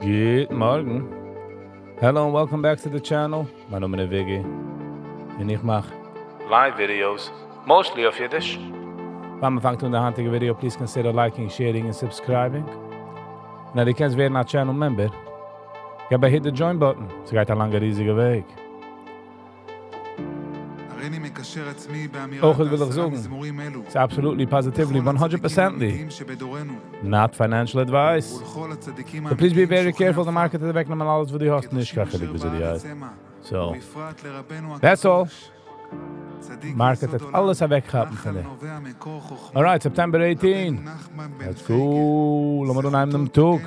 Good morning. Hello and welcome back to the channel. My name is Viggy. And ich mache live videos, mostly of Yiddish. Wenn man fängt an der heutige Video, please consider liking, sharing and subscribing. Now, du kannst werden ein Channel Member. Ja, aber hit the join button. Es geht ein langer, riesiger Weg. Auch will ich sagen, it's absolutely, positively, 100%ly not financial advice. So please be very careful. The market is weg, nochmal alles, wo du hast, nicht kachelig, wie sie die heißt. So, that's all. Market hat alles weggehabt von dir. Alright, September 18. That's cool. Lass mal an einem Tag.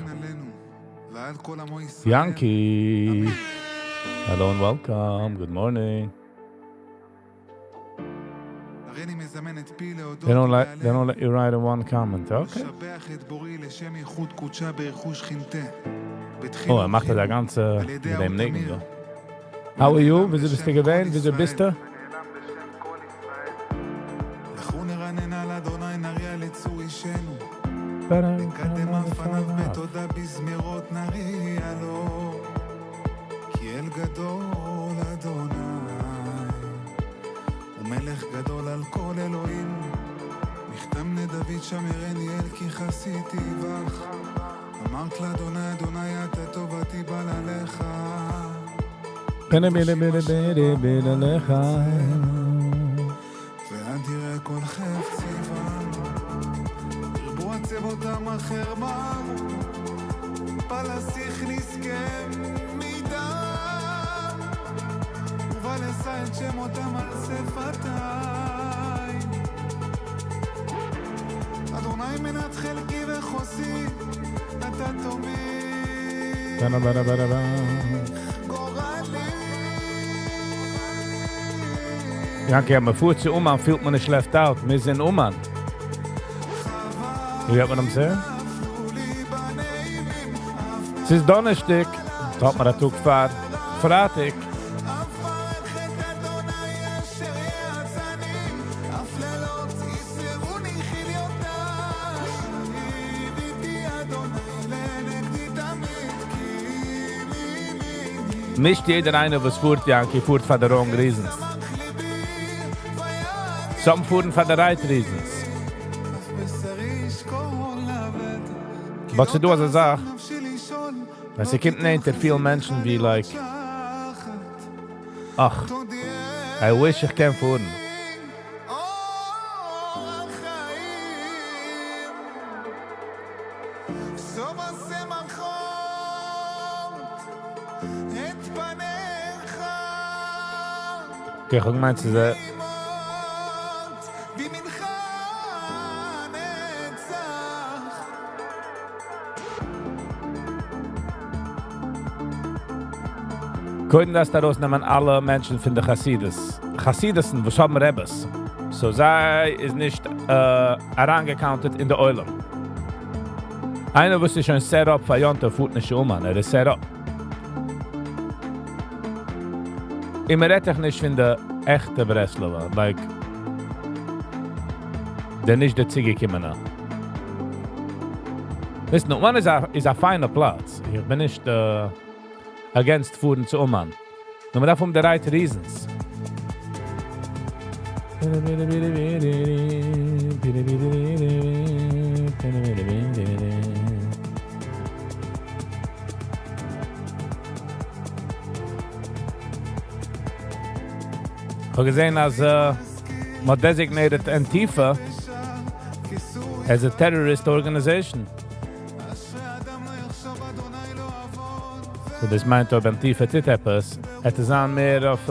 Yankee. Hello and welcome. Good morning. They don't let you write in one comment, okay? Oh, macht das ganze mit dem Nicken, so. How are you? Wieso bist du gewähnt? Wieso bist du? וקדם לפניו בתודה בזמירות נריע לו כי אל גדול אדוני ומלך גדול על כל אלוהים מכתם לדוד שמרני אל כי חסיתי בך אמרת לאדוני אדוני אתה טובתי בא ללך לך ואל תראה כל חפציבם הרבו עצבותם החרמם פלסיך נסכם מדם ובלסה את שמותם על שפתיים אדוני מנת חלקי וחוסי אתה תומך Danke, man fuhrt sich an, fühlt man nicht left out. Wir sind an. You get what I'm saying? Es ist Donnerstag. Da hat man das auch gefahren. Freitag. Nicht jeder eine, was fuhrt, Yankee, fuhrt for the wrong reasons. Some fuhren for the right reasons. But sie do as a Sache, wenn sie kommt nicht hinter viele Menschen wie like, ach, I wish ich kann fuhren. Okay, ich meinte sie, können das daraus nehmen alle Menschen von der Chassidus. Chassidusen, was haben Rebbes. So sei ist nicht herangecountet in der Eulam. Einer wusste schon set up für Jonte, fuhrt nicht an, ist set up. Immer rette ich nicht von der echte Breslauer, like, der nicht der Zige kommen an. Listen, one is a feiner Platz. Ich bin nicht against fuhren zu Oman. Nur man darf the right reasons. Ich habe gesehen, als man designated Antifa as a terrorist organization. So this meint ob Antifa tit etwas, es an mehr auf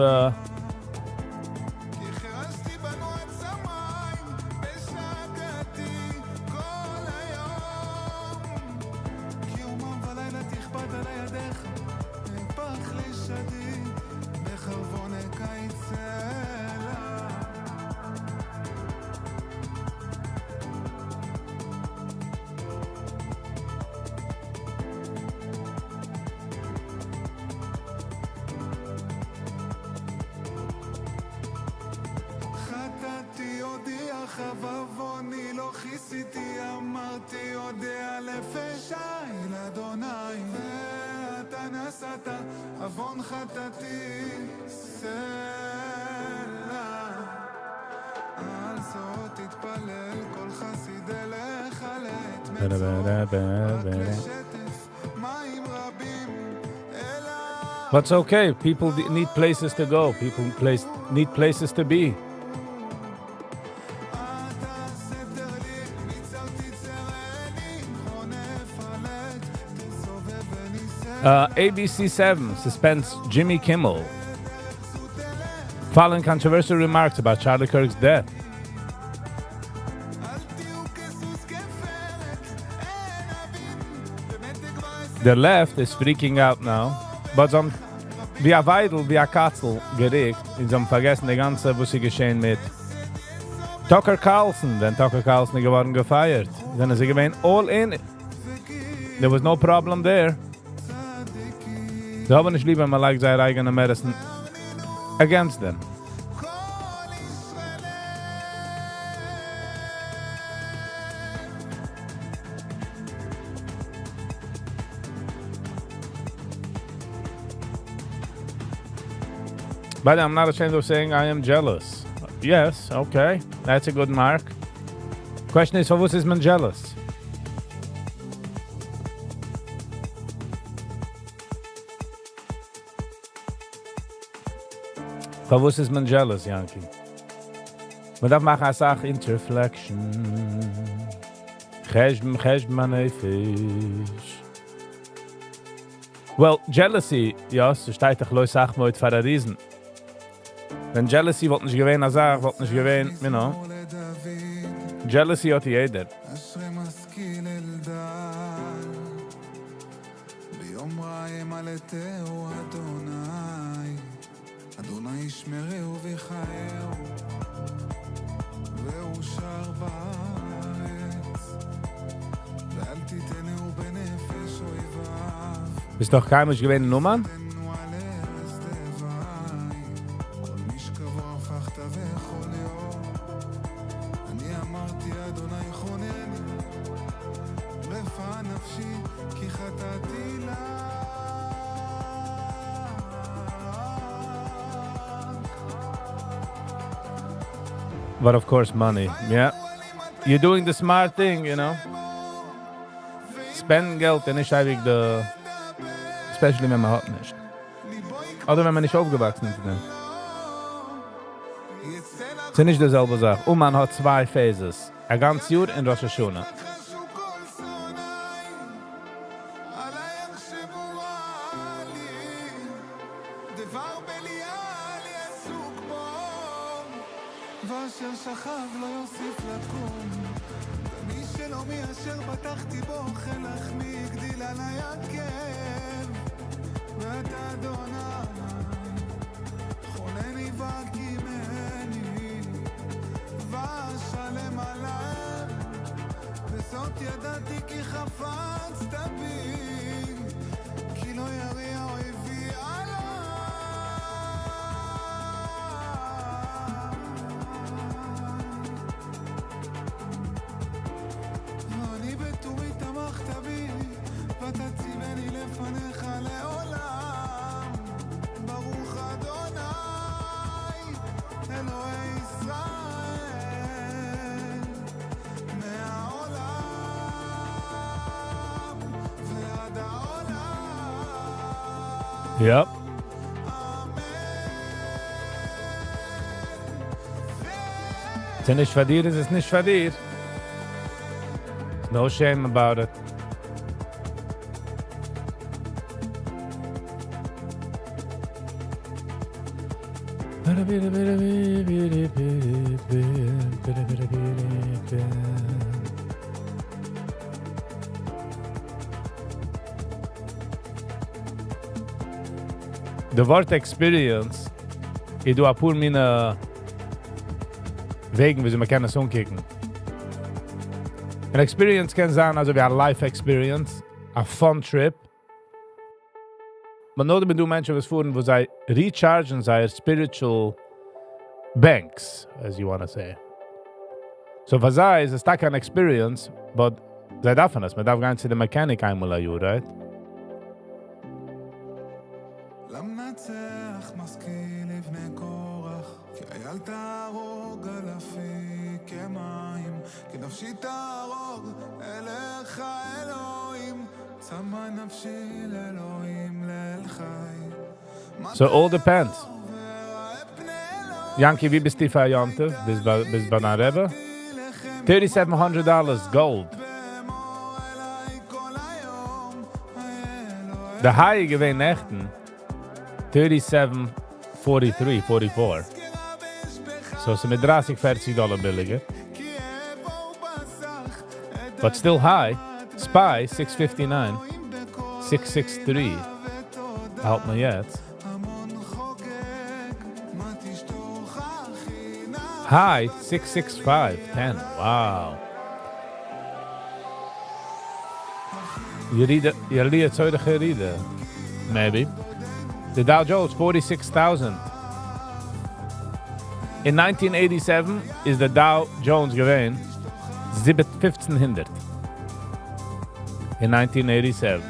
עשיתי אמרתי יודע לפשעי לאדוני ואתה נסעת עוון חטאתי סלע על זאת תתפלל כל חסיד אליך להתמצוא רק לשטף מים רבים But it's okay. People need places to go. People need places to be. ABC7 suspends Jimmy Kimmel following controversial remarks about Charlie Kirk's death. The left is freaking out now, but via Weidel, via Katzel geregt, in some vergessen die ganze, was sie geschehen mit Tucker Carlson, denn Tucker Carlson geworden gefeiert. Then sie gewesen all in. There was no problem there. Sie haben nicht lieber mal like seine eigene medicine against them. But I'm not ashamed of saying I am jealous. Yes, okay. That's a good mark. Question is, for what is man jealous? For what is man jealous, Yankee? Man darf machen eine Sache Interflection. Cheshm man nefesh. Well, jealousy, ja, so steht doch Leute Sachen mit für eine Riesen. Wenn Jealousy wollte nicht gewähnen, als wollte nicht gewähnen, you know. Jealousy hat jeder. Ist doch kein Mensch gewähnen, Nummern? But of course, money. Yeah. You're doing the smart thing, you know. Spenden Geld, dann ist eigentlich especially wenn man hat nicht. Oder wenn man nicht aufgewachsen ist. Es ist nicht dieselbe Sache. Und man hat zwei Phases. Ein ganzes Jahr in Rosh Hashanah. Yep. Es ist nicht für dir, es ist nicht für dir. No shame about it. The word experience, ich do a paar meine Wegen, wie sie mir können so kicken. An experience kann sein, also wie a life experience, a fun trip. Man nur wenn du Menschen was fuhren, wo sie rechargen seine spiritual banks, as you want to say. So for sei is a stack an experience, but sei davon es, man darf gar nicht zu der Mechanik einmal a Jahr, right? למנצח משכיל לבני קורח, כי אייל תהרוג אלפי כמים, כי נפשי תהרוג אליך אלוהים, צמא נפשי לאלוהים לאל חי. So all depends. Yankee, wie bist du für Yontev? Bis bei der Rebbe? $3,700 gold. Der High gewinnt echten 37.43, 44. So it's mit $30-40 billiger. But still high. Spy, 659. 663. Help me yet. High, 665, 10. Wow. You read it so the read maybe. The Dow Jones 46,000. In 1987 is the Dow Jones gewesen 1500. In 1987.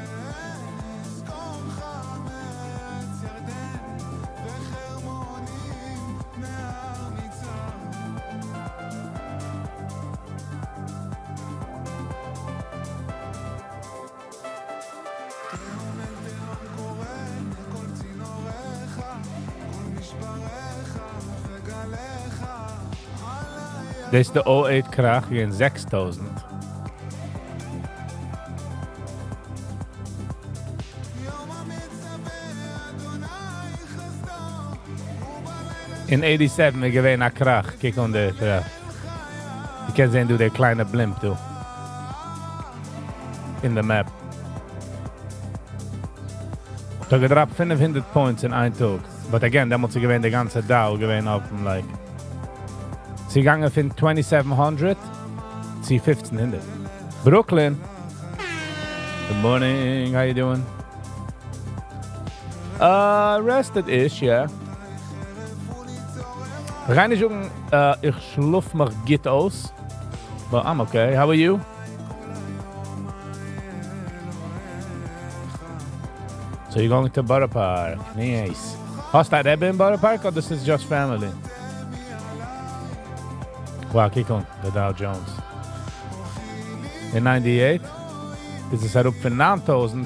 This is the 08 krach in 6,000. In 87 we gewesen a krach. Kijk on de krach. You can see do the kleine blimp too. In the map. So gedropt 500 points in ein Tag. But again, da muss ich gewesen die ganze Dow gewesen auf dem like. Sie gegangen von 2700 zu 1500. Brooklyn. Good morning. How you doing? Rested-ish, yeah. Reine sagen, ich schlaf mich gut aus. But I'm okay. How are you? So you're going to Borough Park. Nice. Hast du Rebbe in Borough Park or this is just family? Wow, kick on the Dow Jones. In 98, this is up from 9,000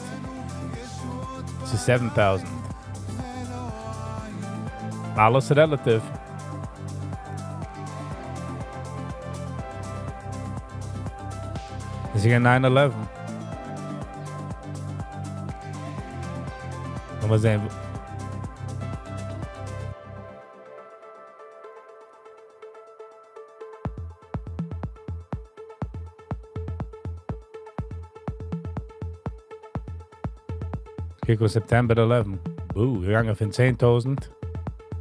to 7,000. Alles relative. Is he in 9/11? Wat was zijn? Kijk, was September 11. Oeh, we gaan van 10.000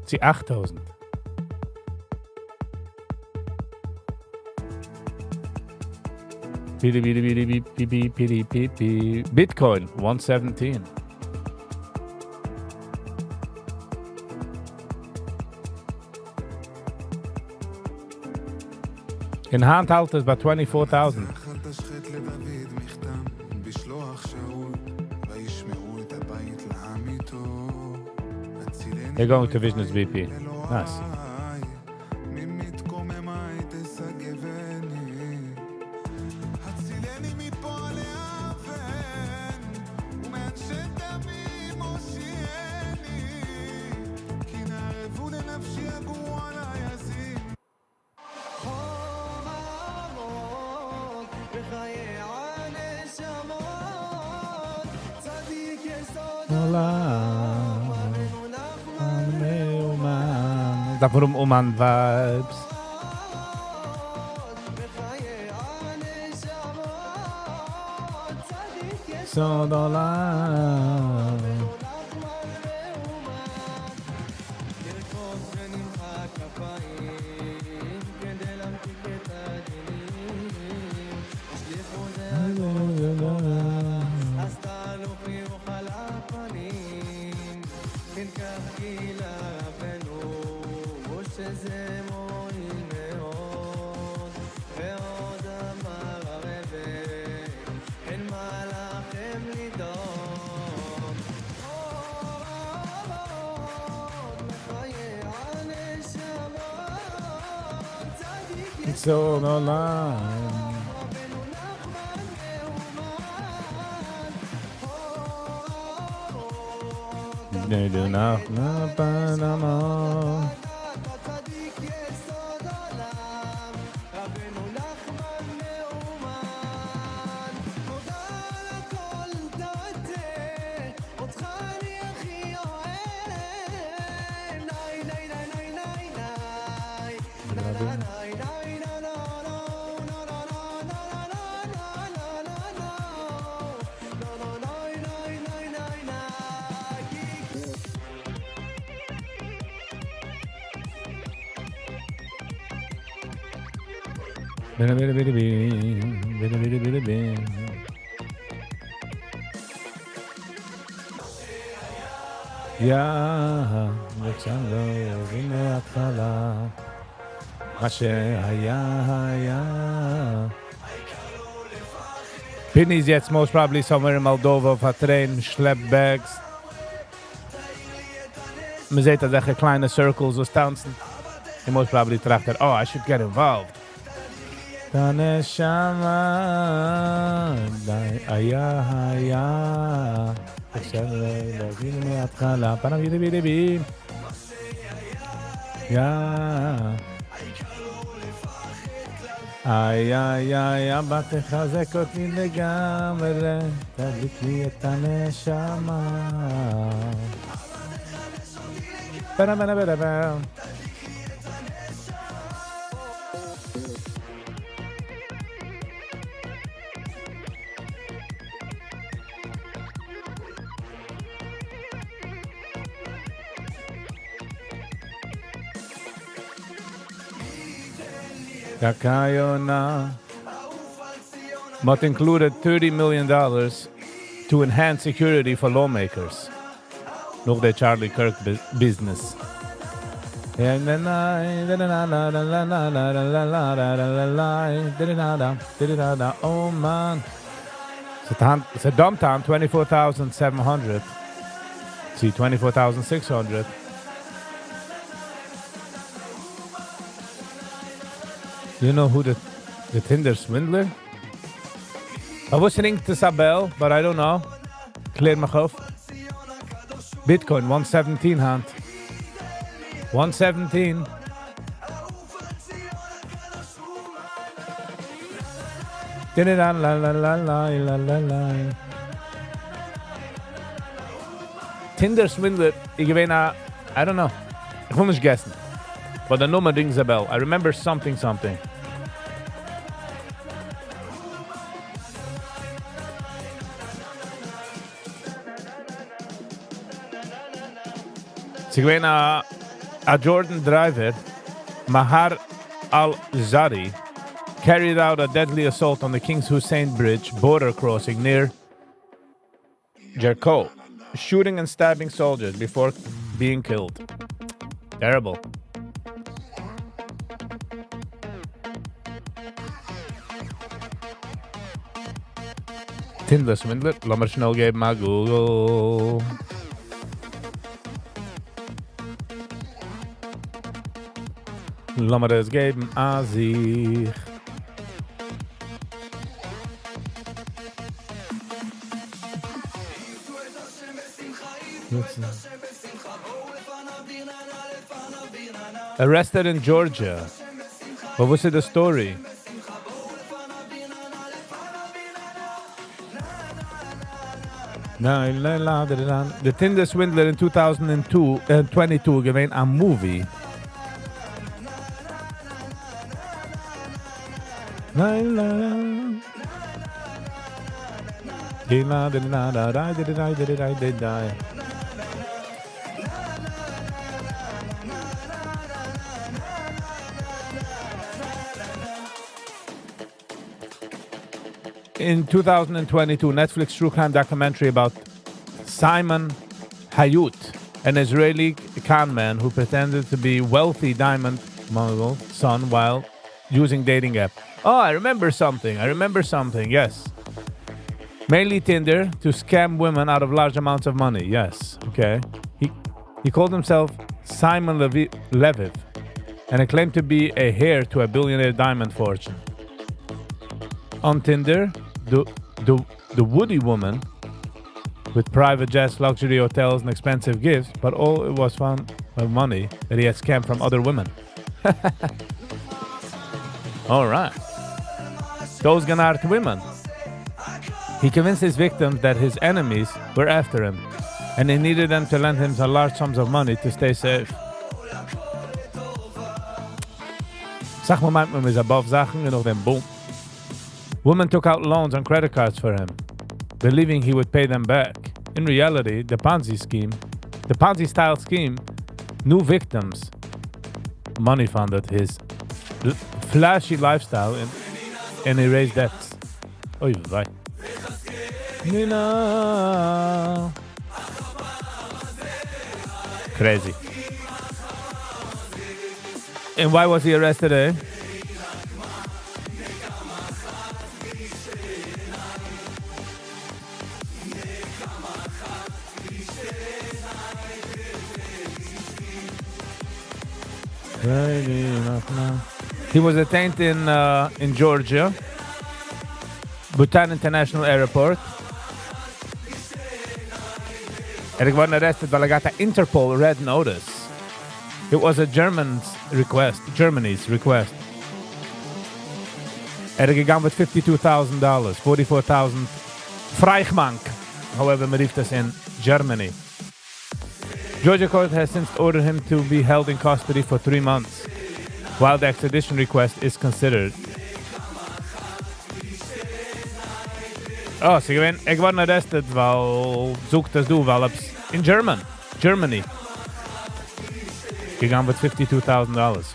to 8,000. Bitcoin 117. In handheld is bij 24,000. You're going to Vision's VP. Nice. Da voor Oman vibes. So dollar. It's all online. They do not Panama. Pinny's jetzt most probably somewhere in Moldova for train, schlepp bags. Man sieht da kleine circles was tanzen. He most probably trachtet, oh, I should get involved. Taneshama, ayah. Yeah. אבא תחזק אותי לגמרי, תדליק לי את הנשמה. Kakayona, but included $30 million to enhance security for lawmakers. Look the Charlie Kirk business. Oh man, it's a dumb time. 24,700. See, 24,600. You know who the Tinder swindler? I was listening to Sabel, but I don't know. Clear my hoofd. Bitcoin 117 hand. 117. Tinder swindler. Ik weet I don't know. Ik wil niet guessen. But the number rings a bell. I remember something. Ik weet a Jordan driver, Mahar al-Zari, carried out a deadly assault on the King's Hussein Bridge border crossing near Jericho, shooting and stabbing soldiers before being killed. Terrible. Tinder swindler, laat maar snel geven maar Google. Laat maar eens geven aan zich. Arrested in Georgia. What was it, the story? The Tinder swindler in 2022 gave a movie. In 2022, Netflix true crime documentary about Simon Hayut, an Israeli con man who pretended to be wealthy diamond mogul son while using dating app. Oh, I remember something, yes. Mainly Tinder to scam women out of large amounts of money, yes, okay. He called himself Simon Leviv, and claimed to be a heir to a billionaire diamond fortune. On Tinder, the woody woman with private jets, luxury hotels, and expensive gifts, but all it was found was money that he had scammed from other women. All right. Those Ganart women. He convinced his victims that his enemies were after him, and he needed them to lend him some large sums of money to stay safe. Sag mal, meint man is above Sachen, and then boom. Women took out loans on credit cards for him, believing he would pay them back. In reality, the Ponzi-style scheme, new victims money funded his flashy lifestyle and erased debts. Oy vey. Nina. Crazy. And why was he arrested, eh? He was detained in Georgia, Bhutan International Airport. And he was arrested weil got an Interpol red notice. It was a Germany's request. Gegangen with $52,000, 44,000 Freichmark, however man rief das in Germany. Georgia court has since ordered him to be held in custody for 3 months, while the extradition request is considered. Oh, so ik was arrested weil zoekt das du, weil in Germany. Gegangen with $52,000.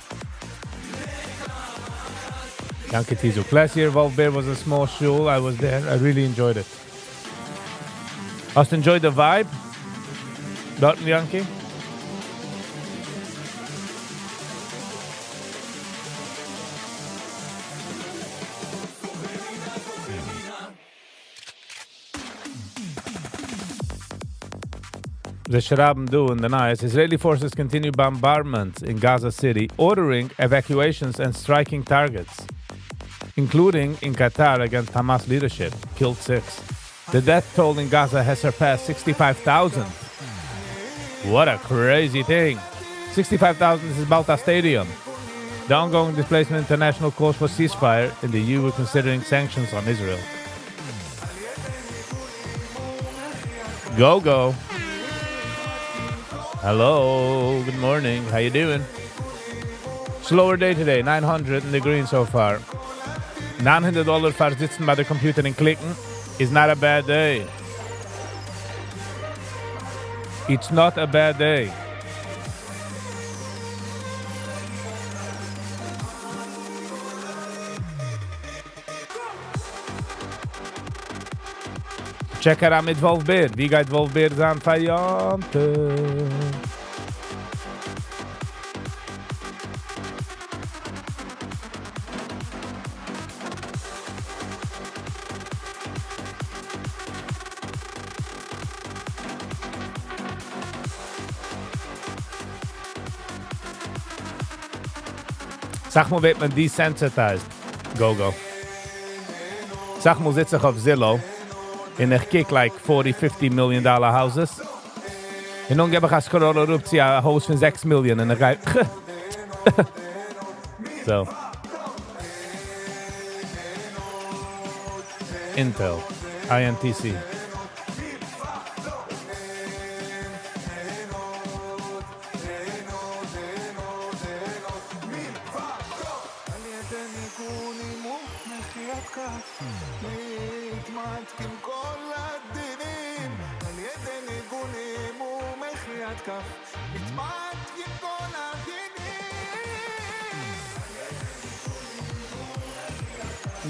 Danke Tizu. Last year, Wolfbeer was a small shul. I was there. I really enjoyed it. Hast du enjoyed the vibe? Dort, Yankee? The Sharabim do in the night. Israeli forces continue bombardments in Gaza City, ordering evacuations and striking targets, including in Qatar against Hamas leadership. Killed 6. The death toll in Gaza has surpassed 65,000. What a crazy thing. 65,000 is Balta Stadium. The ongoing displacement international calls for ceasefire, and the EU considering sanctions on Israel. Go. Hello, good morning. How you doing? Slower day today, 900 in the green so far. $900 for sitzen bei der Computer and klicken is not a bad day. It's not a bad day. Check it out mit Wolfbeer. Wie geht Wolfbeer sein Feierabend? Sag mal, wird man desensitized? Go. Sag mal, sitze ich auf Zillow and ich kick like $40-50 million houses. Und dann gebe ich als Corona rupzi ein Haus von 6 Millionen und ich gehe... So. Intel. INTC.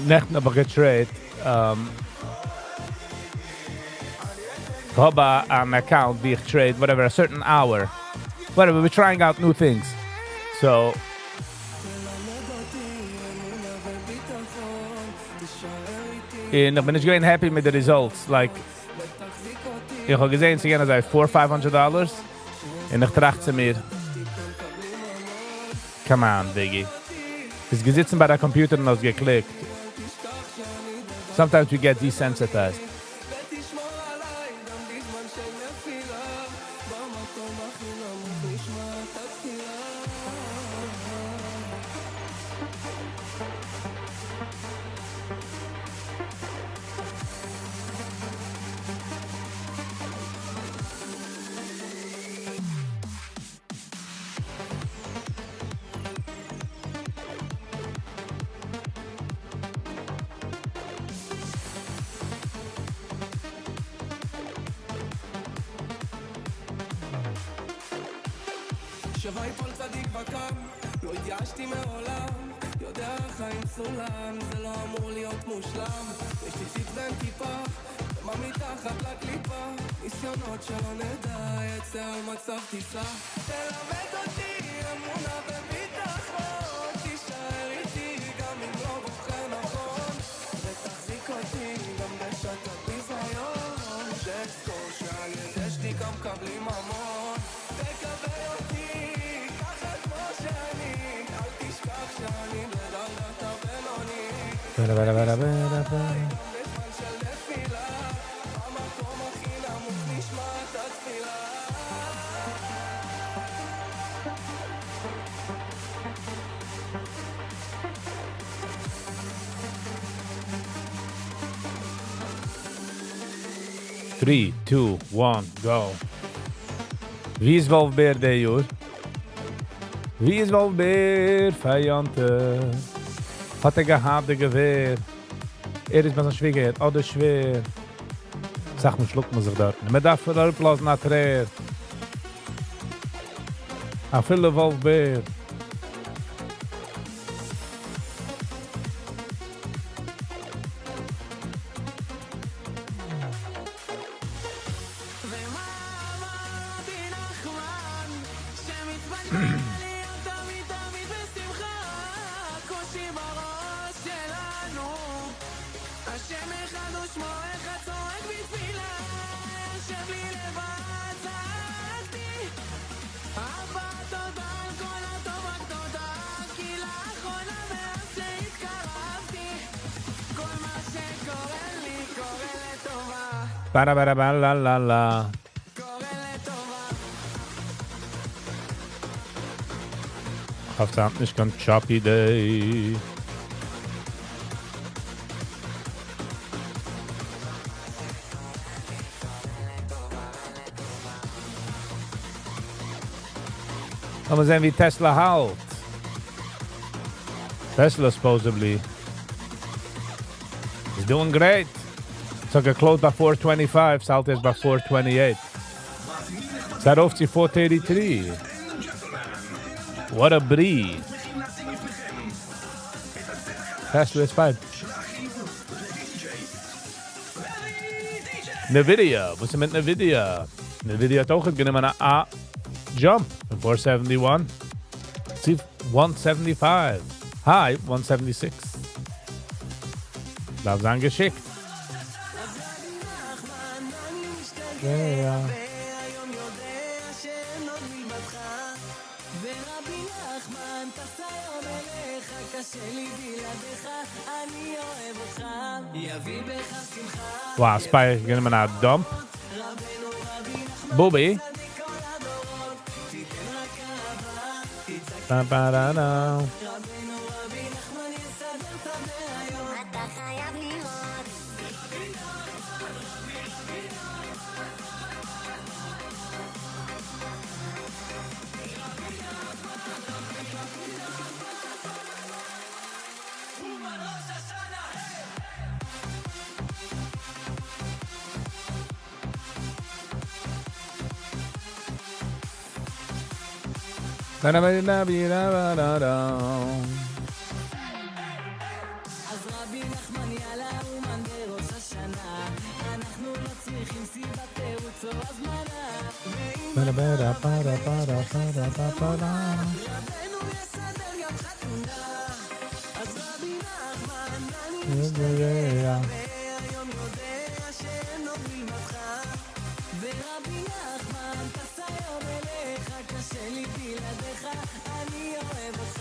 Necht aber getrade. Hoba an account wie ich trade, whatever, a certain hour. Whatever, we're trying out new things. So... Und ich bin nicht gewinn happy mit den results. Like, ich habe gesehen, sie gehen also $400-500. Und ich trachte sie mir. Come on, Viggy. Bist gesitzen bei der Computer und hast geklickt. Sometimes we get desensitized. שווה יפול צדיק וקם, לא התייאשתי מעולם, יודע החיים סולם, זה לא אמור להיות מושלם, יש לי ציץ בהם טיפה, מה מתחת לקליפה, ניסיונות שלא נדע, יצא על מצב טיסה, תלמד אותי אמונה וביטחון, תישאר איתי גם אם לא בוחר נכון, ותחזיק אותי גם בשעת הביזיון, שאזכור שעל ידי שתיקה מקבלים המון, תקבל אותי Bada bada bada bada bada. Three, two, one, go. Wie is Wolfbeer de joh? Wie is Wolfbeer? Vijante. Hat gehad de Gewehr. Ist mir so schwer, oder schwer. Sag mir, schluckt man sich dort. Man darf verlassen nach Träer. A viele Wolfbeer. Bada bada bada la la la. Hoffentlich nicht ganz choppy day. Aber sehen wie Tesla halt. Tesla supposedly is doing great. So get closed by 425, Salt is by 428. That off to 433. What a breeze. Tesla is fine. Nvidia, what's it with Nvidia? Nvidia hat auch genommen a jump from 471 to 175. High 176. Das ist angeschickt. Yeah. Wow, Spy gonna be a dump. Bobby. Ba-ba-da-da. אין לי בלעדיך, אני אוהב אותך,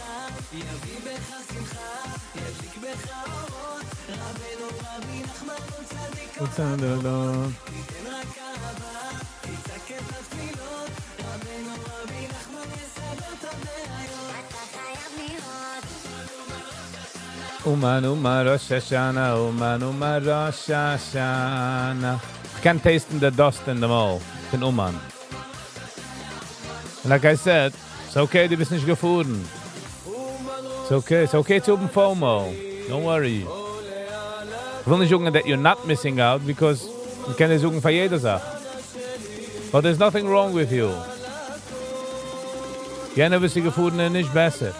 יביא בך שמחה, ידליק בך אורות, רבנו רבי נחמן הוא צדיק עולם, תיתן רק אהבה, תצעק את התפילות, רבנו רבי נחמן יסדר את הבעיות, אתה חייב לראות. Uman Umar Rosh Hashanah, Uman Umar Rosh Hashanah. I can't taste the dust in them all. In Uman. Like I said, it's okay, die bist nicht gefahren. It's okay to open FOMO. Don't worry. Ich will nicht sagen that you're not missing out, because you can nicht sagen für jede Sache. But there's nothing wrong with you. Gerne bist du gefahren und nicht besser.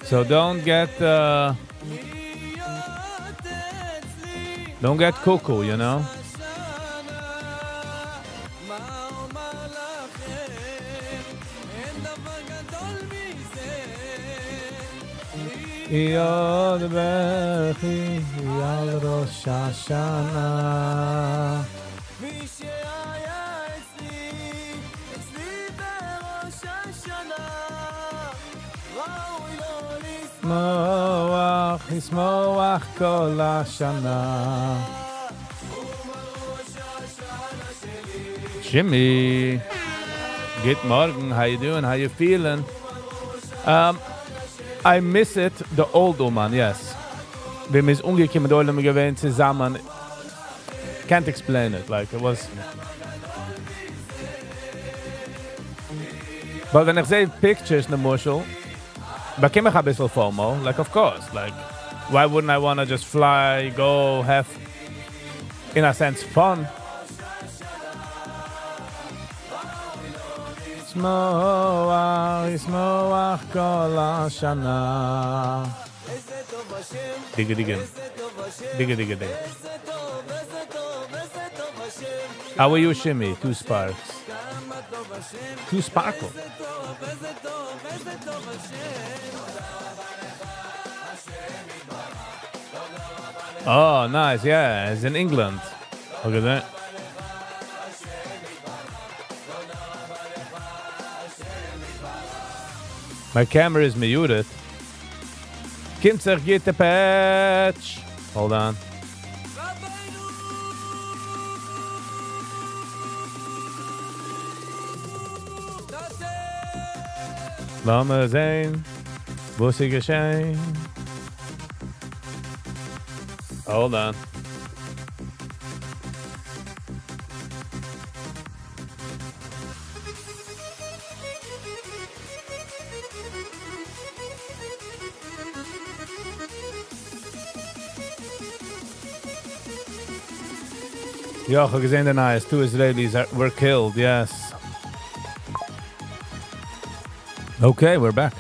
So don't get cuckoo, you know. Yod Bechi Yal Rosh Hashanah. Moach Yismoach Kol HaShana. Jimmy, good morning. How you doing? How you feeling? I miss it, the old Oman, yes. Wir mis umgekommen, da haben wir gewähnt zusammen. Can't explain it, like it was. But when I see pictures in the Mushel, bekomme ich ein bisschen FOMO, like of course, like why wouldn't I want to just fly, go, have, in a sense, fun? Yismoach Kol HaShana. Digga. How are you, Shimmy? 2 sparks. 2 sparkle. Oh, nice. Yeah, it's in England. Look at that. My camera is muted. Kimser, get the patch. Hold on. Laat me zijn. Was ik geschehen? Hold on. Ja, ik heb gezien daarna, 2 Israelis were killed, yes. Okay, we're back.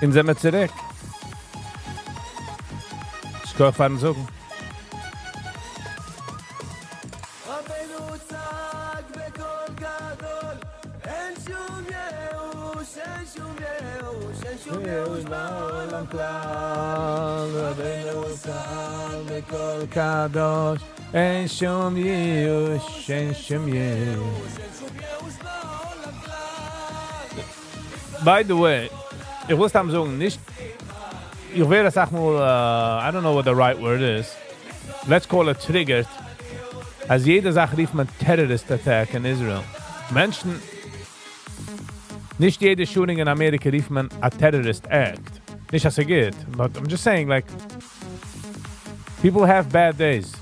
In zijn met zurück. Ich kann fahren suchen. אין שום ייאוש, אין שום ייאוש. By the way, ich will stam sagen, nicht, ich werde sag mal, I don't know what the right word is. Let's call it triggered. Als jede Sache rief man Terrorist Attack in Israel. Menschen, nicht jede Shooting in Amerika rief man a Terrorist Act. Nicht, dass geht, but I'm just saying, like, people have bad days.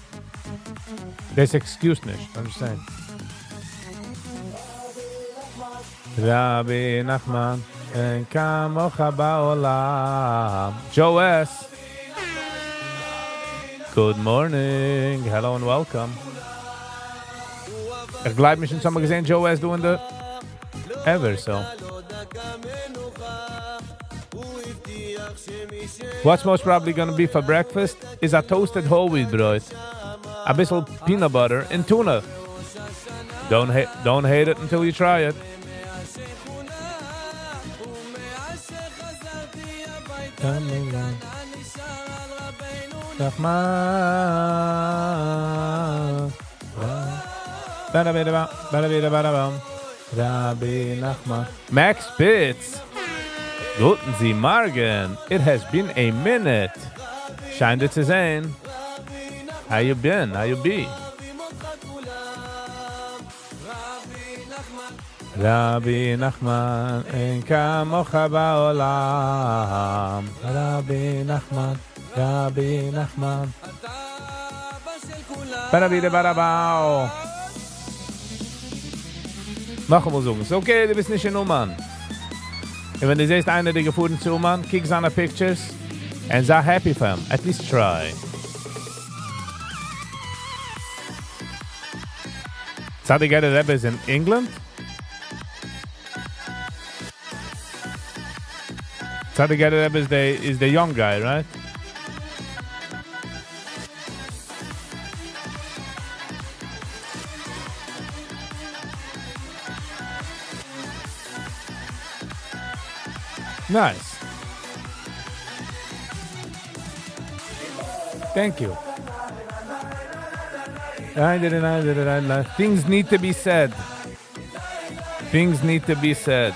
Das excuse nicht, I'm just saying. Rabbi Nachman, en kamocha ba'olam. Joe S. Good morning, hello and welcome. Ich glaube, mich schon mal gesehen, Joe S. doing the ever, so. What's most probably gonna be for breakfast is a toasted whole wheat bread, a bissel peanut butter, and tuna. Don't hate it until you try it. Rabbi Nachman. Max Spitz. Guten Sie Morgen. It has been a minute. Scheint dir zu sehen. How you been? How you be? Rabbi Nachman, אין כמוך בעולם. Rabbi Nachman, Rabbi Nachman. Barabau. Machen wir so. Ist okay, du bist nicht in Oman. Und wenn du siehst, einer, der gefahren zu Oman, kick seine Pictures and sei happy for him. At least try. Sadiq Rebbe is in England. Sadiq Rebbe is the young guy, right? Nice. Thank you. Things need to be said. Things need to be said.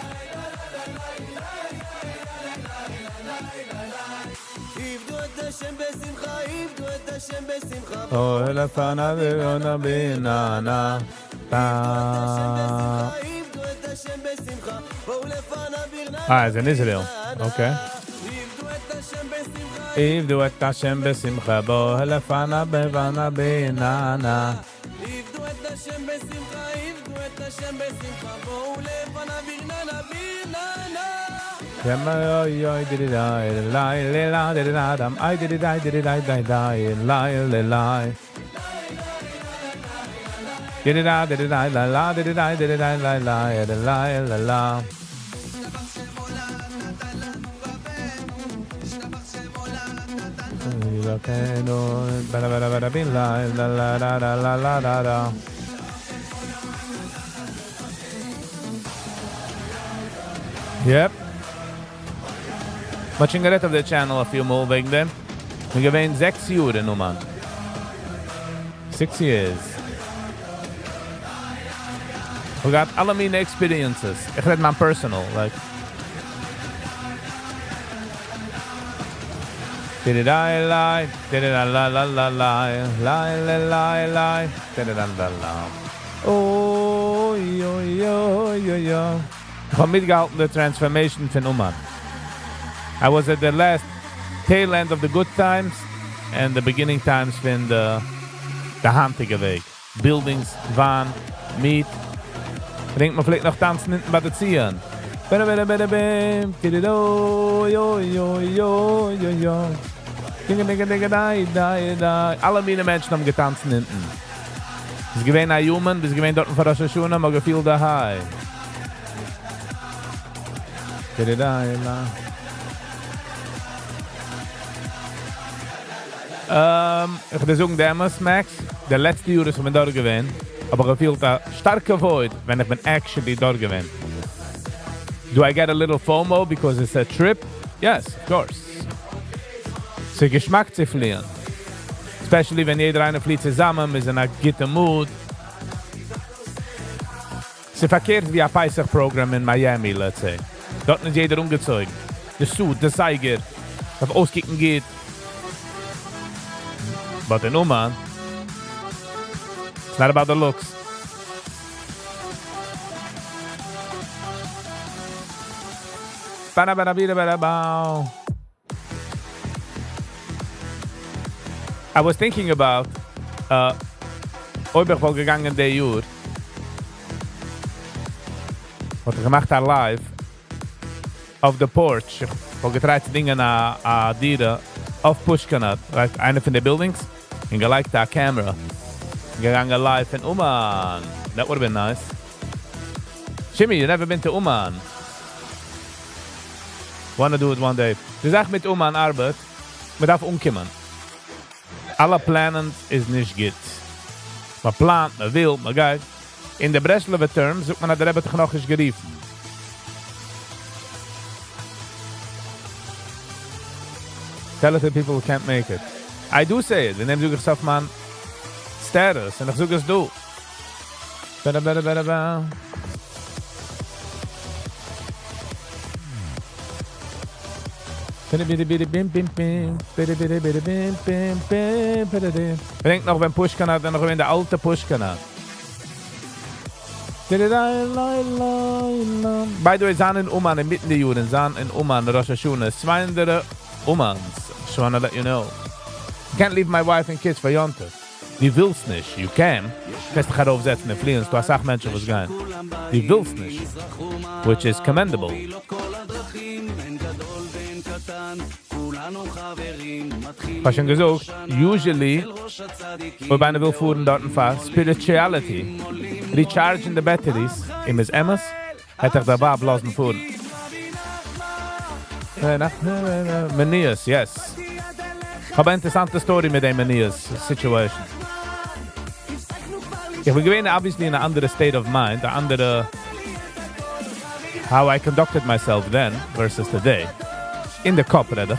Oh, elefana verona binana. It's in Israel. Okay. Ivdu et Hashem besimcha bo elefana bevana binana. Ivdu et Hashem besimcha bo elefana binana. Yama yo did it I lie did it Adam I did it I lie did it I did it I la did it I did it I lie. Yep. Watching the of the channel a few more wegen dem. Wir gewesen 6 Jahre Nummern. 6 years. We got alle meine experiences. Ich rede mal personal, like. Did it I lie? Did it I la la la lie? Lie. Did it I la la. Oh, yo. Ich habe mitgehalten der Transformation von Oman. I was at the last tail end of the good times and the beginning times von the handige Weg. Buildings, Van, Meat. Ich denke, man vielleicht noch tanzen hinten bei der Zieren. Alle meine Menschen haben getanzt hinten. Es gewesen ein Human, es gewesen dort von Rosh Hashanah, aber gefühlt der High. Ich würde sagen, damals, Max, der letzte Jahr ist man dort gewesen, aber gefühlt ein starker Void, wenn ich bin actually dort gewesen. Do I get a little FOMO because it's a trip? Yes, of course. Es ist Geschmack zu fliehen. Especially wenn jeder eine fliegt zusammen, ist in a guten Mood. Es ist verkehrt wie ein Peisach-Programm in Miami, let's say. Dort ist jeder umgezogen. Der Suit, der Seiger, auf Auskicken geht. But in Oman, it's not about the looks. I was thinking about ob ich wohl gegangen der Jahr. Was ich gemacht habe live auf der Porch. Ich habe getreut Dinge nach Dieren auf Pushkanat, like eine von den Buildings. Und geliked our camera. Gegangen live in Oman. That would have been nice. Jimmy, you never been to Oman? Wanna do it one day. Du sagst mit Oman Arbeit, man darf umkommen. Alle planen ist nicht gut. Man plant, man will, man geht. In der Breslover Term sucht man nach der Rebbe noch nicht geriefen. Tell it to people who can't make it. I do say it. Wenn ich suche es auf meinen Status und ich suche es du. Ba-da-ba-da-ba-da-ba. Denk nog beim Pushkanat, dann noch in der alte Pushkanat. By the way, zijn in Oman in mitten der Juden, zijn in Oman, Rosh Hashanah. 200 Omans. Just wanna let you know. I can't leave my wife and kids for Yontif. Die willst nicht. You can. Kannst dich heraufsetzen in Fliehens. Du hast auch Menschen, was gehen. Die willst nicht. Which is commendable. Ich habe schon gesagt, usually, wo bei einer will fuhren dort für Spirituality, recharging the batteries, in mis Emmes, hätte ich dabei blasen fuhren. Manias, yes. Ich habe eine interessante Story mit dem Manias Situation. Ich bin gewesen, obviously, in a andere state of mind, a andere, how I conducted myself then versus today. In the Kopf, redder.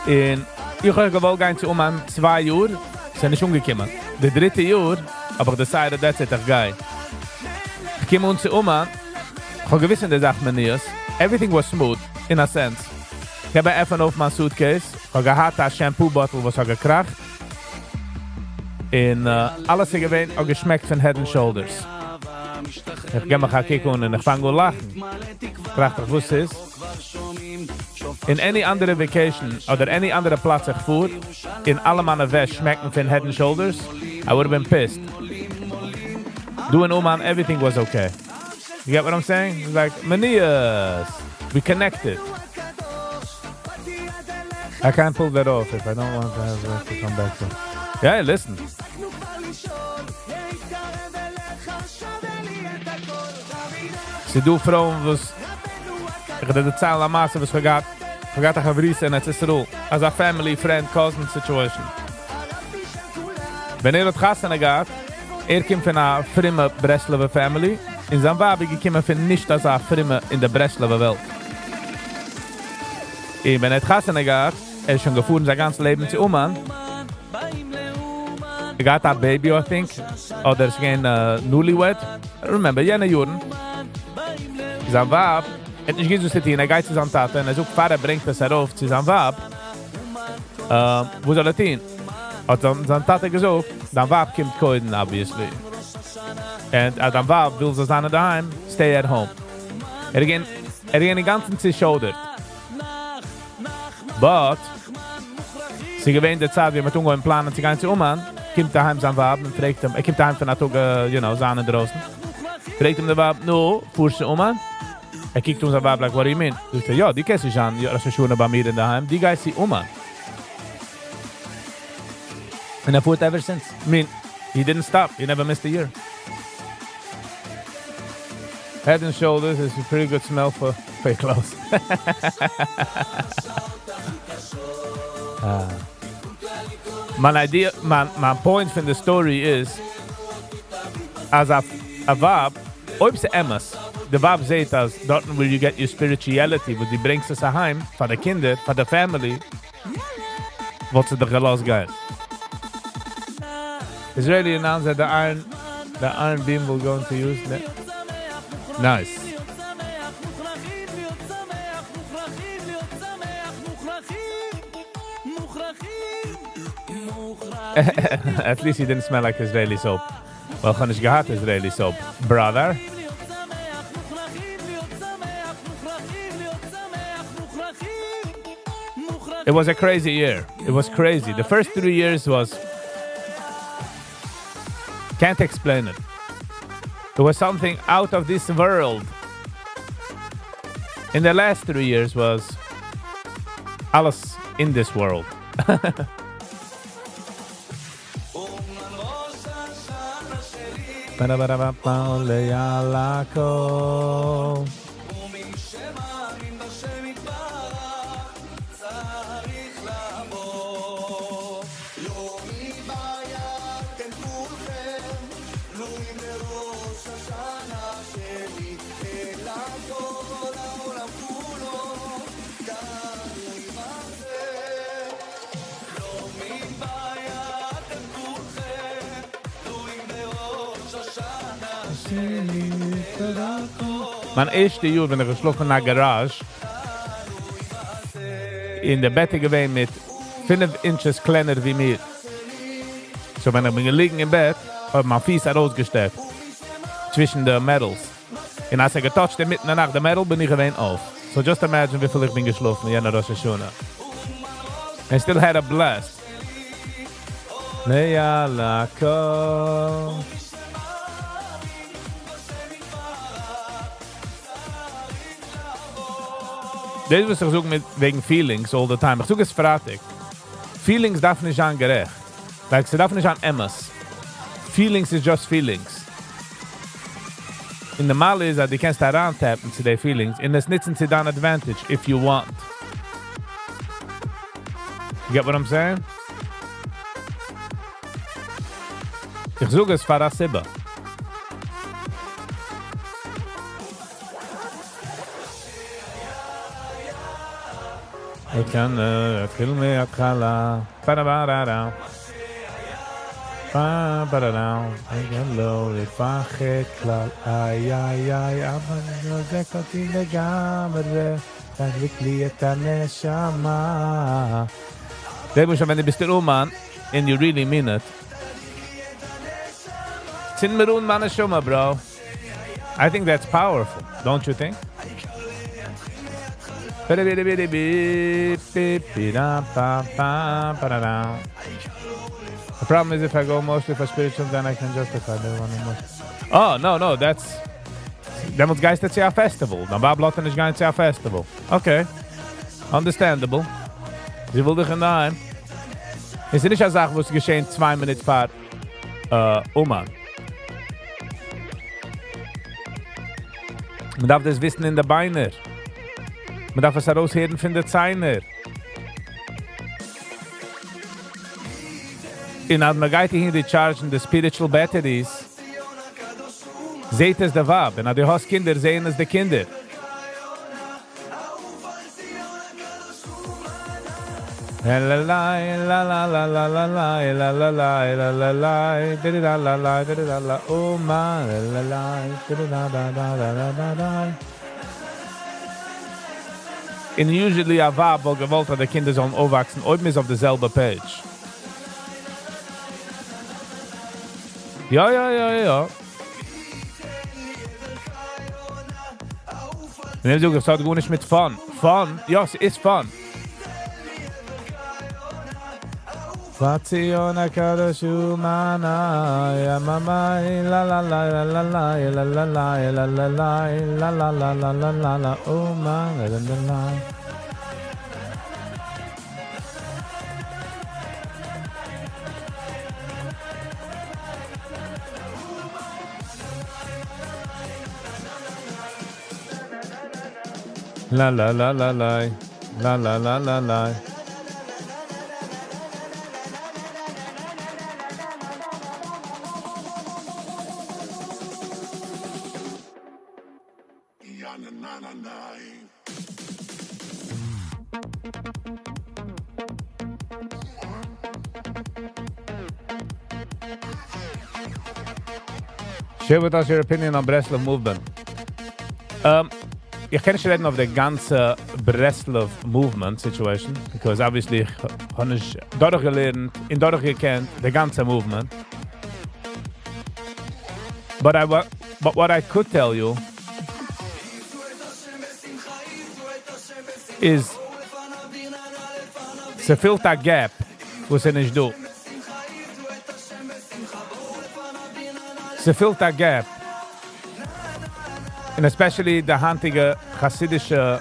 Und ich habe gewollt gehen zu an 2 Uhr, sind nicht umgekommen. Der 3. Jahr, aber ich decided, that's it, ich gehe. Ich komme uns zu an, ich habe gewiss in der Sache Manias, everything was smooth, in a sense. Ich habe einfach auf mein Suitcase, ich habe gehabt, das Shampoo-Bottle, was gekracht. Und alles ist gewesen, auch geschmeckt von Head and Shoulders. Ich gehe mal kicken und ich fange an lachen. Ich dachte, ich wusste es. In any andere vacation oder any andere Platz ich fuhr, in alle meine Wäsche schmecken von Head and Shoulders, I would have been pissed. Doing Oman, everything was okay. You get what I'm saying? It's like, Manias, we connected. I can't pull that off if I don't want to have to come back to. Yeah, listen. Sie du Frauen, was ich hatte die Zahl am Maße, was vergat ich auf Riese, und es ist so, als a family, friend, cousin situation. Wenn das Gassen geht, kommt von einer fremden Breslauer Family, in seinem Wabi gekommen von nicht als eine fremde in der Breslauer Welt. Und wenn das Gassen geht, ist schon gefahren sein ganzes Leben zu Oman. He got a baby, I think. Or there's again newlywed. I remember, jene Juren. Sein Wab, hat nicht gesagt, dass er geht zu seinem Tate, und er sucht, Vater bringt das herauf zu seinem Wab. Wo soll er hin? Hat sein Tate gesagt, dein Wab kommt koiden, obviously. Und dein Wab will so sein daheim, stay at home. Er ging den ganzen Zeit schildert. But, sie gewähnt der Zeit, wie wir tun planen, zu gehen zu Oman, kommt daheim sein Wab und fragt ihm, kommt daheim von der Tag, Sahne draußen. Fragt ihm der Wab, no, fuhrst du Oman? Kijkt ons aan Wab, like, what do you mean? Dus ik ja, die kent zich aan, als je schoenen bij mij in de heim. Die guy is die Oman. And I fought ever since. I mean, he didn't stop. He never missed a year. Head and Shoulders is a pretty good smell for your clothes. My point from the story is, as a Wab, ob ze Emmas, the Wab says as dort where you get your spirituality, wo die bringst es daheim, for the Kinder, for the family, wat ze de gelos gaan. Israeli announced that the iron beam will go into use. Nice. At least he didn't smell like Israeli soap. Well, gewoon is gehad Israeli soap, brother. It was a crazy year. It was crazy. The first 3 years was... Can't explain it. It was something out of this world. In the last 3 years was... Alles in this world. Mein erste Jahr, wenn ich geschlafen in der Garage, in der Bette gewesen mit 5 Inches kleiner wie mir. So, wenn ich bin gelegen im Bett, habe ich mein Fies herausgesteckt. Zwischen den Metals. Und als ich getoucht habe mitten nach der Metal, bin ich gewesen auf. So just imagine wie viel ich bin geschlafen in jener Rosh Hashanah. I still had a blast. Leyalako. Das ist, was ich suche wegen Feelings all the time. Ich suche es fertig. Feelings darf nicht sein gerecht. Like, sie darf nicht sein Emmas. Feelings is just feelings. In the Mal is that you can't start around tapping to their feelings. And it's not to an advantage if you want. You get what I'm saying? Ich suche es für Sibba. Ich kann viel mehr Kala. Ba-da-ba-da-da. Ba-ba-da-da. Ich kann low, ich fache klar. Ay, ay, ay, aber nur dekoti legamre. Dann wirklich et הנשמה. Denk schon, wenn du bist der Oman, and you really mean it. Zin Merun Manashoma, bro. I think that's powerful, don't you think? The problem is if I go mostly for spiritual, then I can justify the one emotion. Oh, no, that's... Demons guys that say a festival. Now Bob Lotten is going to say a festival. Okay. Understandable. Sie will dich in daheim. Es ist nicht eine Sache, wo es geschehen 2 Minuten vor Oman. Man darf das wissen in der Beiner. Man darf es heraushören von der Zeiner. Und als man geht hier rechargen die spiritual batteries, seht es der Wab. Und als du hast Kinder, sehen es die Kinder. La la la la la la la la la la la la la la la da la la da la oh my la la da da da da da da. And usually a Vab will gewollt dat de Kinder sollen aufwachsen, oben ist auf derselbe Page. Ja. Und ich habe gesagt, gut nicht mit Fun. Fun? Ja, es ist Fun. Vaziona Kadosh Mana ya mama la la la la la la la la la la la la la la la la la la la oh man la la la la la la la la la. Share with us your opinion on Breslov movement. Ich kann nicht reden auf der ganze Breslov movement situation, because obviously habe ich durchgelernt, durchgekannt, der ganze movement. But what I could tell you is se fehlt a gap, wo se nicht do. Se fehlt a gap. And especially the handige Hasidische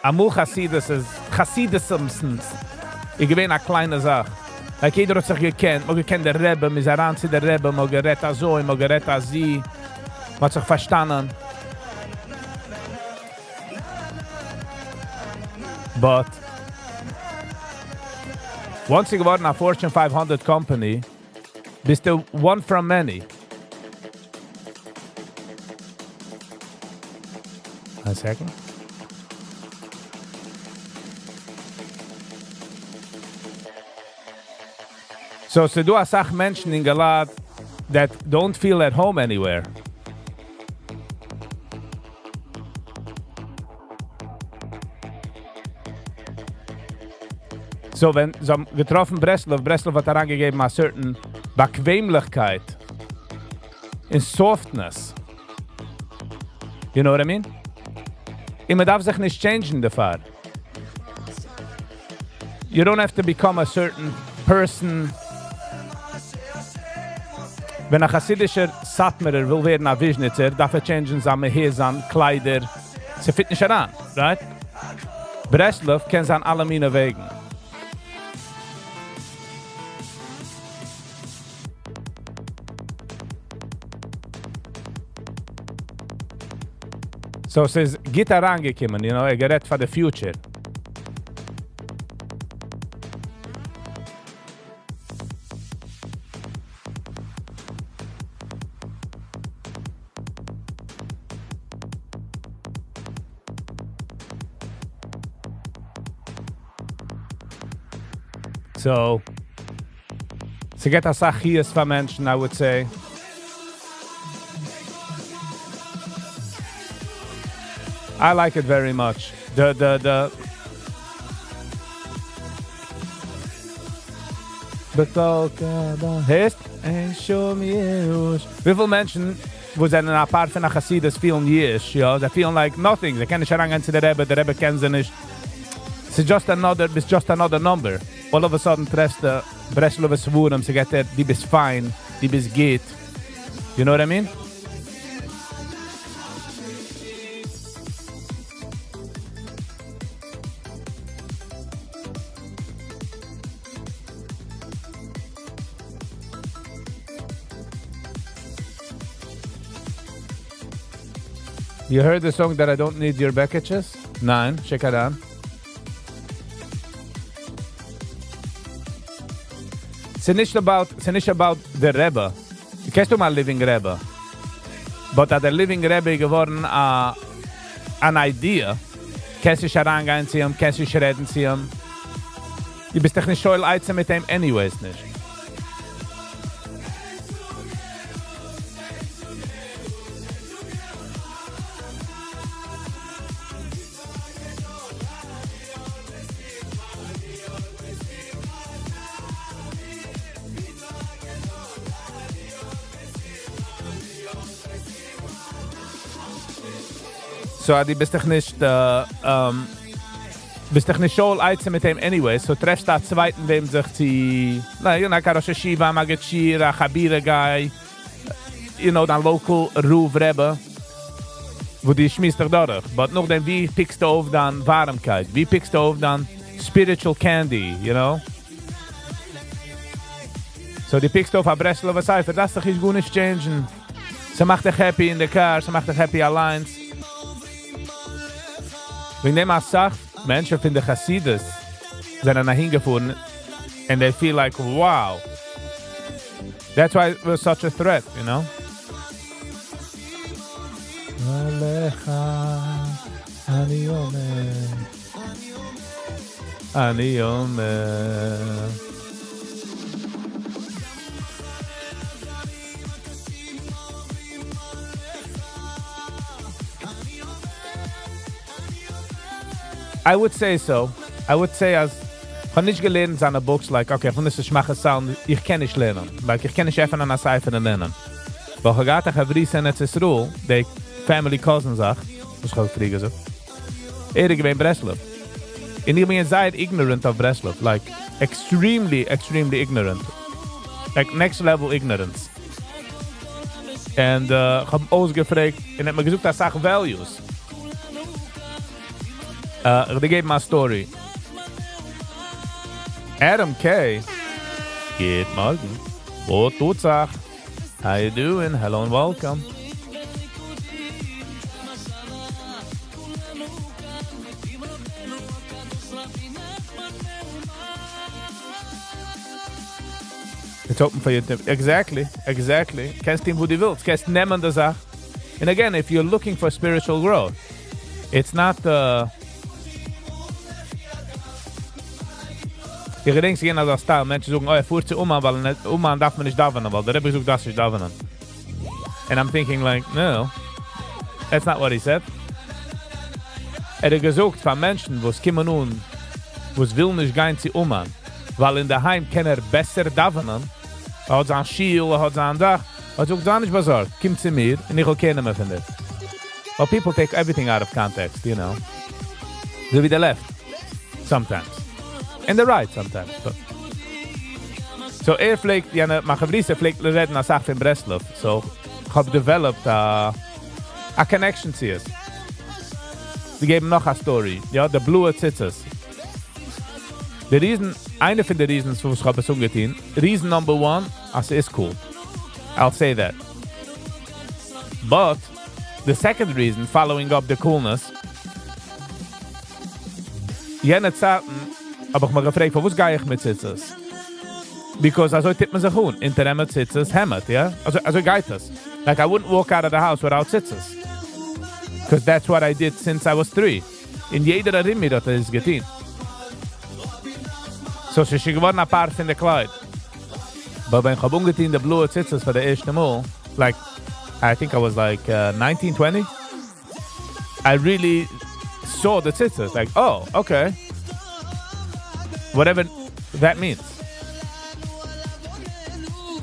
Amul Hasidisms. Ich gewähne eine kleine Sache. Like jeder hat sich gekannt. Man kennt der Rebbe, man ist heran zu der Rebbe, man gerät a so, man gerät a sie. Man hat sich verstanden. But once you geworden a Fortune 500 company, bist du one from many. A second. So, se du a sach Menschen in Galad, that don't feel at home anywhere. So, wenn so getroffen Breslau hat herangegeben a certain Bequemlichkeit in softness. You know what I mean? Man darf sich nicht changen dafür. You don't have to become a certain person. Wenn ein chassidischer Satmerer will werden ein Wiesnitzer, darf changen seine Häuser, Kleider. Sie fit nicht heran, right? Breslau kennt sie an alle meine Wegen. So es ist Gitarre angekommen, gerät for the future. So, sie geht als Sachias für Menschen, I would say. I like it very much. The Heißt? Show me Yiddish. Wie viele Menschen, wo sie in einer Part von der Chassidus feeling Yiddish, they feeling like nothing. Sie können nicht herangehen zu der Rebbe kennen sie nicht. It's just another number. All of a sudden treffst du Breslauer Schwuren, sie geht die bist fein, die bist geht. You know what I mean? You heard the song that I don't need your packages? Nein, check it out. It's nicht about the Rebbe. Du kennst mal Living Rebbe. But at the Living Rebbe geworden an idea. Kannst dich herangehen zu ihm, kannst dich reden zu ihm. Du bist doch nicht schuld einzeln mit ihm anyways nicht. So, die bist doch nicht schon einzeln mit ihm anyway. So, treffst du einen zweiten, wem sich die... Na, Karosha Shiva, Magachira, Chabira Guy, dann local Ruf Rebbe, wo die schmiss dich durch. But nachdem, wie pickst du auf dann Warmkeit? Wie pickst du auf dann spiritual candy, So, die pickst du auf eine Breslauer Seifer, das doch ist gut nicht changen. Sie macht dich happy in der car, sie macht dich happy allein. Wenn dem sagt, Menschen von der Chassidus sind nach hingefahren and they feel like, wow. That's why it was such a threat, Ani Omer. I would say so. I would say as ich habe nicht gelernt seine Books, like, okay, wenn ich mache Sound, ich kann nicht lernen. Like, ich kann nicht einfach an einer Cipher lernen. Aber ich gehe nach Vriesen in Zesruel, die Family Cousin sagt, was ich auch kriege so. Gewinnt Breslau. Und ich bin sehr ignorant of Breslau. Like, extremely ignorant. Like, next level ignorance. Und ich habe ausgefragt, und habe mir gesucht, dass ich Values. Ich gebe mal eine Story. Adam K. Good morning. What tut's auch? How you doing? Hello and welcome. It's open for you. Exactly. Kannst du, wo du willst. Kannst nehmen die Sache. And again, if you're looking for spiritual growth, it's not Ich denke, sie gehen als Style. Menschen sagen, oh, fuhrt sie weil darf man nicht davenen, weil der Rebbe sagt, das ist davenen. And I'm thinking like, no, that's not what he said. Hat gesagt von Menschen, wo es kommen nun, wo es will nicht gehen zu weil in der Heim kann besser davenen, hat sein Schiel, hat sein Dach, hat sagt, da nicht besorgt, kommt zu mir, und ich will keinen mehr von dir. Well, people take everything out of context, you know. So wie the left, sometimes. And the right, sometimes. But. So pflegt, mein Gebrießer pflegt reden als Sache in Breslau. So ich habe developed a connection zu es. Sie geben noch eine Story, ja, the blue Zitzes. Der Reason, eine von den Reasons, wo ich habe es umgetan, Reason number one, also ist cool. I'll say that. But the second reason, following up the coolness, jene Zeiten habe ich mir gefragt, wo gehe ich mit Zitzes? Because also tippt man sich interim Zitzes hemmet, ja? Also geht das. Like I wouldn't walk out of the house without Zitzes. Because that's what I did since I was 3. In jeder Rimmi hat das getan. So sie ist geworden ein paar von der Kleid. Aber wenn ich habe umgetan die blaue Zitzes für der erste Mal, like, I think I was like 19, 20, I really saw the Zitzes. Like, oh, okay. Whatever that means.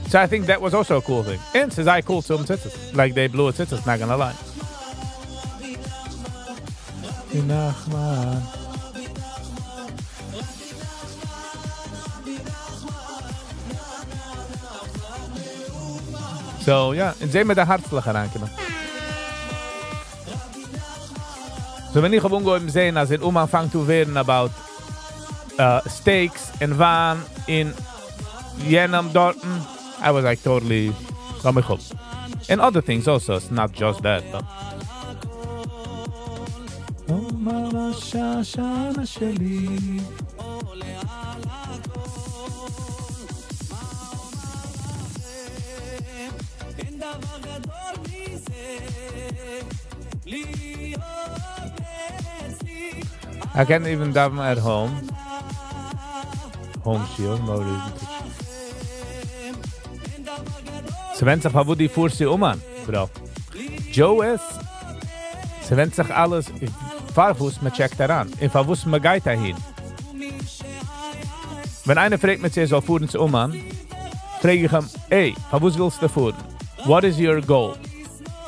So I think that was also a cool thing. And says I cool some Zitzes. Like they blew a Zitzes, not gonna lie. So, ja, en sehen wir der Herzliche reinkommen. So, wenn ich auf Ungeheim sehen, als es anfängt zu werden about steaks and Wein in jenem Dorten, I was like totally, komm mich auf. And other things also, it's not just that, but. Oh, Mama, Shashana Shali. I can't even daven at home. Home shield, no reason to. Se wendt sich wo die Fursi an, bro. Joe ist, se wendt sich alles, Farfus, man checkt daran. In Farfus, man geht dahin. Wenn einer fragt mich, soll fuhren zu an, frage ich ihm, hey, Farfus willst du fuhren? What is your goal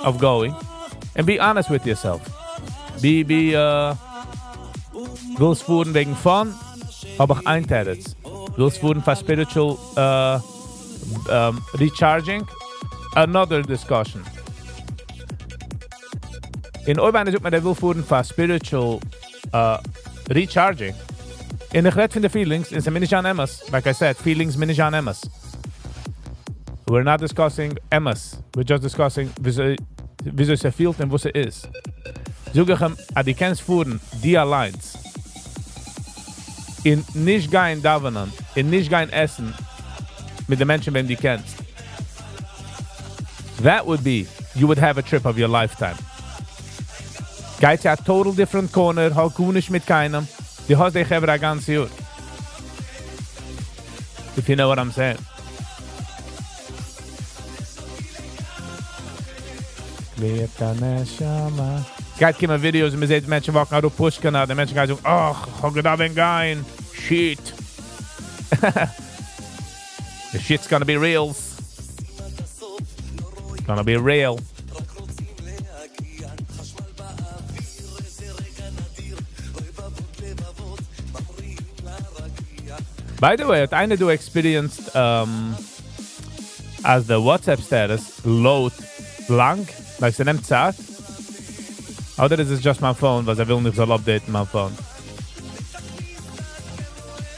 of going? And be honest with yourself. Willst fuhren wegen Fun? Hab ich ein Territz. Willst fuhren for spiritual recharging? Another discussion. In Oibane sucht man, der will fuhren for spiritual recharging. In ich red von the feelings, in sind an Emmas. Like I said, feelings an Emmas. We're not discussing Emmas. We're just discussing wieso es fühlt und was es ist. Sag ich ihm, die kannst fuhren, die allein. In nicht gehen davenen, in nicht gehen essen mit den Menschen, wenn die kennst. That would be, you would have a trip of your lifetime. Geht ja total different corner, halt kunisch mit keinem. Die hast dich ever ein ganzes Jahr. If you know what I'm saying. Geht kommen Videos und man sieht Menschen walken auf Pushkan, die Menschen gehen so, ach, ich habe da bin gein, shit. The shit's gonna be real. Gonna be real. By the way, hat einer du experienced as the WhatsApp status load lang, like sie nimmt Zeit? Oder is it just my phone, was will nicht soll updaten my phone?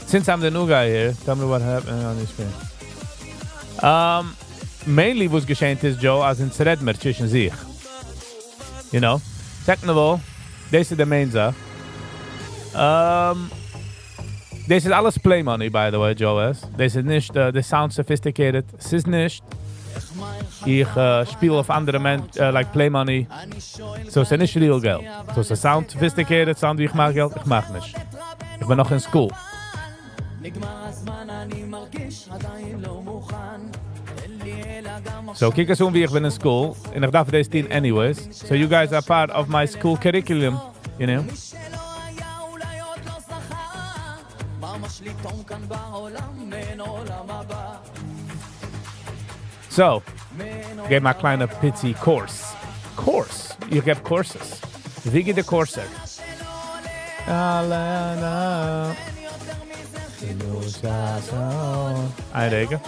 Since I'm the new guy here, tell me what happened on this screen. Mainly was geschehen ist, Joe, als in Zred mer zwischen sich. You know? Second of all, this is the main Sache. This is alles play money, by the way, Joe. This is nicht, the sound sophisticated. Es ist nicht. Ich spiele auf andere Menschen, like play money. So es ist nicht real Geld. So es ist sound sophisticated, sound wie ich mag Geld, ich mag nicht. Ich bin noch in school. So, kijk eens wie ik ben in school. En ik dacht deze 10 anyways. So you guys are part of my school curriculum, you know. So, geef maar een kleine pitsy course. Course? Je hebt courses. Viggy de course. Einregen.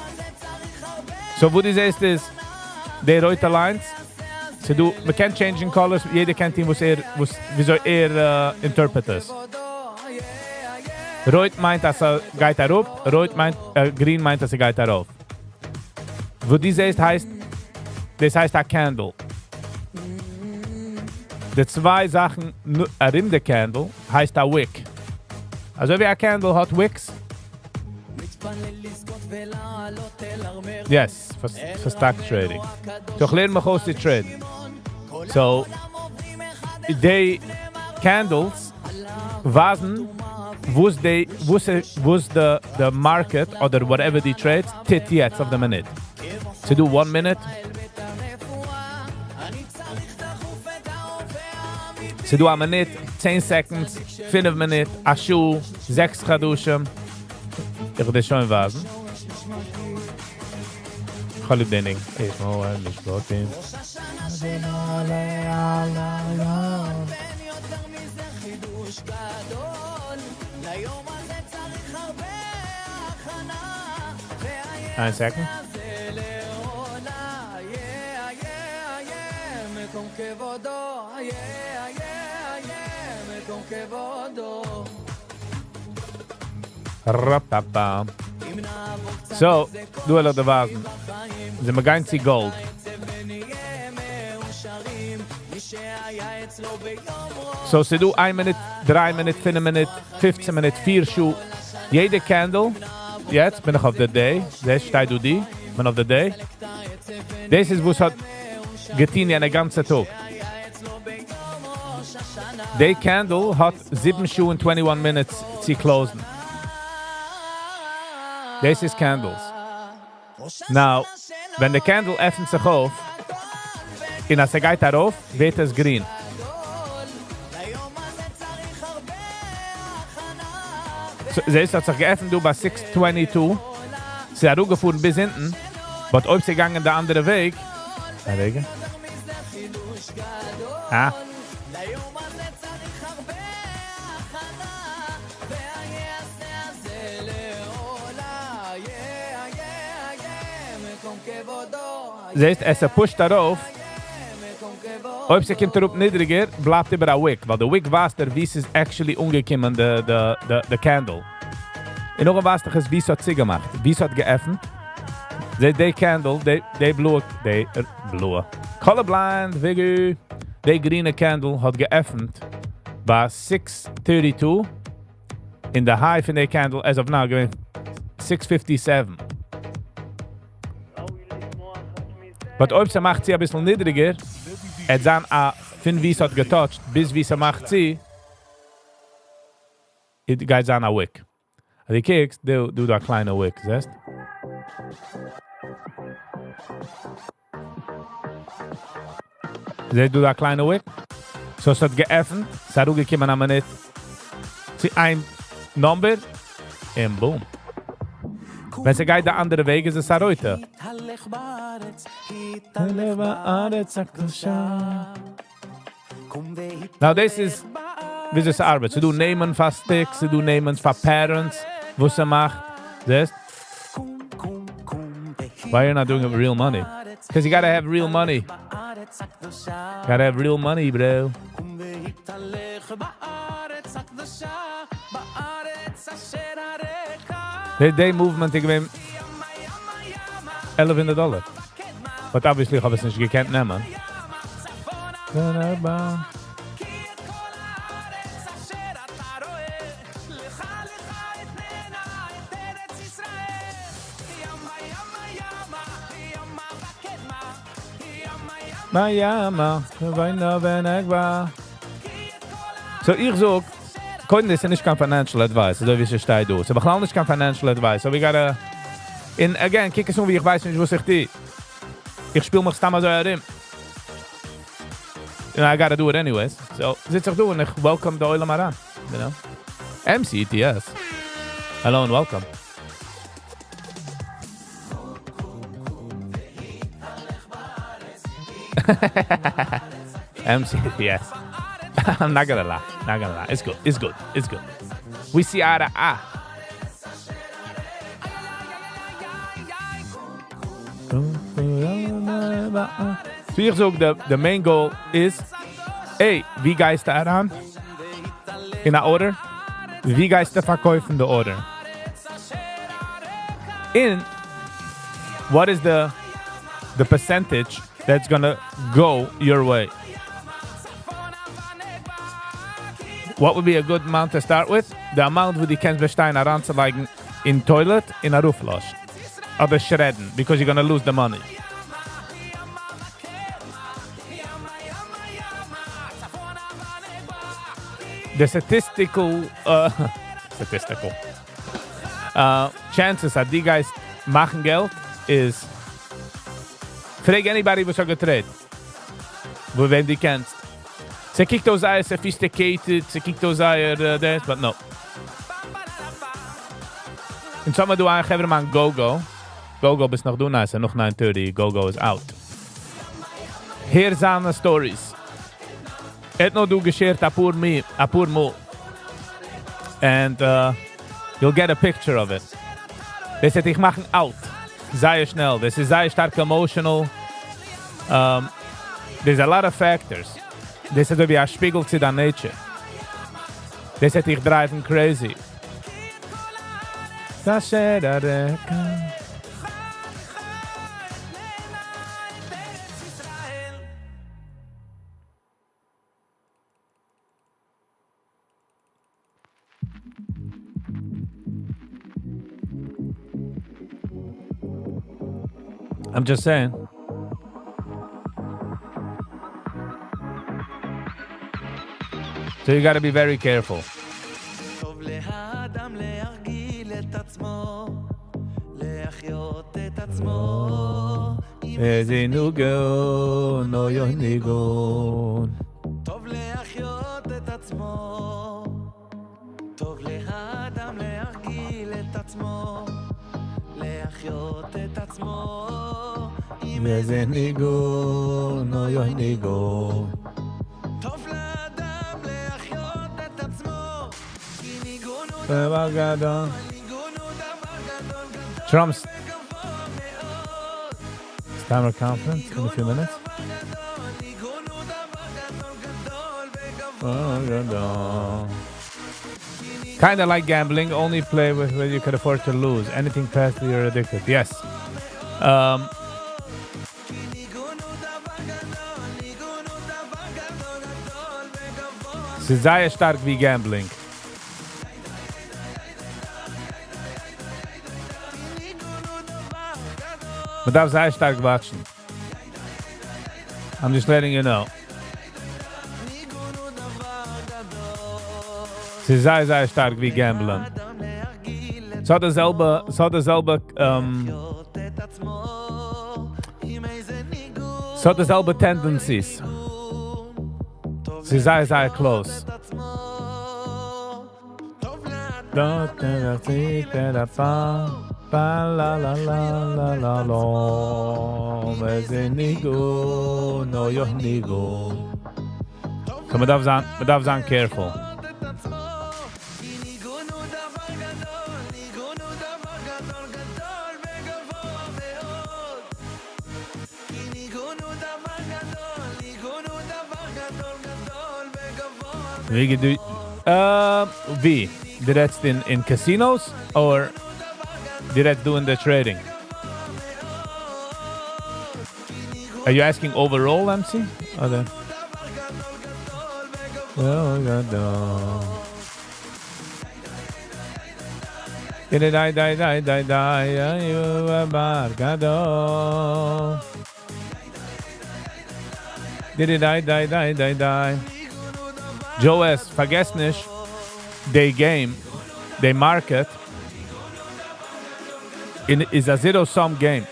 So, wat is eerst is, de rode lines. Ze doen, we can change in colors. Jeder kent die, wie zo interpreters. Rood meint, als gaat daarop. Rood meint, green meint, als gaat daarop. Wat die heißt, das heißt a candle. Die zwei Sachen rim der Candle heißt a wick. Also wie a candle hat wicks. Yes, for stock trading. So ich lerne mich aus die trade. So, die candles wasen, wo's the market oder whatever die trades tit jetzt auf der Minute. So do 1 minute. So do a minute, 10 seconds, 5 minute, a Schuh, 6 Chadushim. Ich will das schon wasen. Ich habe den Ding. Ich muss nicht blocken. Ein second. Rapapam. So, du alle de wazen. Ze me gaan zien gold. So, ze doen 1 minute, 3 minute, 5 minute, 15 minute, 4 Schuhe. Jede candle. Jetzt bin ich auf der Day. Jetzt steht du die. Bin auf der Day. Das ist, was hat getan ja den ganzen Tag. Die candle hat 7 Schuhe in 21 minutes zu closen. Das ist candles. Now, wenn der Candle öffnet sich auf, und als geht darauf, wird es green. So, sie hat sich geöffnet bei 6:22. Sie hat gefahren bis hinten, aber ob sie gegangen der andere Weg. Ah. Seht, es pusht darauf. Ob sie kommt darauf niedriger, bleibt über der Wick. Weil der Wick weiß, der Wies ist actually umgekommen, der Candle. Und noch weiß ich, wie es hat sie gemacht. Wie es hat geöffnet. Die Candle, die blaue. Colorblind, Viggy. Die grüne Candle hat geöffnet bei 6:32. In der High von der Candle, as of now, gewinnt 6:57. Aber ob sie macht sie ein bisschen niedriger, et dann fin wie es hat getoucht, bis wie sie macht sie, it geht dann a wick. Also die Keks, du da kleine wick, siehst? Siehst du da kleine wick? So es hat geöffnet, es hat gekommen am Minute, sie ein Number, und boom. Wenn sie geht der andere Weg, ist es heute. Now this is wie es arbeitet. Sie do nehmen für Sticks, sie do nehmen für Parents, wo sie macht. This. Why you're not doing it with real money? Because you gotta have real money. Gotta have real money, bro. The movement, ik ben $1,100. But obviously, ich habe es nicht gekannt nehmen. So ich sag, Couldn't this is not financial advice. So wie ich stehe do. So wir nicht kein financial advice. So we gotta in again kick es wie ich weiß nicht was ich spiel mich stamma so herin. You know, I gotta do it anyways. So sitz ich do und ich welcome the oil maran, you know. MCTS. Hello and welcome. MCTS. I'm not gonna lie. It's good. We see eye to eye. So hier ook the main goal is, hey, wie geist da aan? In a order? Wie geist da verkaufen the order? In what is the percentage that's gonna go your way? What would be a good amount to start with? The amount wo die kannst bestehen heranzulegen in toilet in a Ruflasch. Oder shredden, because you're gonna lose the money. The statistical chances that die guys machen Geld is frag anybody was getreut. Wo wem die kennst. Ze kijkt those eyes sophisticated, ze kijkt those eyes this, but no. In summer do I have man go. Go bis noch do nice, noch 9:30. Go is out. Here zijn the stories. Het no do geshared a poor mo. And you'll get a picture of it. They said ich machen out. Sehr schnell. This is sehr stark emotional. There's a lot of factors. They said we are spiegel to the nature. They said ich driving crazy. I'm just saying. So you gotta be very careful. Trump's Stammer conference in a few minutes. Kinda like gambling, only play with what you could afford to lose. Anything past you're addicted. Yes. Sie sei stark wie gambling. Man darf sehr stark watchen. I'm just letting you know. Sie sei sehr stark wie gamblen. So derselbe tendencies. Sie sei sehr close. Ba la la la la la la. Mezenigo, no yo nigo. So man darf sein careful. Wie? Direct in casinos or direct doing the trading? Are you asking overall, MC? Okay. Joe S. Vergesst nicht, they game, they market, is a zero-sum game.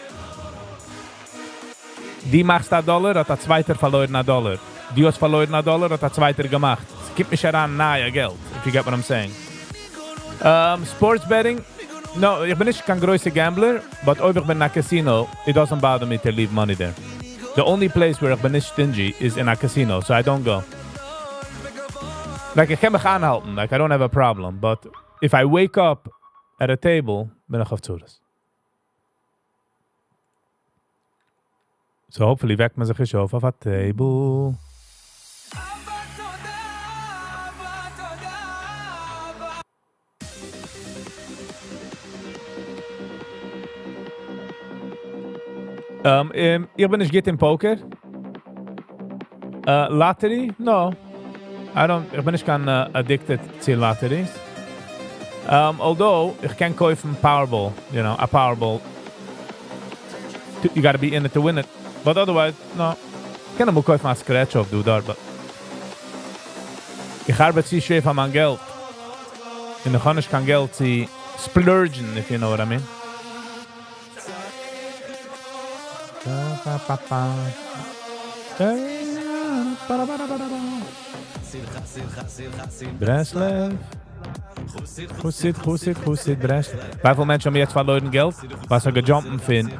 Die machst $1, hat der Zweiter verloren $1. Die hast verloren $1, hat der Zweiter gemacht. Es gibt mich daran nahe Geld, if you get what I'm saying. Sports betting, no, ich bin nicht kein größer Gambler, but ob ich bin in a casino, it doesn't bother me to leave money there. The only place where ich bin nicht stingy is in a casino, so I don't go. Like, ich kann mich anhalten, like, I don't have a problem, but if I wake up at a table, bin ich auf Zures. So hopefully weckt man sich auf a table. Ich bin nicht gut in Poker. Lottery? No. Ich bin nicht kein addicted to lotteries. Although, ich kann kaufen Powerball, you know, a Powerball. You gotta be in it to win it. But otherwise, no. Ich kann nur kaufen a Scratch auf, du dort, but... Ich arbeite sehr schwer für mein Geld. Und ich kann nicht kein Geld zu splurgen, if you know what I mean. Breslev. Chussit, Breslev. Wie viele Menschen haben jetzt verloren Geld? Was er gejumpt von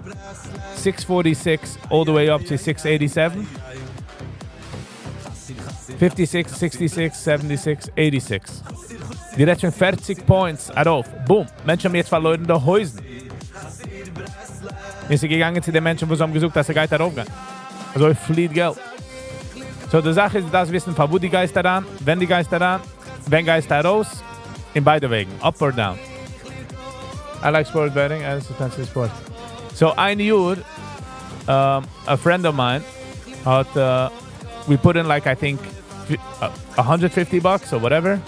646 all the way up to 687? 56, 66, 76, 86. Die rechten 40 points darauf. Boom. Menschen haben jetzt verloren die Häusen. Ist gegangen zu den Menschen, die haben gesagt, dass er geht darauf gehen. Also er flieht Geld. So die Sache ist, das wissen, von wo die Geister an, wenn die Geister an, wenn Geister raus, in beide Wegen, up or down. I like sport betting, and it's a fancy sport. So ein Jahr, a friend of mine, we put in like, I think, $150 or whatever,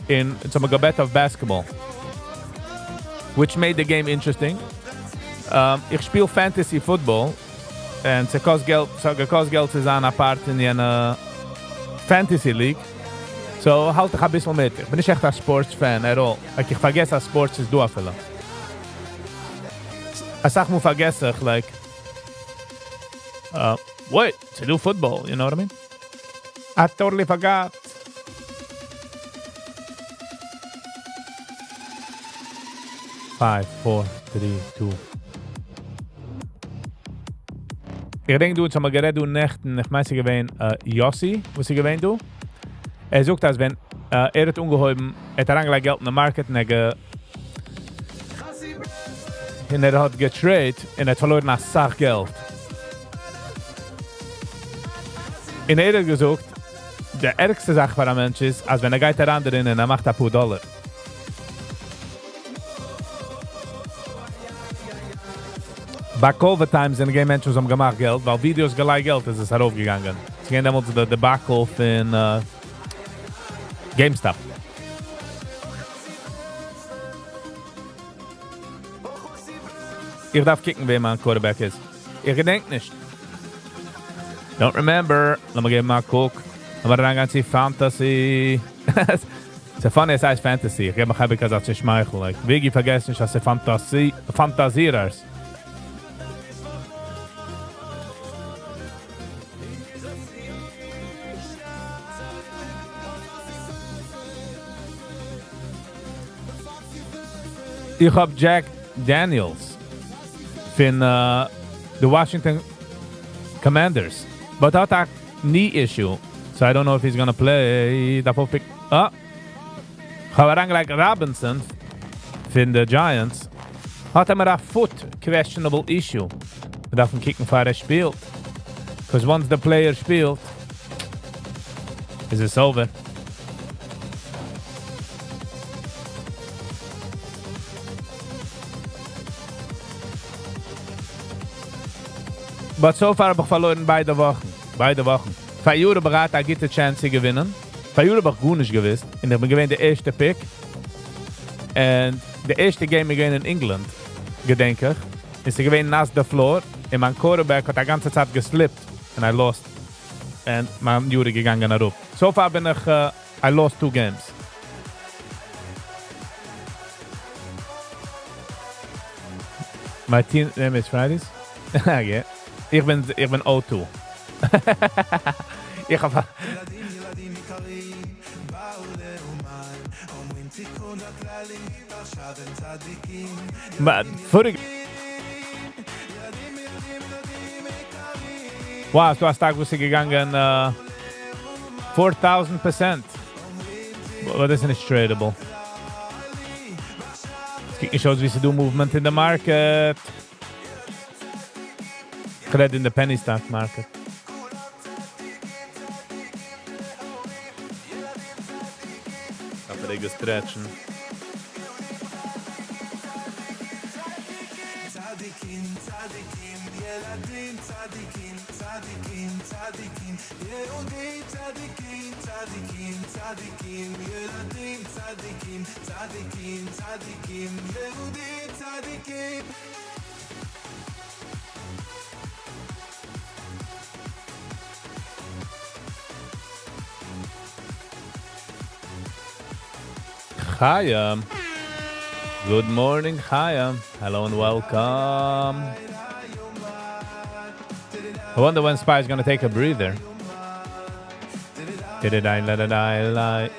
in some bet of basketball, which made the game interesting. Ich spiele Fantasy Football und es kostet Geld zu sein apart in einer Fantasy League. So halte ich ein bisschen mit. Ich bin nicht echt ein Sports-Fan at all. Like, ich vergesse, dass Sports ist du afvillen. Ich sag mir vergesse, like, wait, to do football, you know what I mean? I totally forgot. Five, four, three, two. Ich denke, du, zum Gerät du nicht, ich meine, sie gewähnt Yossi, was sie gewähnt du. Sagt, dass wenn hat ungeheuben, hat angelegt Geld in den Markt und hat getrade und hat verloren eine Sache Geld. Und hat gesagt, die ärgste Sache für einen Mensch ist, als wenn geht der andere und macht ein paar $. Bei Covid-Times sind die Menschen, die gemacht Geld, weil Videos gleich Geld ist es heraufgegangen. Sie gehen damals der Debakel von GameStop. Ich darf kicken, wer mein Quarterback ist. Ich denke nicht. Don't remember. Lass mal geben mal guck. Aber dann ganz die Fantasy. Es ist funny, es heißt Fantasy. Ich gebe mich because das ist Schmeichel. Like, Viggy vergesst nicht, dass sie Fantasierers. Ich hab Jack Daniels von the Washington Commanders. But that a knee issue. So I don't know if he's gonna play. Davor pick. Ich hab like Robinson von the Giants. Hat a foot questionable issue. Wir dürfen kicken, bevor spielt. Because once the player spielt, is it over. But so far habe ich verloren beide Wochen. Für Jahre bereit, eine gute Chance zu gewinnen. Für Jahre habe ich gut nicht gewusst. Und ich bin gewinnt der erste Pick. Und der erste Game ich in England, gedenke ich, ist gewinnt nass der Floor. Und mein Quarterback hat die ganze Zeit geslippt. Und I lost. Und mein Jahre gegangen nach oben. So far bin ich, I lost 2 games. My team name is Fridays. Okay. Ich bin O2. Ich hab Wow, du hast Tag, wo sie gegangen 4000%. But das ist nicht tradable. Es gibt nicht aus, wie sie do movement in the market. Credit in the penny stock market. Aber ich stretchen. Chaya. Good morning, Chaya. Hello and welcome. I wonder when Spy's gonna take a breather.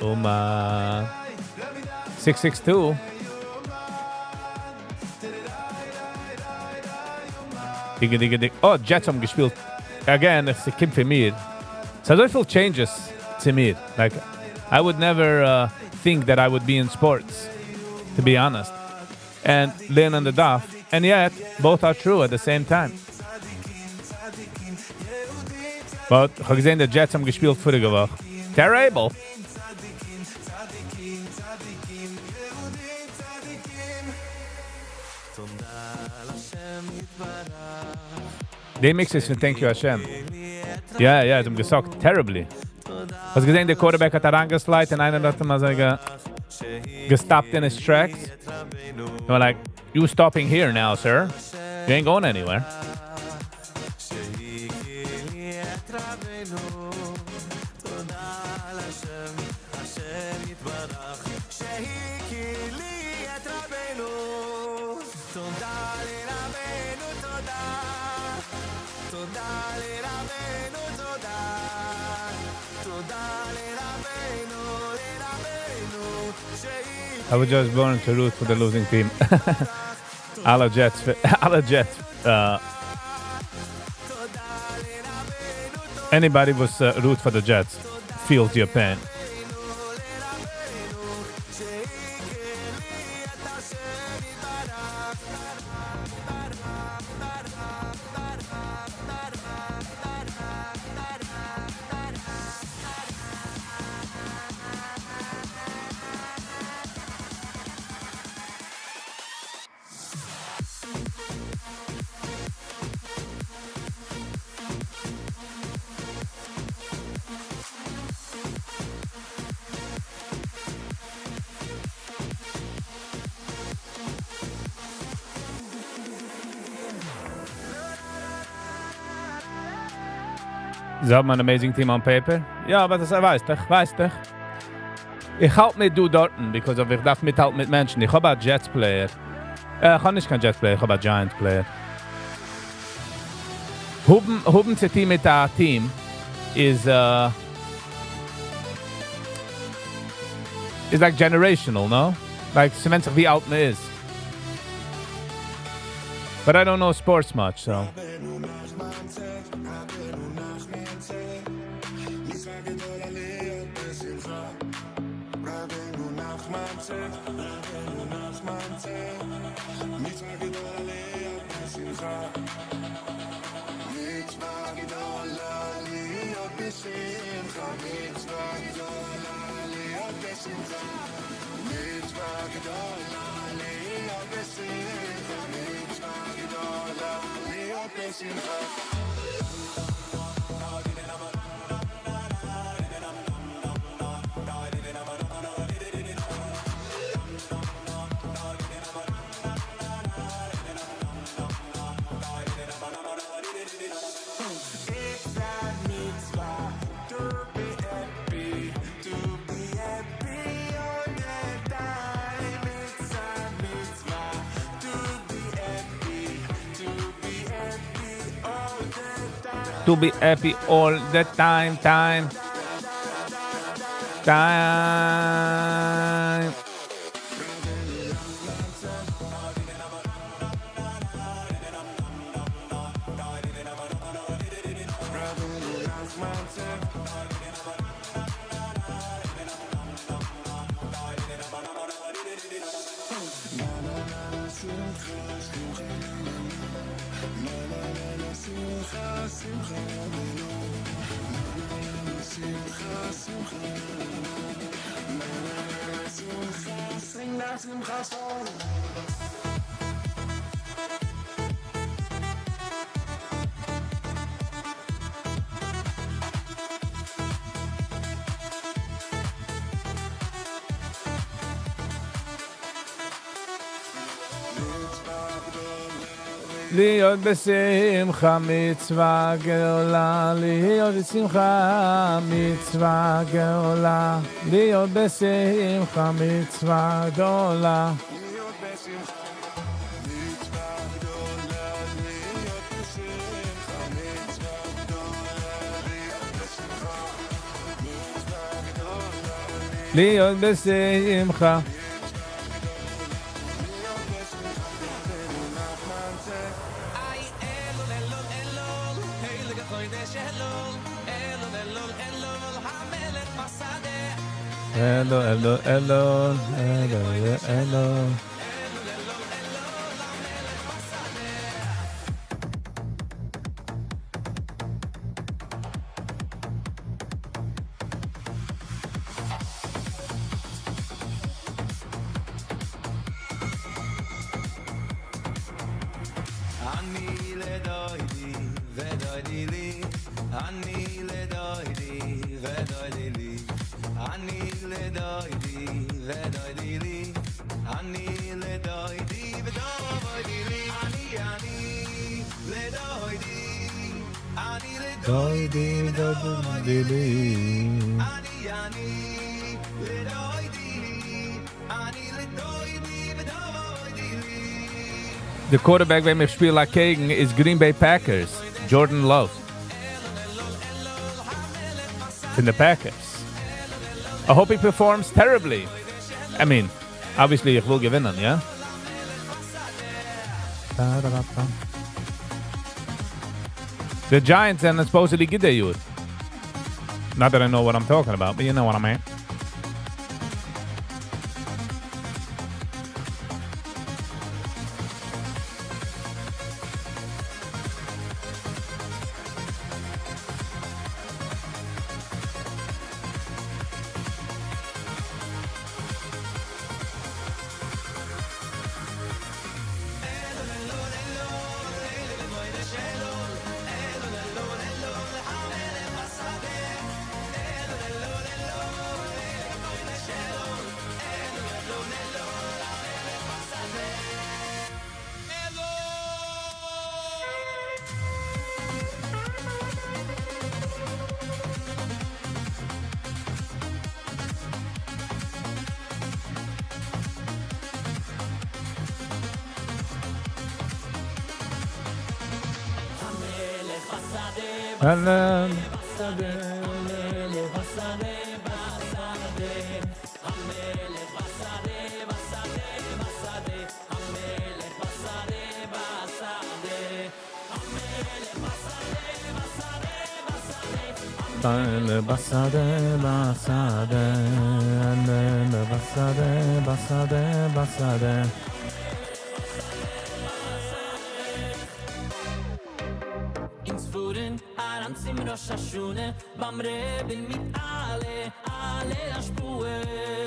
Uma 662. Dig. Oh, Jets haben gespielt. Again, it's a Kim für mir. So viel changes to me. Like, I would never think that I would be in sports, to be honest. And Lynn and the Duff. And yet, both are true at the same time. But ich habe gesehen, die Jets haben gespielt vorige Woche. Terrible. They mix is thank you Hashem. Ja, sie haben gesagt, terribly. Hast gesehen, der Quarterback hat angeslide und einer hat mal gestoppt in his tracks. They were like, you stopping here now, sir. You ain't going anywhere. I was just born to root for the losing team. Alla Jets. Anybody was root for the Jets feels your pain. Sie haben ein amazing team on paper. Ja, aber das weißt du. Ich halte nicht du dort, because ich darf mithalten mit Menschen. Ich habe einen Jets-Player. Ich habe nicht keinen Jets-Player, ich habe einen Giants-Player. Huben zu Team mit einem Team is like generational, no? Like, sie meint sich wie alt man ist. But I don't know sports much, so... to be happy all the time. להיות בשמחה מצווה גדולה, להיות בשמחה מצווה גדולה, להיות בשמחה מצווה גדולה. להיות בשמחה Hello. The quarterback bij mijn speel gekeken is Green Bay Packers, Jordan Love. In the Packers. I hope he performs terribly. I mean, obviously ich will gewinnen, yeah? The Giants and supposedly get their youth. Not that I know what I'm talking about, but you know what I mean.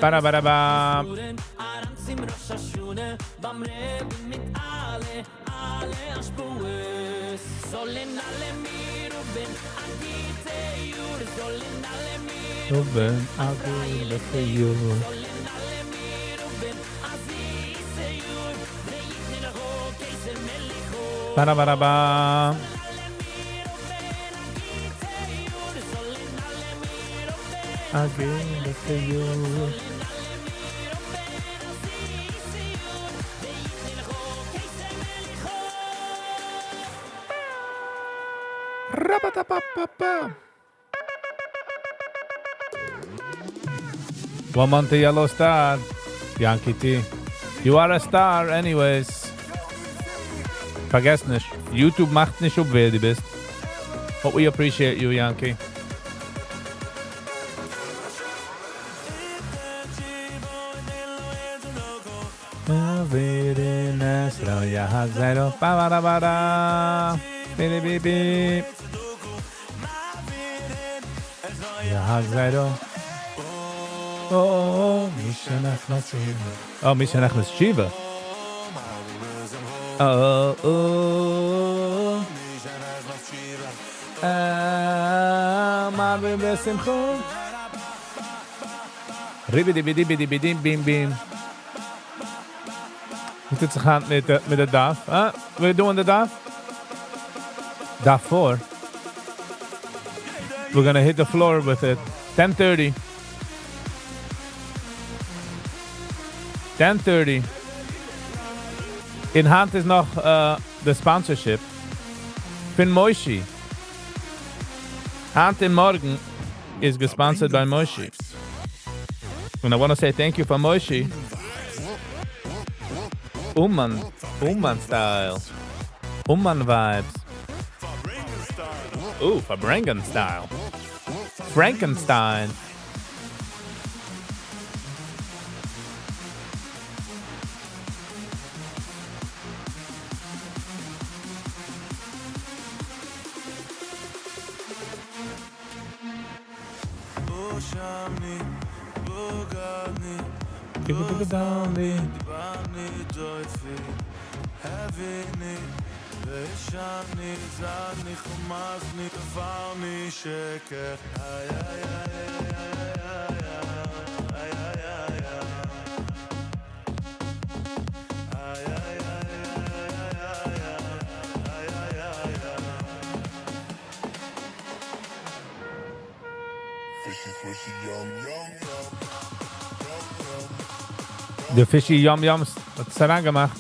Ba-da-ba-da-ba. Ba-da-ba-da-ba. I give it to you. Ra-ba-da-ba-ba-ba. 1 month a yellow star. Yankee T. You are a star anyways. Vergesst nicht. YouTube macht nicht, ob wer du bist. But we appreciate you, Yankee. Oh, Misha Nachmas Shiva. Marvin Besimchon. Ribidi bim bim. It's a hand with the DAF. We're doing the DAF? DAF 4. We're gonna hit the floor with it. 10:30. 10:30. In hand is nog the sponsorship. Fin Moishi. Hand in Morgen is gesponsored by Moishi. And I want to say thank you for Moishi. Umman style. Umman vibes. Ooh, Fabrengen style. Frankenstein. The fishy yum yums. What's that gemacht?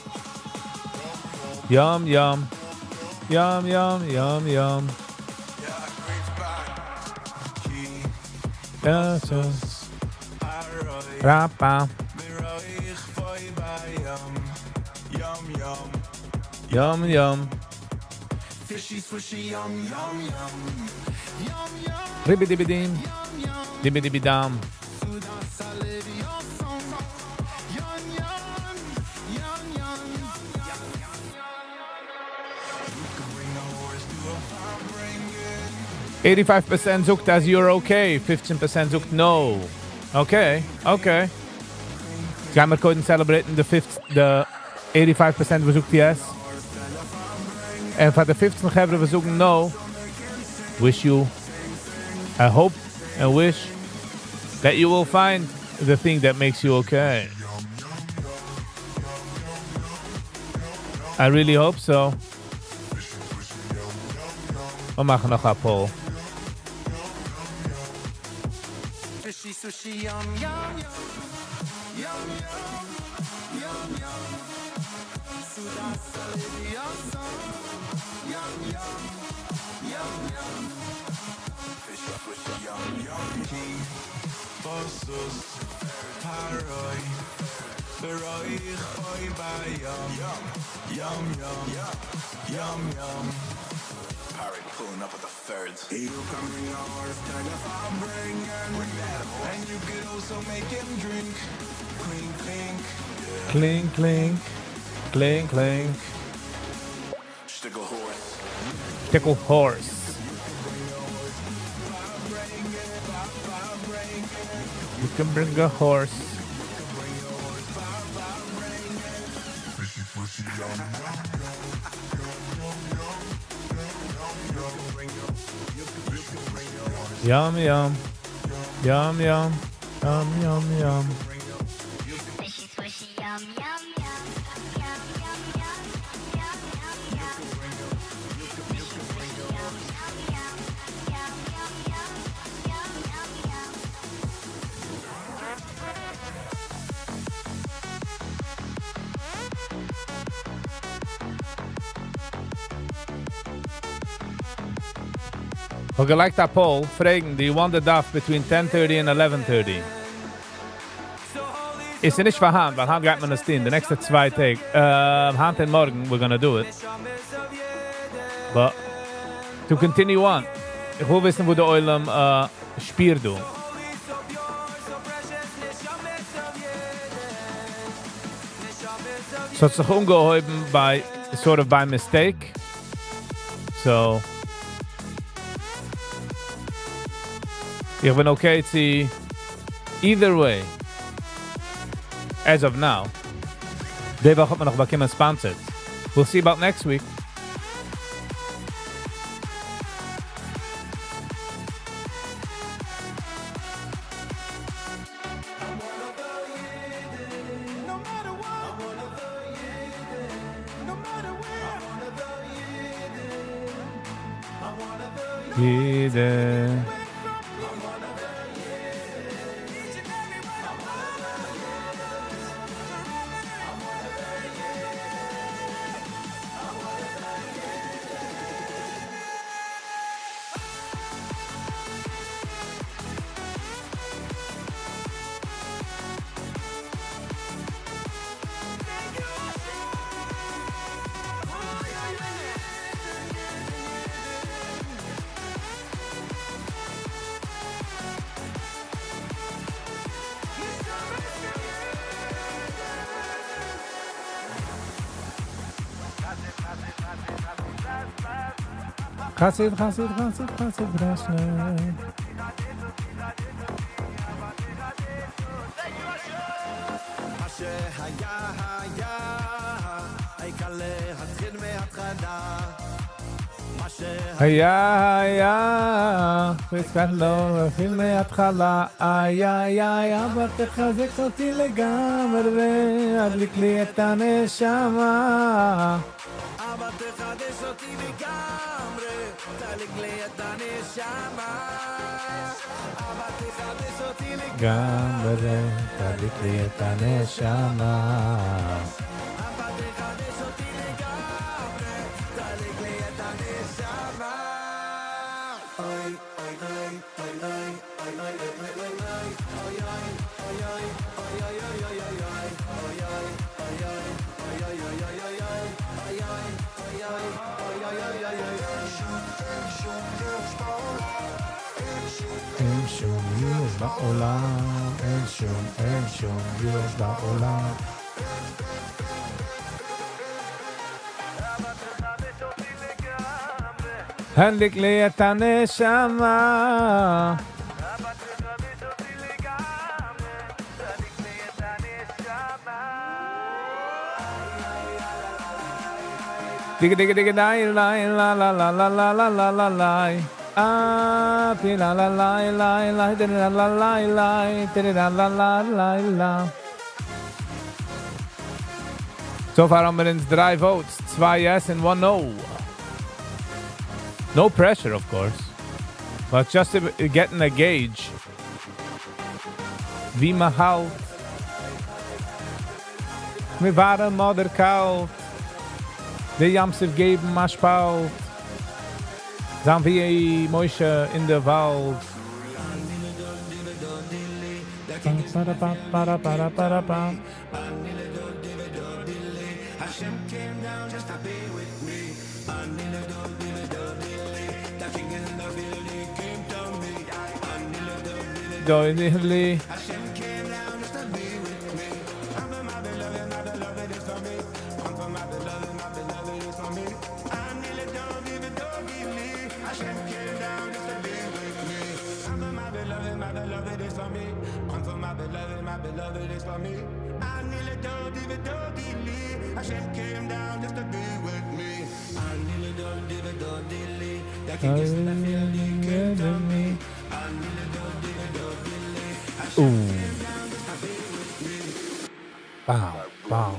Yum yum. Yum yum yum yum. Rapa. Yum yum. Fishy swishy yum yum yum. Ribbidibidim. Dibbidibidam. %85% sucht as you're okay. 15% sucht no. Okay. Gamma couldn't celebrate the 85% was sucht yes. And for the 15 Hebrew was sucht no. Wish you, I hope and wish that you will find the thing that makes you okay. I really hope so. We machen noch ein Poll. Fishy sushi yum yum yum yum yum. Suda salad yum yum yum yum. Fishy sushi yum yum. King Bossus Paroi Beroi Khoi Ba yum yum yum yum. Parrot pulling up at the third. You come bring yours, kind of I'm bringing. And you could also make him drink. Clink, clink. Clink, clink. Clink, clink. Stickle horse. Stickle horse. You can bring a horse. Yum yum, yum yum, yum yum yum. Fishy swishy yum yum yum, yum yum yum, yum yum yum. Fishy swishy yum yum yum, yum yum yum, yum yum yum. Okay, like that poll, fragen, do you want the daf between 10:30 and 11:30? Ist nicht für Hand, weil Hand geht man das Ding. The next 2 Tage. Hand and morgen, we're gonna do it. But, to continue on, ich will wissen, wo der Eulam spielt du. So hat sich umgehoben by mistake. So, ich bin okay zu either way. As of now. Die Woche hat man noch bekommen sponsored. We'll see about next week. Jede. Chassid, Breslau. היה, פסקת לא רפיל מההתחלה, אבל תחזק אותי לגמרי, הדליק לי את הנשמה. אבל תחדש אותי לגמרי, תדליק לי את הנשמה. אבל תחדש אותי לגמרי, תדליק לי את הנשמה. אבל תחדש אותי לגמרי, תדליק לי את הנשמה. אוי, אוי, אוי, אוי, אוי, אוי, אוי, אוי, אוי, אין שום יש בעולם, אין שום יש בעולם. הדליק לי את הנשמה. Digga digga digga die la la la la la la la la la la ah pi la la la la la la la la la la la la. So far haben wir ins 3 votes, 2 yes and 1 no. No pressure, of course, but just getting a gauge. Wie man halt. Wir waren Mother kalt. Die Jamsiv geben Maschpalt. Sahen wie Moishe in der Wald. Hashem came down just to be with me. The king in the building came to me. Hashem came down just to be with me. I'm for my beloved is for me. I'm for my beloved is for me. I nearly don't give it, don't give me. Hashem came down just to be with me. I'm for my beloved is for me. I'm for my beloved is for me. I nearly don't give it, don't give me. Hashem came down just to be with me. I nearly don't give it, don't give me. The king is in the building came to me. I nearly don't give it, don't give me. Hashem came down just to be with me. Bow, bow.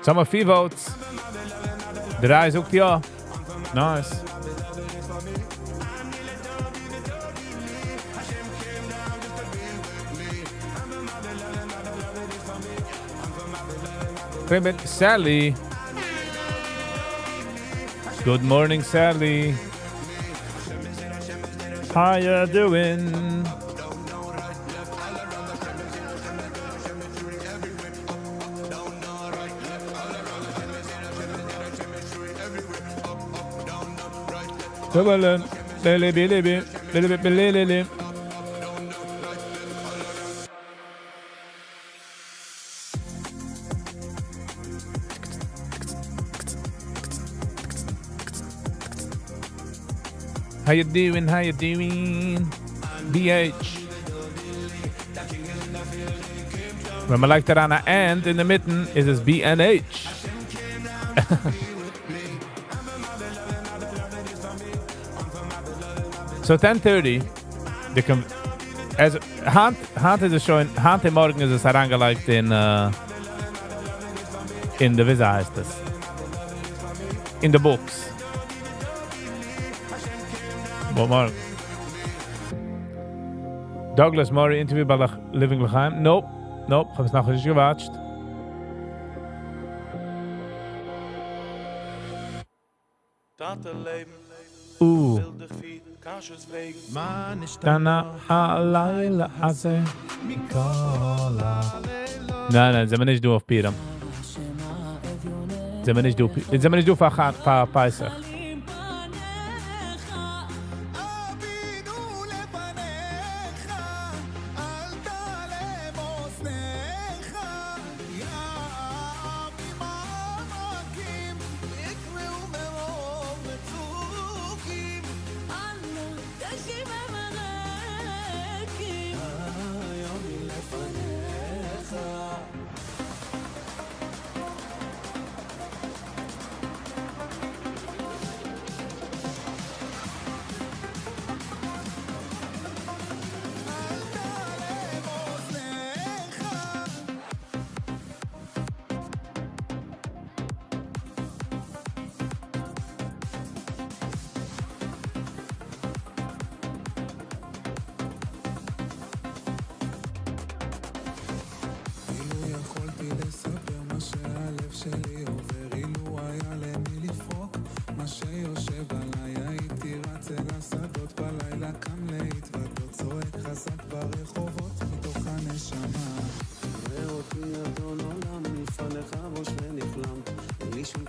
Some of few votes. Der Reis auch ja. Nice. Sally. Good morning, Sally. How you doing? How you doing? How you doing? BH. When man like that on the end in the mitten is es BNH. So 10:30. Hand is es schon. Hand im Morgen ist es herangelegt in der wie heißt es? In the books. Morgen. Douglas Murray interview bei der Living L'Chaim. Nope. Hab es noch nicht gewatscht. Dana Alayla Aze Mikola. Nein, sind wir nicht du auf Piram. Sind wir nicht du für Peisach.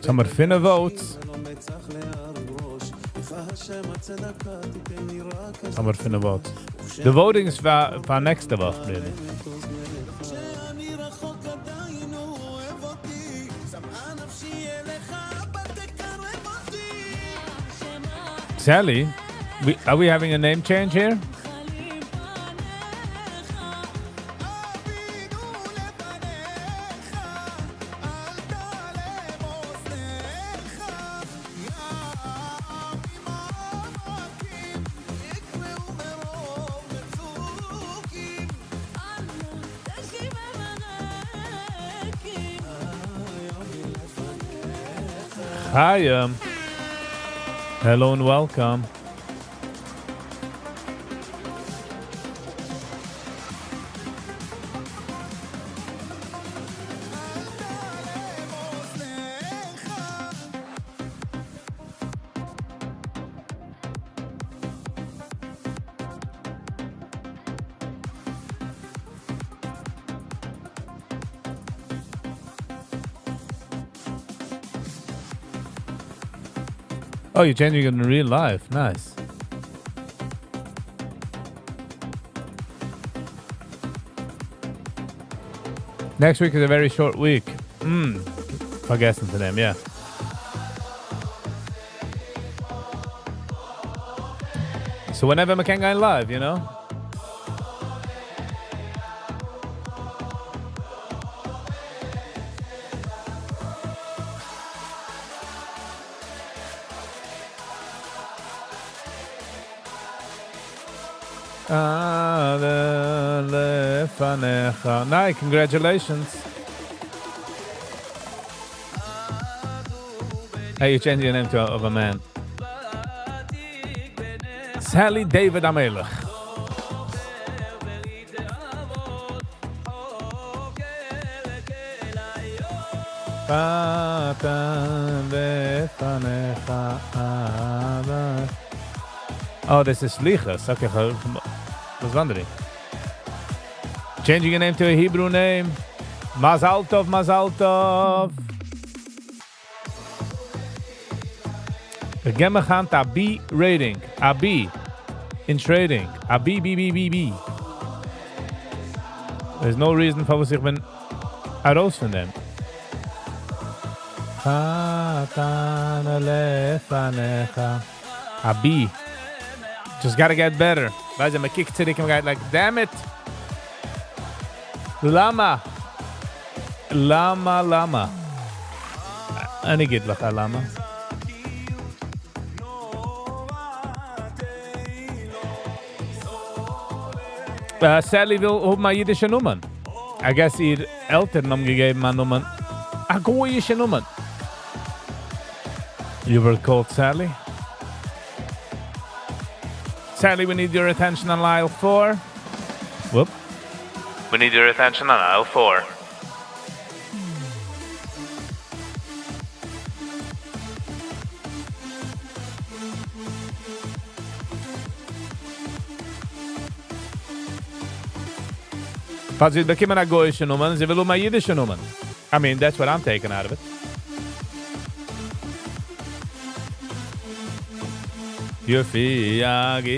Some are finna votes. Some are finna votes. The voting is for next Woche, really. Sally, are we having a name change here? Hi, hello and welcome. Oh, you're changing it in real life. Nice. Next week is a very short week. Vergessen to them, yeah. So whenever we can go live, you know? Nice, congratulations. Hey, you changing your name of a man. Sally David Amelech. Oh, this is Slichas. Okay, was wondering. Changing your name to a Hebrew name. Mazal Tov, Mazal Tov. Again, we gaan a B rating. A B in trading. A B, B, B, B, B. There's no reason for was ich bin raus von dem. A B. Just gotta get better. Weißt du, man kickt zurück und geht like, damn it. Lama. Lama. אני אגיד לך למה. Sally will op mijn Jiddische Nummern. I guess ihr Eltern haben gegeben an Nummern. A goyische Nummern. You were called Sally? Sally, we need your attention on aisle 4. Whoop. We need your attention on aisle 4. Falls you become a goyish nummern, they will my Yiddish nummern. I mean, that's what I'm taking out of it. Yufiyagi.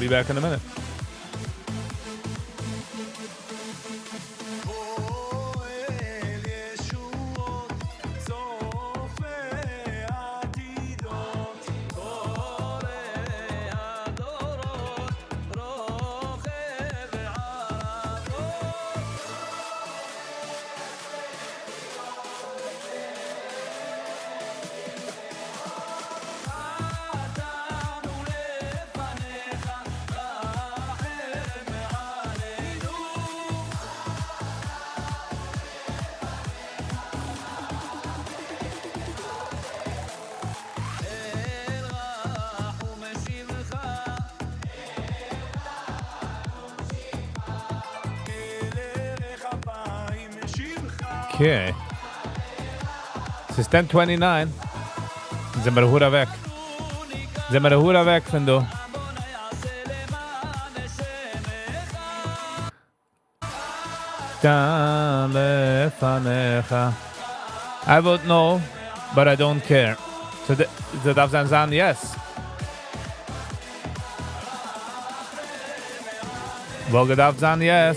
Be back in a minute. Okay. Es ist 10:29. Sind wir Hura weg. Sind wir Hura weg, wenn du. I would know, but I don't care. So the darf sein yes. Wohl darf sein yes.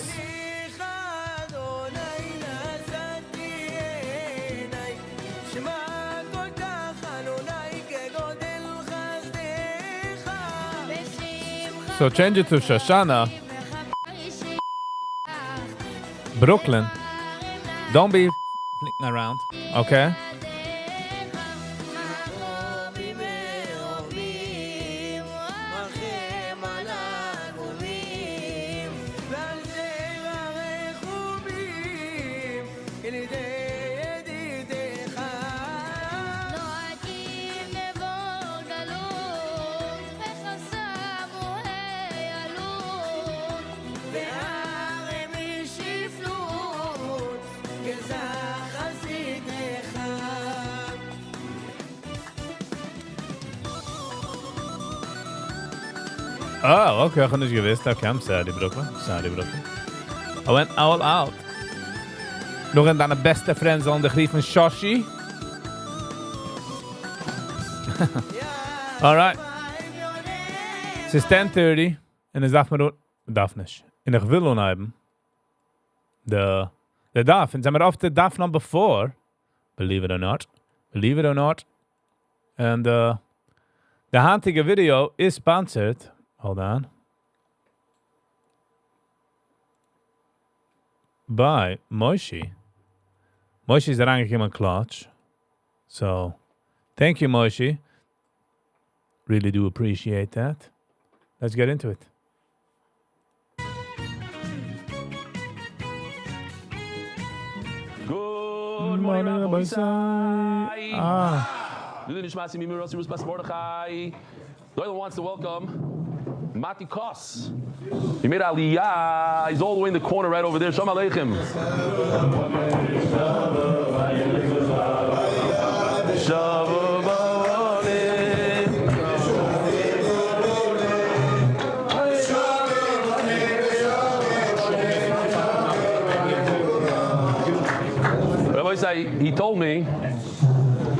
So change it to Shoshana. Brooklyn. Don't be flicking around, okay? Oh, okay, ich habe nicht gewusst. Okay, I'm sorry, Brooklyn. I went all out. Nog een deine beste friends on the grief van Shoshi. All right. Es ist 10:30 und es darf nicht. Und ich will unheiben. The darf. Und sind wir auf der darf number 4. Believe it or not. And the heutige video is sponsored. Hold on. By Moishi. Moishi's er aangekomen clutch. So, thank you, Moishi. Really do appreciate that. Let's get into it. Good morning, Rabbi Sai. Doyle wants to welcome Mati Kos. He made Aliyah. He's all the way in the corner right over there. Shalom Aleichem. Rabbi Say, he told me,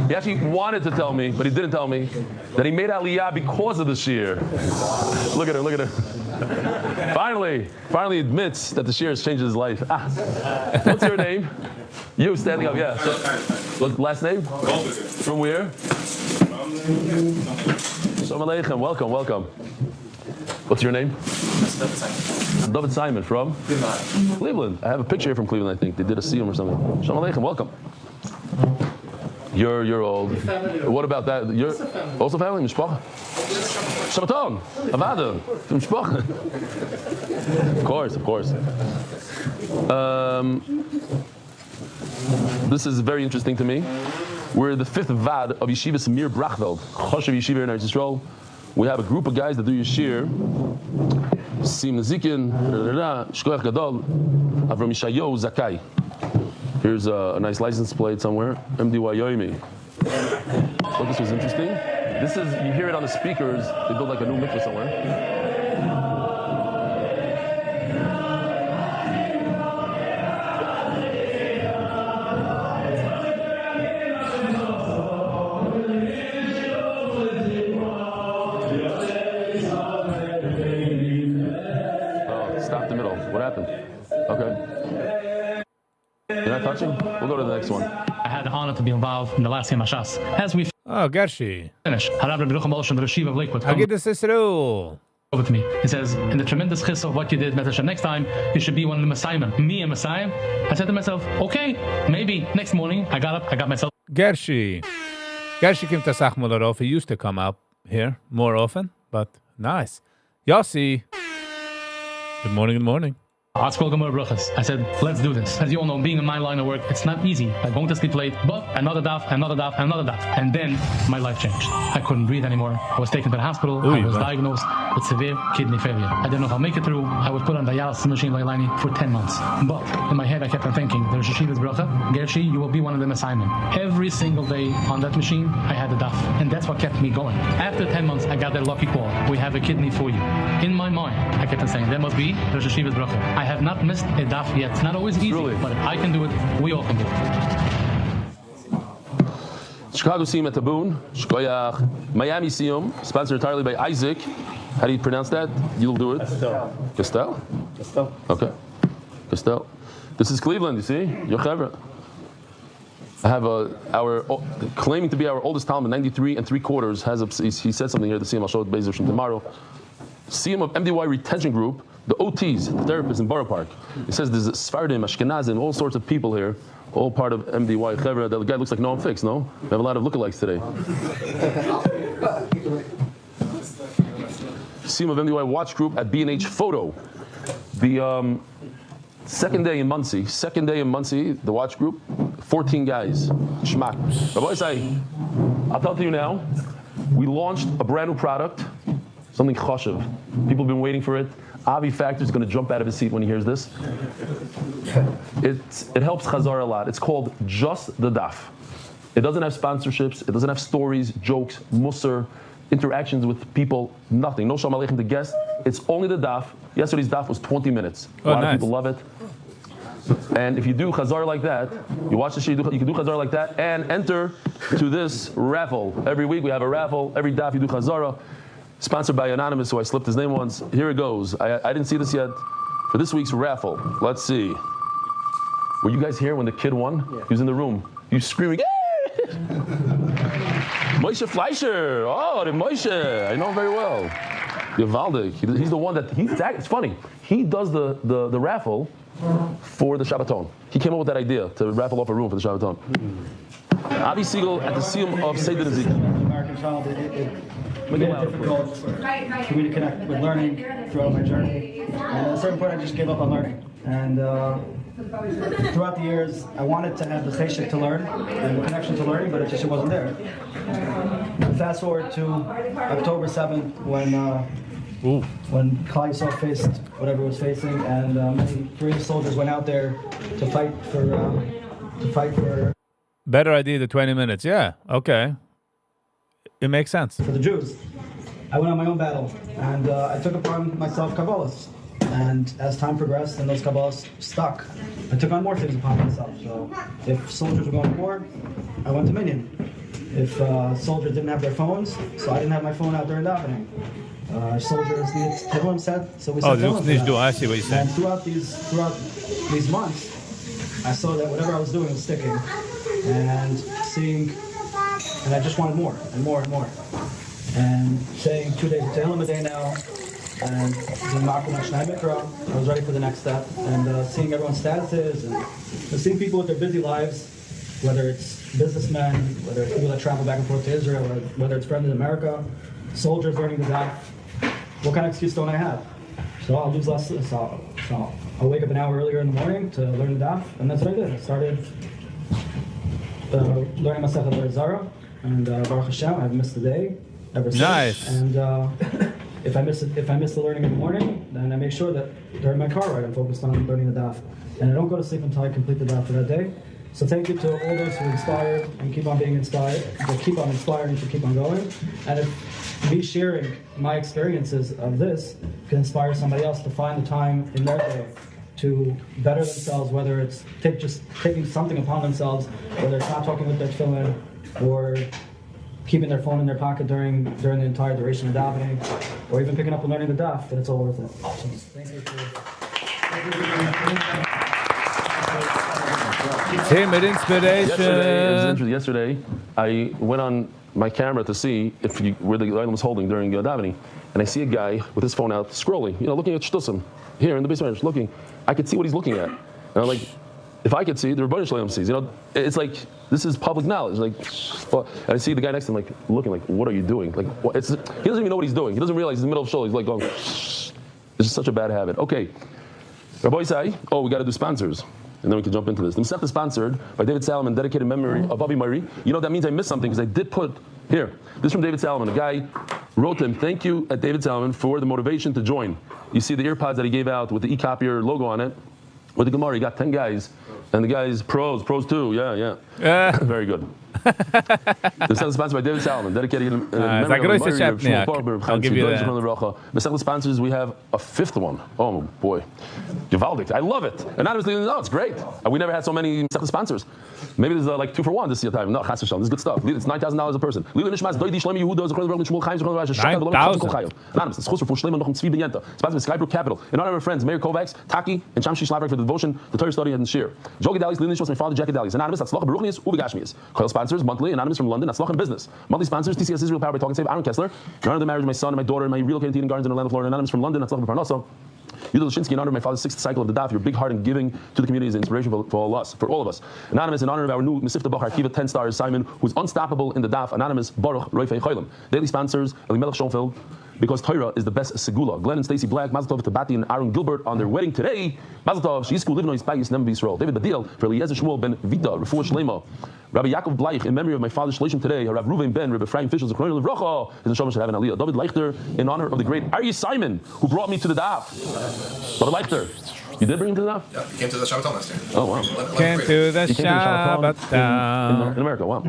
he actually wanted to tell me, but he didn't tell me, that he made Aliyah because of the shear. Look at her. Finally admits that the shear has changed his life. What's your name? You standing up, yeah. So, last name? From where? Shalom Aleichem, welcome. What's your name? David Simon from? Cleveland. I have a picture here from Cleveland, I think. They did a siyum or something. Shalom Aleichem, welcome. You're old. What about that? You're also family? Mishpacha? Shabbaton. Avada. Mishpacha. Of course. This is very interesting to me. We're the 5th Vad of Yeshivas Mir Brachveld. Choshev Yeshiva in Eretz Yisrael. We have a group of guys that do Yeshir. Sim Nezikin, Shkoyach Gadol, Avram Yishayo Zakai. Here's a nice license plate somewhere. MDY Yoimi. Oh, this was interesting. This is, you hear it on the speakers. They build like a new mikveh somewhere. Oh, stop the middle. What happened? Okay. You're not touching? We'll go to the next one. I had the honor to be involved in the last Yom HaShas. As we Gershi. finish, Harav Rabbi Yerucham Moshe, the Rashiv of Lakewood, I get this Yisrael. over to me. He says, in the tremendous chis of what you did, Mezashem, next time, you should be one of the Messiah. Me, a Messiah? I said to myself, okay, maybe. Next morning, I got up, I got myself. Gershi came to Sachmularov. He used to come up here more often, but nice. Yossi. Good morning. I said, let's do this. As you all know, being in my line of work, it's not easy. I'm going to sleep late, but another daf. And then my life changed. I couldn't breathe anymore. I was taken to the hospital. I was diagnosed with severe kidney failure. I didn't know if I'll make it through. I was put on dialysis machine by Laini for 10 months. But in my head, I kept on thinking, there's Yeshiva's bracha. Gershi, you will be one of them assignment. Every single day on that machine, I had the daf. And that's what kept me going. After 10 months, I got that lucky call. We have a kidney for you. In my mind, I kept on saying, there must be there's Yeshiva's bracha. I have not missed a daf yet. It's not always easy, but if I can do it, we all can do it. Chicago Siyum at Taboon, Shkoyach, Miami Siyum, sponsored entirely by Isaac. How do you pronounce that? You'll do it. Castell. Okay. Castell. This is Cleveland, you see? Yochevra. I have claiming to be our oldest Talmud, 93 3/4, he said something here, the Siyum, I'll show it Bezer from tomorrow. Siyum of MDY Retention Group, the OTs, the therapists in Borough Park. It says there's Sfardim, Ashkenazim, all sorts of people here, all part of MDY Chevra. The guy looks like Noam Fix, no? We have a lot of lookalikes today. Siyum of MDY Watch Group at B&H Photo. The second day in Muncie, the watch group, 14 guys. Shmak. Rabbi Say, I'll tell you now, we launched a brand new product, something choshev. People have been waiting for it. Avi Factor is going to jump out of his seat when he hears this. It helps Chazar a lot. It's called Just the Daf. It doesn't have sponsorships. It doesn't have stories, jokes, musar, interactions with people, nothing. No Shalom Aleichem to guests. It's only the Daf. Yesterday's Daf was 20 minutes. A lot of people love it. And if you do Chazar like that, you watch the shir, you can do Chazar like that and enter to this raffle. Every week we have a raffle. Every Daf you do Chazara. Sponsored by Anonymous, so I slipped his name once. Here it goes. I didn't see this yet. For this week's raffle, let's see. Were you guys here when the kid won? Yeah. He was in the room. You screaming, yeah! Moshe Fleischer. Oh, the Moshe. I know him very well. Givaldik. He's the one that, it's funny. He does the raffle for the Shabbaton. He came up with that idea to raffle off a room for the Shabbaton. Avi Siegel at the Siyum of Seder Nezik. American child, it made it difficult for me to connect with learning throughout my journey. And at a certain point, I just gave up on learning. And throughout the years, I wanted to have the cheshek to learn and the connection to learning, but it just wasn't there. Fast forward to October 7th, when Klal Yisrael faced whatever it was facing, and many brave soldiers went out there to fight for. Better idea than 20 minutes. Yeah. Okay. It makes sense. For the Jews. I went on my own battle, and I took upon myself Kabbalahs. And as time progressed and those Kabbalahs stuck, I took on more things upon myself. So if soldiers were going to war, I went to Minyan. If soldiers didn't have their phones, so I didn't have my phone out during davening. Soldiers needed Tehillim set, so we said Tehillim. I see what you're saying. And throughout these months, I saw that whatever I was doing was sticking, and I just wanted more and more and more. And saying 2 days of Tehillim a day now, and doing Makom Shnai Mikra, I was ready for the next step. And seeing everyone's statuses, and seeing people with their busy lives, whether it's businessmen, whether it's people that travel back and forth to Israel, or whether it's friends in America, soldiers learning the daf. What kind of excuse don't I have? So I'll lose less. So I'll wake up an hour earlier in the morning to learn the daf, and that's what I did. I started learning myself at Zara, and Baruch Hashem, I haven't missed a day ever since. Nice. And if I miss the learning in the morning, then I make sure that during my car ride I'm focused on learning the daf, and I don't go to sleep until I complete the daf for that day. So thank you to all those who inspired and keep on being inspired, that keep on inspiring to keep on going. And if me sharing my experiences of this can inspire somebody else to find the time in their day to better themselves, whether it's taking something upon themselves, whether it's not talking with their tefillin, or keeping their phone in their pocket during the entire duration of davening, or even picking up and learning the daf, then it's all worth it. So thank you for Timid inspiration. Yesterday, I went on my camera to see where the item was holding during davening, and I see a guy with his phone out scrolling, looking at shtusim here in the basement, looking. I could see what he's looking at, and I'm like, if I could see, the Rebbeinu Shalom sees. It's like this is public knowledge. And I see the guy next to him, looking, what are you doing? He doesn't even know what he's doing. He doesn't realize he's in the middle of shul. He's going. This is such a bad habit. Okay, Rabbi say, we got to do sponsors. And then we can jump into this. The Masechta is sponsored by David Salomon, dedicated memory of Avi Mari. That means I missed something, because I did put here. This is from David Salomon. A guy wrote to him, thank you at David Salomon for the motivation to join. You see the earpods that he gave out with the eCopier logo on it. With the Gemara, he got 10 guys. And the guys, pros too, yeah. Very good. This is sponsored by David Salomon, dedicated memory of I'll give you that. Masechta sponsors, we have a fifth one. Oh boy, Givaldic, I love it. Anonymously, it's great. We never had so many Masechta sponsors. Maybe there's 2 for 1 this year time. No, Chas V'Shalom, this is good stuff. It's $9,000 a person. Anonymous, sponsored by Skybrook Capital. In honor of our friends, Mayor Kovacs, Taki, and Shamshi Slavrik for the devotion, the Torah study, and share. Jogi Dalis, Lilin was my father, Jackie Dalis. Anonymous, that's Locha Baruchnius, Ubigashmius. Coil sponsors, monthly, Anonymous from London, that's Locha Business. Monthly sponsors, TCS Israel Power by Talking Save, Aaron Kessler. In honor of the marriage of my son and my daughter and my relocated to Eden Gardens in Orlando, Florida. Anonymous from London, that's Locha Parnasa. Yudah Lashinsky, in honor of my father's 6th cycle of the Daf, your big heart in giving to the community is an inspiration for all of us. Anonymous, in honor of our new Mesivta Bach Arkiva 10 stars, Simon, who's unstoppable in the Daf. Anonymous, Baruch Roifei Cholim. Daily sponsors, Elimelech Schoenfeld, because Torah is the best segula. Glenn and Stacy Black, Mazel Tov to Bati and Aaron Gilbert on their wedding today. Mazel Tov, Sheyizku Livno Yispayis Nem B'Yisrael. David Badil for Eliezer Shmuel ben Vida, Refuah Shlema. Rabbi Yaakov Bleich, in memory of my father Shleshim today. Rav Ruven ben, Rabbi Ephraim Fischel, Zechron Levrocha, his neshama should have an aliyah. David Leichter, in honor of the great Aryeh Simon, who brought me to the daf. David Leichter. You did bring him to the daf? Yeah, he came to the Shabbaton last year. Oh, wow. Came to the Shabbaton. In America, wow.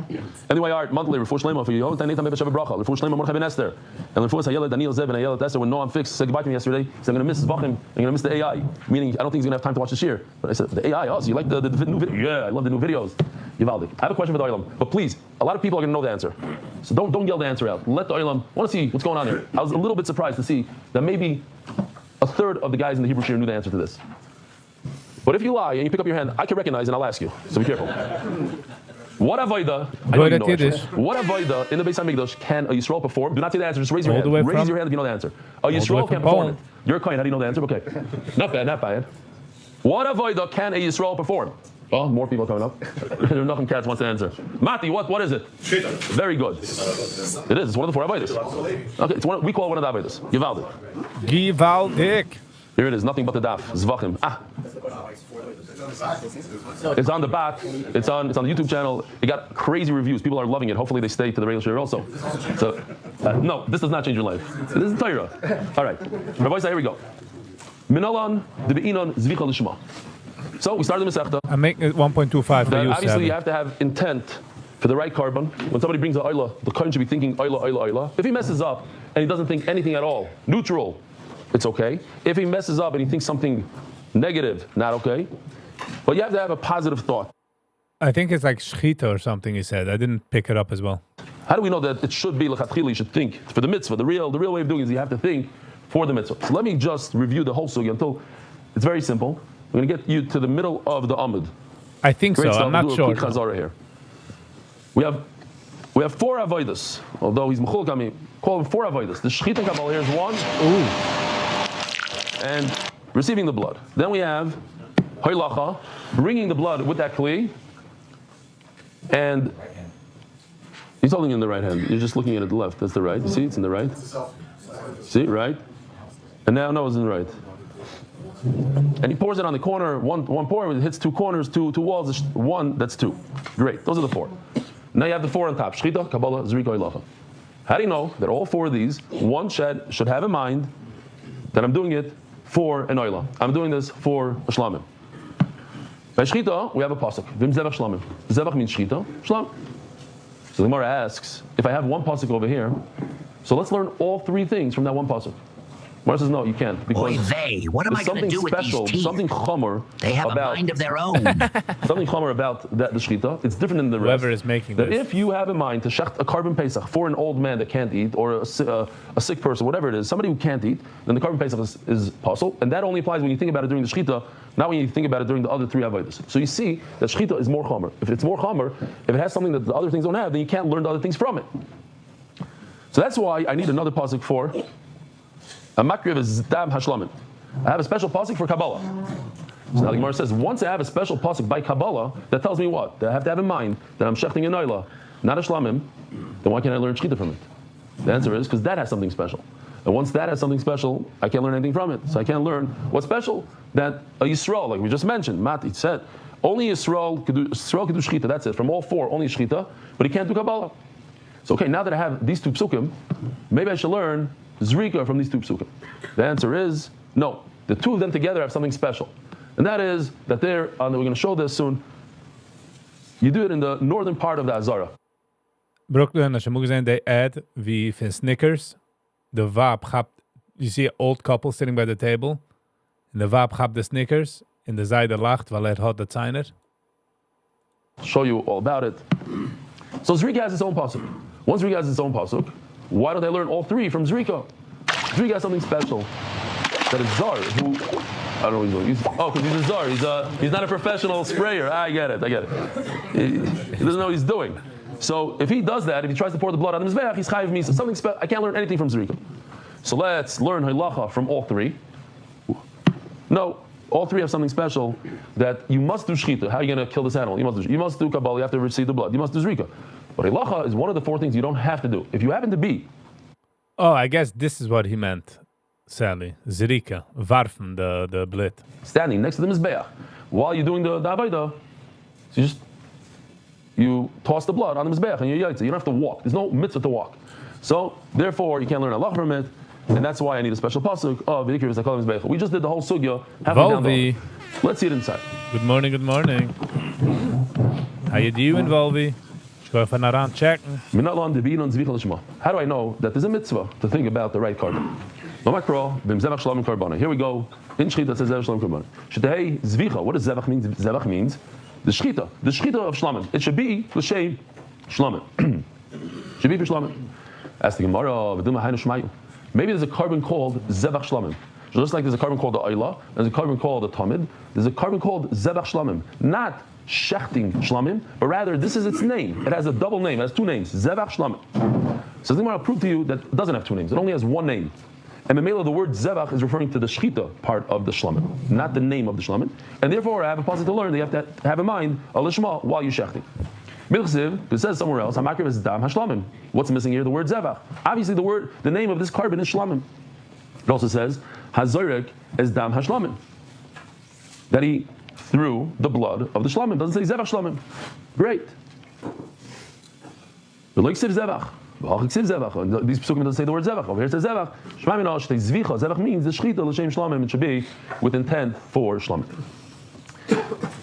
Anyway, Art, monthly, Refuah Shlema for you. Refuah Shlema, Mordechai ben Esther. And Refuah Hayela, Daniel Zev, and Hayela Esther, when Noam Fix said goodbye to me yesterday, he said, I'm going to miss his Vachim, I'm going to miss the AI. Meaning, I don't think he's going to have time to watch this year. But I said, the AI, so you like the new video? Yeah, I love the new videos. Yivaldik. I have a question for the Oilam, but please, a lot of people are going to know the answer. So don't yell the answer out. Let the Oilam, want to see what's going on here. I was a little bit surprised to see that maybe a third of the guys in the Hebrew Shir knew the answer to this. But if you lie and you pick up your hand, I can recognize and I'll ask you. So be careful. What avoida? What avoida in the Beis Hamikdash can a Yisrael perform? Do not say the answer. Just raise your hand. Raise your hand if you know the answer. A Yisrael can perform it. You're a kohen. How do you know the answer? Okay. Not bad. What avoida can a Yisrael perform? Oh, more people coming up. There's nothing cats wants to answer. Mati, what is it? Shita. Very good. It is. It's one of the 4 avodas. Okay, we call it one of the avodas. Givaldik. Here it is, nothing but the daf. Zvachim. It's on the back. It's on the YouTube channel. It got crazy reviews. People are loving it. Hopefully they stay to the radio show also. So, no, this does not change your life. This is Torah. All right. Rabbi Isai, here we go. Minalan de be'inon zvicha lishma. So we started the Masechta. I'm making it 1.25 for you, obviously, you have to have intent for the right carbon. When somebody brings an oila, the carbon should be thinking oila. If he messes up and he doesn't think anything at all, neutral, it's okay. If he messes up and he thinks something negative, not okay. But you have to have a positive thought. I think it's like shchita or something he said. I didn't pick it up as well. How do we know that it should be lechatchila? You should think for the mitzvah. The real way of doing it is you have to think for the mitzvah. So let me just review the whole sugi until it's very simple. We're going to get you to the middle of the amud. I think so. I'm not sure. Here. We have 4 avodas. Although he's mechulk on me, call them 4 avodas. The shchita kabbalah here is 1. Ooh. And receiving the blood. Then we have hoylacha, bringing the blood with that kli. And he's holding it in the right hand. You're just looking at it the left. That's the right. You see, it's in the right. See, right? And now it's in the right. And he pours it on the corner. One pour, it hits 2 corners, two walls. 1, that's 2. Great. Those are the 4. Now you have the 4 on top. Shchita, kabbalah, zrika, hoylacha. How do you know that all 4 of these, one should have in mind that I'm doing it for an oila? I'm doing this for a shlamim. By shchita, we have a pasuk. Vim zevach shlamim. Zevach means shchita, shlam. So the Gemara asks, if I have one pasuk over here, so let's learn all 3 things from that one pasuk. Gemara says, no, you can't. Because what am I going to do with these teeth? Something chomer. They have a mind of their own. Something chomer about the shchita. It's different than the rest. Whoever is making that this. If you have in mind to shecht a carbon pesach for an old man that can't eat, or a sick person, whatever it is, somebody who can't eat, then the carbon pesach is possible. And that only applies when you think about it during the shchita, not when you think about it during the other 3 avodas. So you see that shchita is more chomer. If it's more chomer, if it has something that the other things don't have, then you can't learn the other things from it. So that's why I need another pasuk for a makriv is dam hashlamim. I have a special pasuk for Kabbalah. So now the Gemara says, once I have a special pasuk by Kabbalah, that tells me what? That I have to have in mind that I'm shechting an oila, not a shlamim, then why can't I learn shchita from it? The answer is because that has something special. And once that has something special, I can't learn anything from it. So I can't learn what's special. That a Yisrael, like we just mentioned, Mati said, only Yisrael could do shchita, that's it. From all 4, only shchita, but he can't do Kabbalah. So okay, now that I have these 2 psukim, maybe I should learn Zrika from these 2 psukim. The answer is no. The 2 of them together have something special. And that is that we're going to show this soon. You do it in the northern part of the Azara. Brooklyn, als je moet zijn, they add wie van Snickers. The vaap gaat, you see an old couple sitting by the table. And the vaap gaat the Snickers. In de zijde lacht, weil had the Zeiner. Show you all about it. So Zrika has its own pasuk. Once Zrika has its own pasuk, why don't I learn all 3 from Zrika? Zrika has something special. That is Zar, who, I don't know what he's doing. Because he's a Zar. He's not a professional sprayer. I get it. He doesn't know what he's doing. So if he does that, if he tries to pour the blood on the mizbeach, he's chayiv misa. Something special. I can't learn anything from Zrika. So let's learn halacha from all 3. No, all 3 have something special that you must do shchita. How are you going to kill this animal? You must do kabbalah. You have to receive the blood. You must do Zrika. But halacha is one of the 4 things you don't have to do. If you happen to be. Oh, I guess this is what he meant, Sally. Zrika, varfen, the blit. Standing next to the mizbeach. While you're doing the avodah, so you toss the blood on the mizbeach and you're yaitza. You don't have to walk. There's no mitzvah to walk. So, therefore, you can't learn halacha from it. And that's why I need a special pasuk of Viggy is call mizbeach. We just did the whole sugya. Volvi. Let's see it inside. Good morning. How you doing, Volvi? Go for an around check. How do I know that there's a mitzvah to think about the right carbon? Here we go. In Shchita it says Zevach Shlamim Karbon. Shetei Zvicha. What does Zevach mean? Zevach means the Shchita. The Shchita of Shlamim. It should be L'Shem Shlamim. Should be for Shlamim. Ask the Gemara. Maybe there's a carbon called Zevach Shlamim. Just like there's a carbon called the Ayla, there's a carbon called the Tamid, there's a carbon called Zevach Shlamim. Not Shechting Shlamim, but rather this is its name. It has a double name, it has 2 names, Zevach Shlamim. So the Gemara will prove to you that it doesn't have 2 names, it only has 1 name. And Memela, the word Zevach is referring to the Shchita part of the Shlamim, not the name of the Shlamim. And therefore, I have a positive to learn that you have to have in mind a Lishma while you're Shechting. Milchziv, it says somewhere else, Hamakriv is Dam HaShlamim. What's missing here? The word Zevach. Obviously, the name of this carbon is Shlamim. It also says, Hazorek is dam hashlamim. That he threw the blood of the shlamim. It doesn't say zevach shlamim. Great. These psukim doesn't say the word zevach. Over here it says zevach. Zevach means the shchita l'shem shlamim. It should be with intent for shlamim.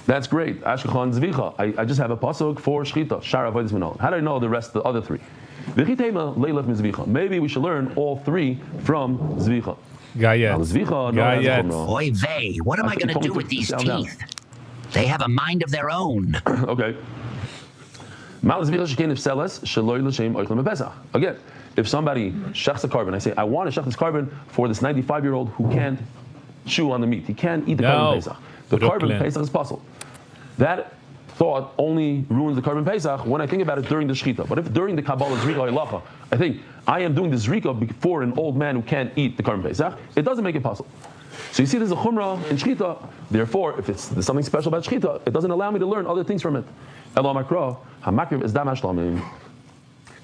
That's great. Ashkechan zvicha. I just have a pasuk for shchita. Shara avodas minol. How do I know the rest, the other three? Maybe we should learn all three from zvicha. Oy vey, what am I going to do with these teeth? They have a mind of their own. Okay. Again, if somebody shechs a carbon, I say, I want to shech this carbon for this 95-year-old who can't chew on the meat. He can't eat the carbon Pesach. The carbon Pesach is possible. That thought only ruins the carbon Pesach when I think about it during the shechita. But if during the Kabbalah Zrika Halacha, I think I am doing the Zrika for an old man who can't eat the carbon Pesach, it doesn't make it possible. So you see there's a Chumrah in shechita, therefore if there's something special about shechita, it doesn't allow me to learn other things from it. Elo makra, hamakriv is dam hashlamim.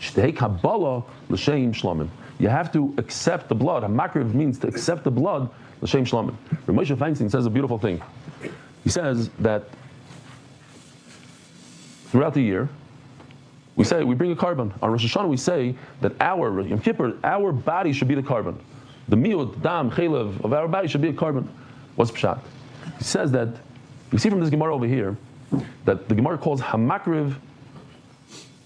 Shtei Kabbalah l'shem shlamim. You have to accept the blood. Hamakriv means to accept the blood l'shem shlamim. Rav Moshe Feinstein says a beautiful thing. He says that throughout the year, we bring a carbon. On Rosh Hashanah, we say that our Yom Kippur, our body should be the carbon. The miut, dam, chelev of our body should be a carbon. What's pshat? He says that, you see from this Gemara over here, that the Gemara calls hamakriv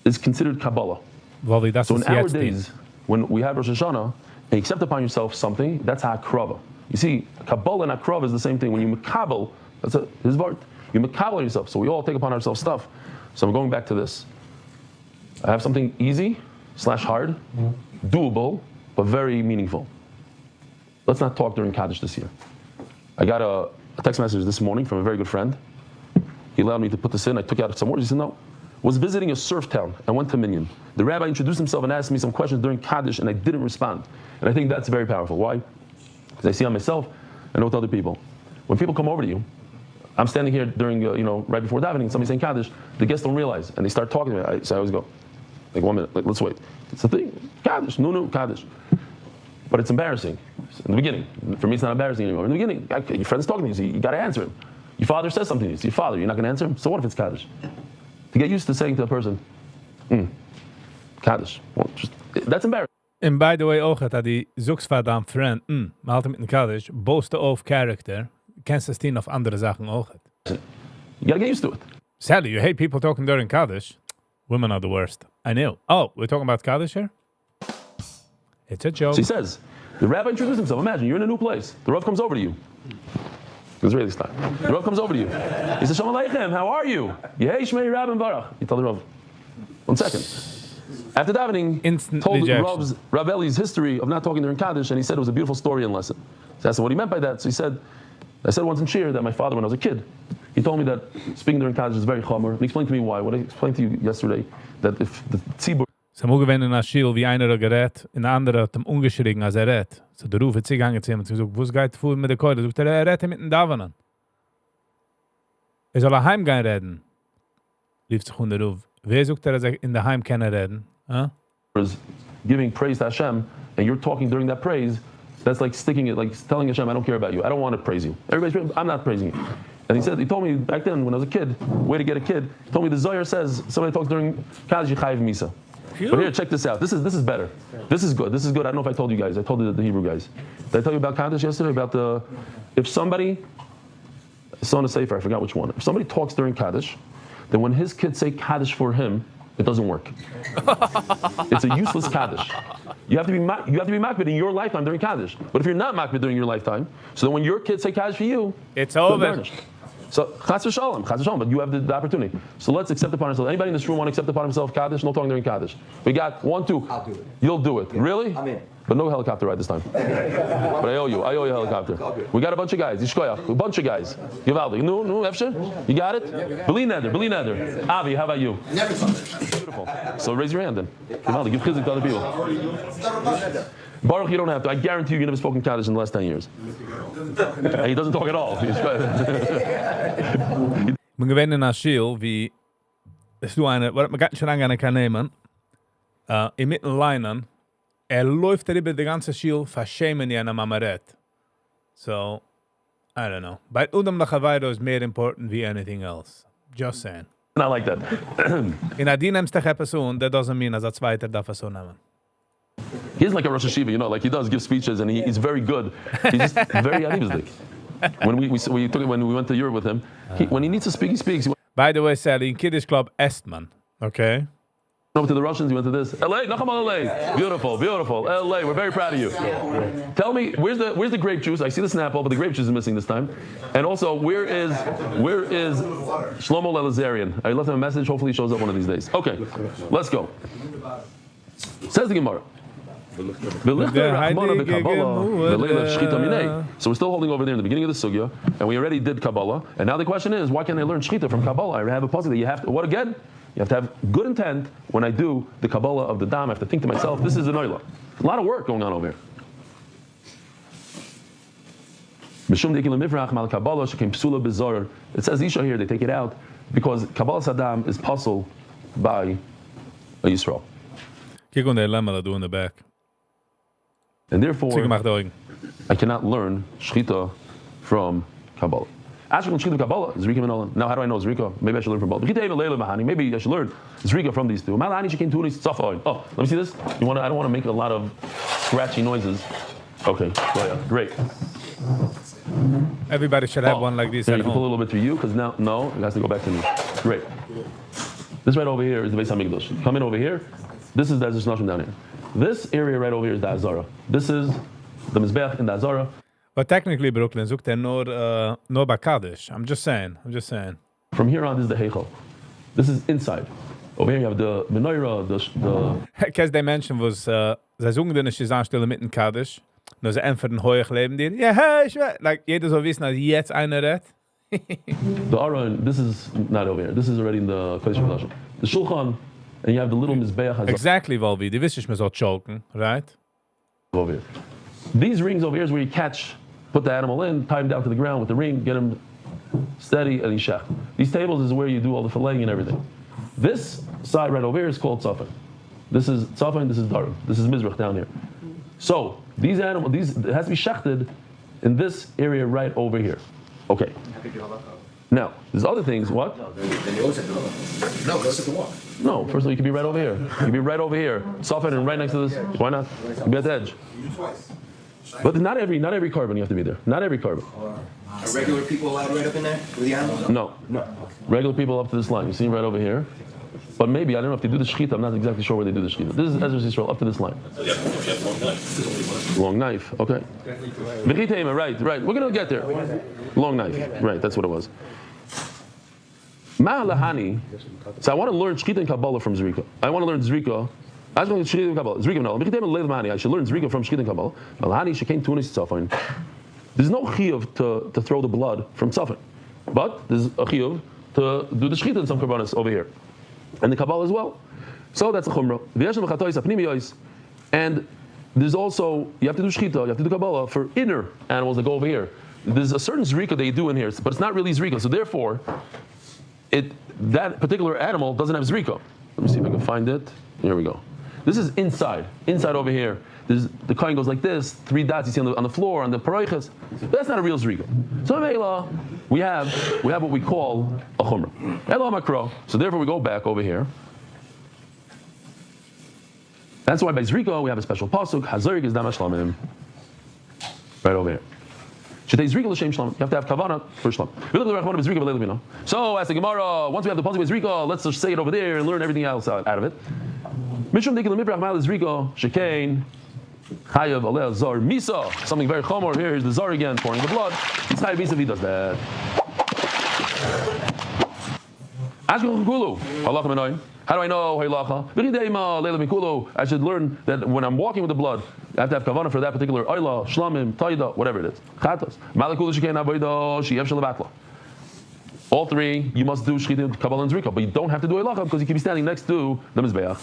is considered Kabbalah. So in our days, when we have Rosh Hashanah, and you accept upon yourself something, that's hakrava. You see, Kabbalah and hakrava is the same thing. When you makabel, that's his word. You makabel yourself. So we all take upon ourselves stuff. So I'm going back to this. I have something easy / hard, doable, but very meaningful. Let's not talk during Kaddish this year. I got a text message this morning from a very good friend. He allowed me to put this in. I took out some words. He said, no. Was visiting a surf town and went to Minyan. The rabbi introduced himself and asked me some questions during Kaddish, and I didn't respond. And I think that's very powerful. Why? Because I see on myself and with other people. When people come over to you, I'm standing here during, right before davening, somebody's saying Kaddish, the guests don't realize, and they start talking to me. So I always go, 1 minute, let's wait. It's the thing, Kaddish, no, Kaddish. But it's embarrassing in the beginning. For me, it's not embarrassing anymore. In the beginning, your friend's talking to you, so you got to answer him. Your father says something to you. It's your father. You're not going to answer him? So what if it's Kaddish? To get used to saying to a person, Kaddish. Well, that's embarrassing. And by the way, auch hat die Zugsvater friend, halt mit dem Kaddish, boast of character, kennst du stehen auf andere Sachen auch. You got to get used to it. Sadly, you hate people talking during Kaddish. Women are the worst. I know. Oh, we're talking about Kaddish here? It's a joke. So he says, the rabbi introduced himself. Imagine, you're in a new place. The Rav comes over to you. Israeli style. The Rav comes over to you. He says, Shalom Aleichem, how are you? Yehei Shmei Rabbi Barach. You tell the Rav, 1 second. After davening, told Rav Eli's history of not talking during Kaddish, and he said it was a beautiful story and lesson. So I asked him what he meant by that. So he said, I said once in Shir that my father, when I was a kid, he told me that speaking during Kaddish is very chomer. And he explained to me why. What I explained to you yesterday, that if the tzibur... Sie haben gewähnt in Aschiel, wie einer gerät, und der andere hat ihm ungeschrieben, als rät. So der Ruf hat sich angezogen und gesagt, wo geht vor mit der Keule? Sagt rät mit den Davonen. Soll heimgehen reden. Lief sich der Ruf. Wer sagt in der Heim kann reden? Huh? Giving praise to Hashem, and you're talking during that praise, that's like sticking it, like telling Hashem, I don't care about you. I don't want to praise you. I'm not praising you. And he told me back then, when I was a kid, way to get a kid, he told me the Zohar says, somebody talks during Kaddish, Chayiv Misa. But here, check this out. This is better. This is good. I don't know if I told you guys. I told the Hebrew guys. Did I tell you about Kaddish yesterday? About if somebody, I saw in a sefer, I forgot which one. If somebody talks during Kaddish, then when his kids say Kaddish for him, it doesn't work. It's a useless Kaddish. You have to be makbid in your lifetime during Kaddish. But if you're not makbid during your lifetime, so then when your kids say Kaddish for you, it's over. So, chas v'shalom, but you have the opportunity. So let's accept upon ourselves. Anybody in this room want to accept upon himself Kaddish? No talking during Kaddish. We got 1, 2. I'll do it. You'll do it. Yeah. Really? I'm in. But no helicopter ride this time. But I owe you a helicopter. We got a bunch of guys. A bunch of guys. Givaldi. No, Efshe? You got it? Beli neder. Avi, how about you? Never Beautiful. So raise your hand then. Givaldi, give chizik to other people. Baruch, you don't have to. I guarantee you never spoken Kaddish in the last 10 years. And he doesn't talk at all. Man gewinnt in Aschiel, wie es du eine, was man ganz schön angehen kann nehmen, in mitten Leinen, läuft darüber die ganze Schiel, verschämen die an Amaret. So, I don't know. Bei Udam Lachavayro is more important than anything else. Just saying. I like that. In Adi nimmst dich etwas that doesn't mean as a zweiter darf so nehmen. He's like a Rosh Hashiva, like he does give speeches and he's very good. He's just very animistic. When we went to Europe with him, when he needs to speak, he speaks. By the way, Sally, in Kiddush Club, Estman, okay? Over to the Russians, you went to this. LA, Nachama LA. Beautiful, beautiful. LA, we're very proud of you. Tell me, where's the grape juice? I see the Snapple, but the grape juice is missing this time. And also, where is Shlomo Elazarian? I left him a message. Hopefully he shows up one of these days. Okay, let's go. Says the Gemara. So we're still holding over there in the beginning of the sugya, and we already did Kabbalah. And now the question is, why can't I learn Shechita from Kabbalah? I have a puzzle that you have to, what again? You have to have good intent when I do the Kabbalah of the Dam. I have to think to myself, this is an oila. A lot of work going on over here. It says Isha here, they take it out, because Kabbalah Saddam is puzzled by a Yisrael. In the back. And therefore, I cannot learn Shechita from Kabbalah. Asking Shechita Kabbalah, Zrika Minolan. Now, how do I know Zrika? Maybe I should learn from both. Maybe I should learn Zrika from these two. Oh, let me see this. I don't want to make a lot of scratchy noises. Okay, great. Everybody should have one like this. Yeah, you can pull a little bit to you, because now, no, it has to go back to me. Great. This right over here is the Beis HaMikdash. Come in over here. This is the Ezra Nashim down here. This area right over here is the Azara. This is the Mizbeach in the Azara. But technically, Brooklyn, sucht nor Bakadish. I'm just saying. From here on, this is the Heichel. This is inside. Over here you have the Menorah, the... Because they mentioned was, sie suchen dir nicht die Anstelle mit dem Kaddish, nur sie einfach ein hoch leben dir. Ja, hey, ich weiß. Like, jeder soll wissen, dass jetzt einer redt. The Aron, this is not over here. This is already in the Kodesh HaKodashim. The Shulchan, and you have the little Mizbeach. Exactly, Volvi. Die wissen ich mir so choken, right? Over here. These rings over here is where you catch, put the animal in, tie him down to the ground with the ring, get him steady, and yishach. These tables is where you do all the filleting and everything. This side right over here is called Tzafan. This is Tzafan, this is Darim. This is Mizrach down here. So, these animals, it has to be shechted in this area right over here. Okay. Now, there's other things. What? No, go sit the walk. No, first of all, you can be right over here. You can be right over here. Tzafan and right next to this. Why not? You can be at the edge. You do twice. But not every carbon you have to be there. Not every carbon. Are regular people allowed right up in there with the animals? No. Regular people up to this line. You see him right over here. But maybe, I don't know if they do the shechita. I'm not exactly sure where they do the shechita. This is Ezra Yisrael up to this line. Long knife. Okay. Right. We're going to get there. Long knife. Right, that's what it was. Ma'alahani. So I want to learn shechita and Kabbalah from Zrika. I want to learn Zrika. I should learn Zrika and Kabbalah. I should learn Zrika from shechita and Kabbalah. Malahani shekain tunis tzafin. There's no chiyuv to throw the blood from tzafin. But there's a chiyuv to do the shechita in some karbanis over here. And the Kabbalah as well. So that's a chumrah. And there's also, you have to do shechita, you have to do Kabbalah for inner animals that go over here. There's a certain zrika they do in here, but it's not really zrika. So therefore, that particular animal doesn't have zrika. Let me see if I can find it. Here we go. This is inside over here. The coin goes like this, 3 dots you see on the floor, on the paroiches. That's not a real zrika. So we have what we call a chumrah. Elo makro. So therefore we go back over here. That's why by zrika we have a special pasuk. Hazorik is dama shlamim. Right over here. You have to have kavana for shlam. So as the Gemara, once we have the pasuk with zrika, let's just say it over there and learn everything else out of it. Mishum dikil mibrach mal zrika shekain. Chayav aleh zar misa. Something very chomer. Here's the zar again, pouring the blood. It's chayav misa if he does that. Ashkel kulu. Halacha menoin. How do I know halacha? V'chideima leila mikulu. I should learn that when I'm walking with the blood, I have to have kavanah for that particular oila, shlamim, taida, whatever it is. Chatos. Malakulu shekain avodah sheyev shelavatla. All three, you must do shechita, kabbalah, and zrika, but you don't have to do halacha because you can be standing next to the mizbeach.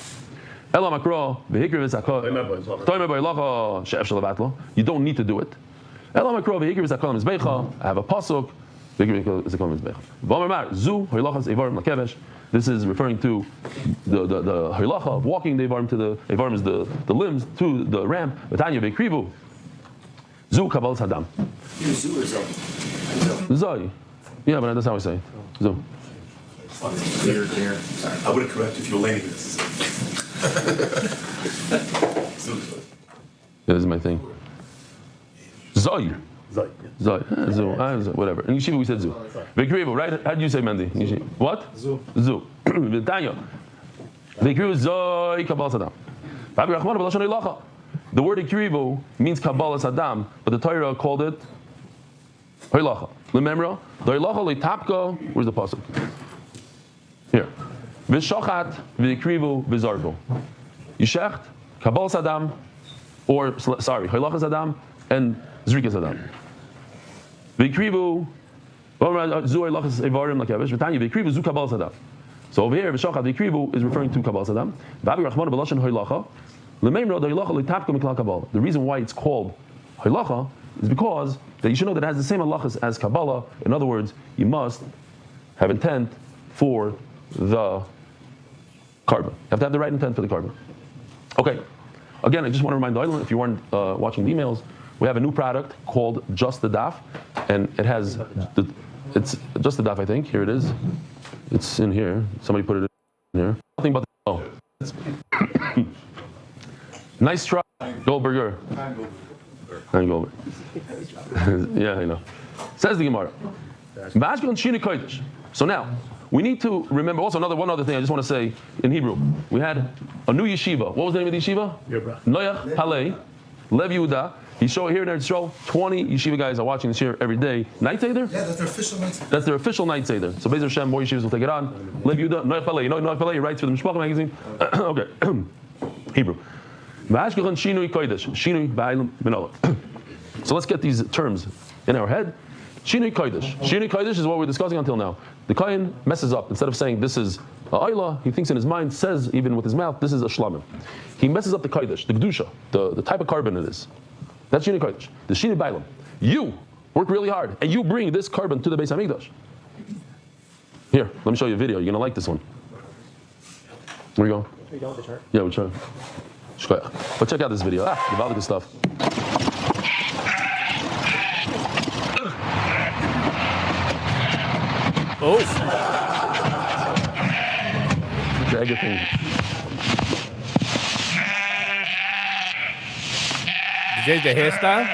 You don't need to do it. I have a pasuk This is referring to the halacha of walking the Evarim to the Evarim is the limbs to the ram. V'tanya v'krivu. Zu kabal sadam. Zu or Zoe? Zoe. Yeah, but that's how I say it. Zu. Clear. Sorry. I would have corrected if you were laying this. This is my thing. Zoe. Whatever. In Yeshiva we said Zu. V'krivu, right? How do you say Mendy? What? Zu. V'tanya. V'krivu Zoe kabal sadam. The word Ikrivu means Kabbalah Sadam, but the Torah called it Hoilacha. Remember? The Hoilacha Leitapka, where's the pasuk? Here. V'shachat v'ikrivu v'zarvu. Yishecht, Kabbalah Sadam, Hoilacha Sadam, and Zrika Sadam. V'ikrivu, Zu Hoilachas Evarim Lakevish, V'tanya v'ikrivu Zu Kabbalah Sadam. So over here, V'shachat v'ikrivu is referring to Kabbalah Sadam. V'avi Rachmana b'lashon Hoilacha. The reason why it's called halacha is because that you should know that it has the same halachas as Kabbalah. In other words, you must have intent for the carbon. You have to have the right intent for the carbon. Okay. Again, I just want to remind the island, if you weren't watching the emails, we have a new product called Just the Daf, and it has it's Just the Daf. I think here it is. It's in here. Somebody put it in here. Nothing but Nice try, Goldberger. Goldberger. Yeah, I know. Says the Gemara. So now, we need to remember also one other thing I just want to say in Hebrew. We had a new yeshiva. What was the name of the yeshiva? Noach Palei, Lev Yehuda. He's showing here in Eretz Yisrael, 20 yeshiva guys are watching this here every day. Night Seder? Yeah, that's their official night Seder. That's their official night Seder. So Bezer Hashem, more yeshivas will take it on. Lev Yehuda, Noach Palei. You know Noach Palei? He writes for the Mishpacha magazine. Okay. Hebrew. So let's get these terms in our head. Shinui Kodesh. Shinui Kodesh is what we're discussing until now. The Kohen messes up. Instead of saying this is a Ayla, he thinks in his mind, says even with his mouth, this is a Shlamim. He messes up the Kodesh, the Kedusha, the type of carbon it is. That's Shinui Kodesh. The Shinui Bailam. You work really hard and you bring this carbon to the Beis HaMikdash. Here, let me show you a video. You're going to like this one. Where you going? Are you done with the chart? Yeah, we're trying. But check out this video. Good stuff. Oh. Drag your thing. Did you the hairstyle?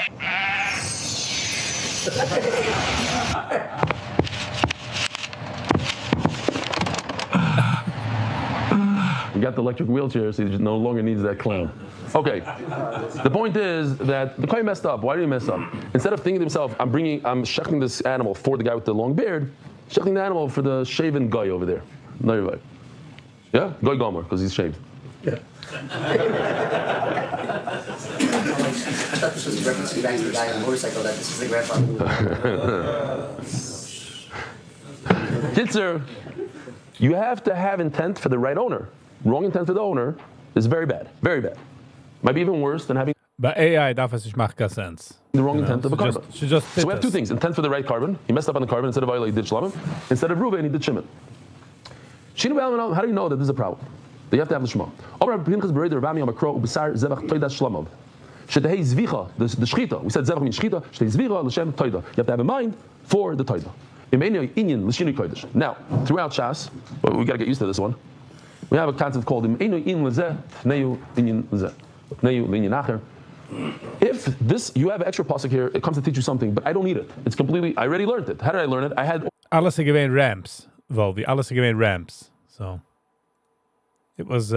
You got the electric wheelchair, so he just no longer needs that clown. Okay. The point is that the Kohen messed up. Why did he mess up? Instead of thinking to himself, I'm shechting this animal for the guy with the long beard, shechting the animal for the shaven guy over there. No, you're right. Yeah? Goy Gomer, because he's shaved. Yeah. I thought this was a reference to the guy on the motorcycle, that this was the grandfather. Kitzer, you have to have intent for the right owner. Wrong intent for the owner is very bad. Very bad. Might be even worse than having But AI darf es nicht machen keinen Sense. The wrong intent of a carbon. So we have two things. Intent for the right carbon. He messed up on the carbon. Instead of Ayla, he did Shlamim. Instead of Ruben, he did Shimon. How do you know that this is a problem? That you have to have the Shema. The Shchita. We said Zevach means Shchita. You have to have a mind for the Toida. Now, throughout Shas, well, we got to get used to this one. We have a concept called if this, you have an extra pasuk here, it comes to teach you something, but I don't need it. It's completely, I already learned it. How did I learn it? I had alles gewesen ramps, Volvi. Alles gewesen ramps. So it was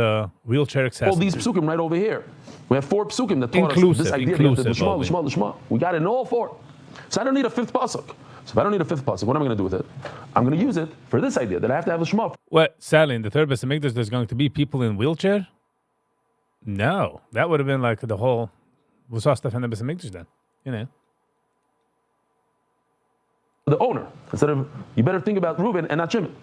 wheelchair accessible. All these psukim right over here. We have 4 psukim that taught us this idea. Lishma. We got it in all 4. So I don't need a 5th pasuk. So if I don't need a 5th pasuk, what am I going to do with it? I'm going to use it for this idea that I have to have a Shema. Well, sadly, in the third Beis HaMikdash, there's going to be people in wheelchair? No. That would have been like the whole... Was stuff in the Beis HaMikdash then? You know. The owner. Instead of... You better think about Reuben and not Shimon.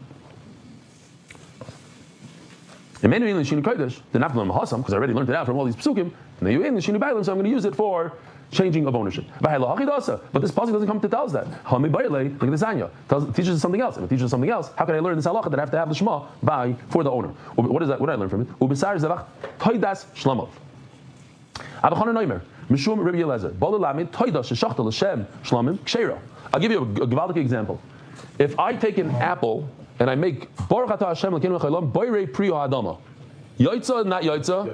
And many in the Shinu Kodesh, they're not from the Mahasam, because I already learned it out from all these psukim. And they in the Shinu Bailim, so I'm going to use it for changing of ownership. But this pasuk doesn't come to tell us that. Look at this anya. Teaches us something else. If it teaches us something else, how can I learn this halacha that I have to have the shema by for the owner? What is that? What did I learn from it? Ubisar zevach toidas shlamov. Abachana noimer mishum Rabbi Eliezer bala lamid toidas sheshachta l'shem shlamim kshera. I'll give you a gewaldic example. If I take an apple and I make Baruch Atah Hashem Elokeinu Chaylam Boirei Pri Ha'adama, Yaitza, not Yaitza?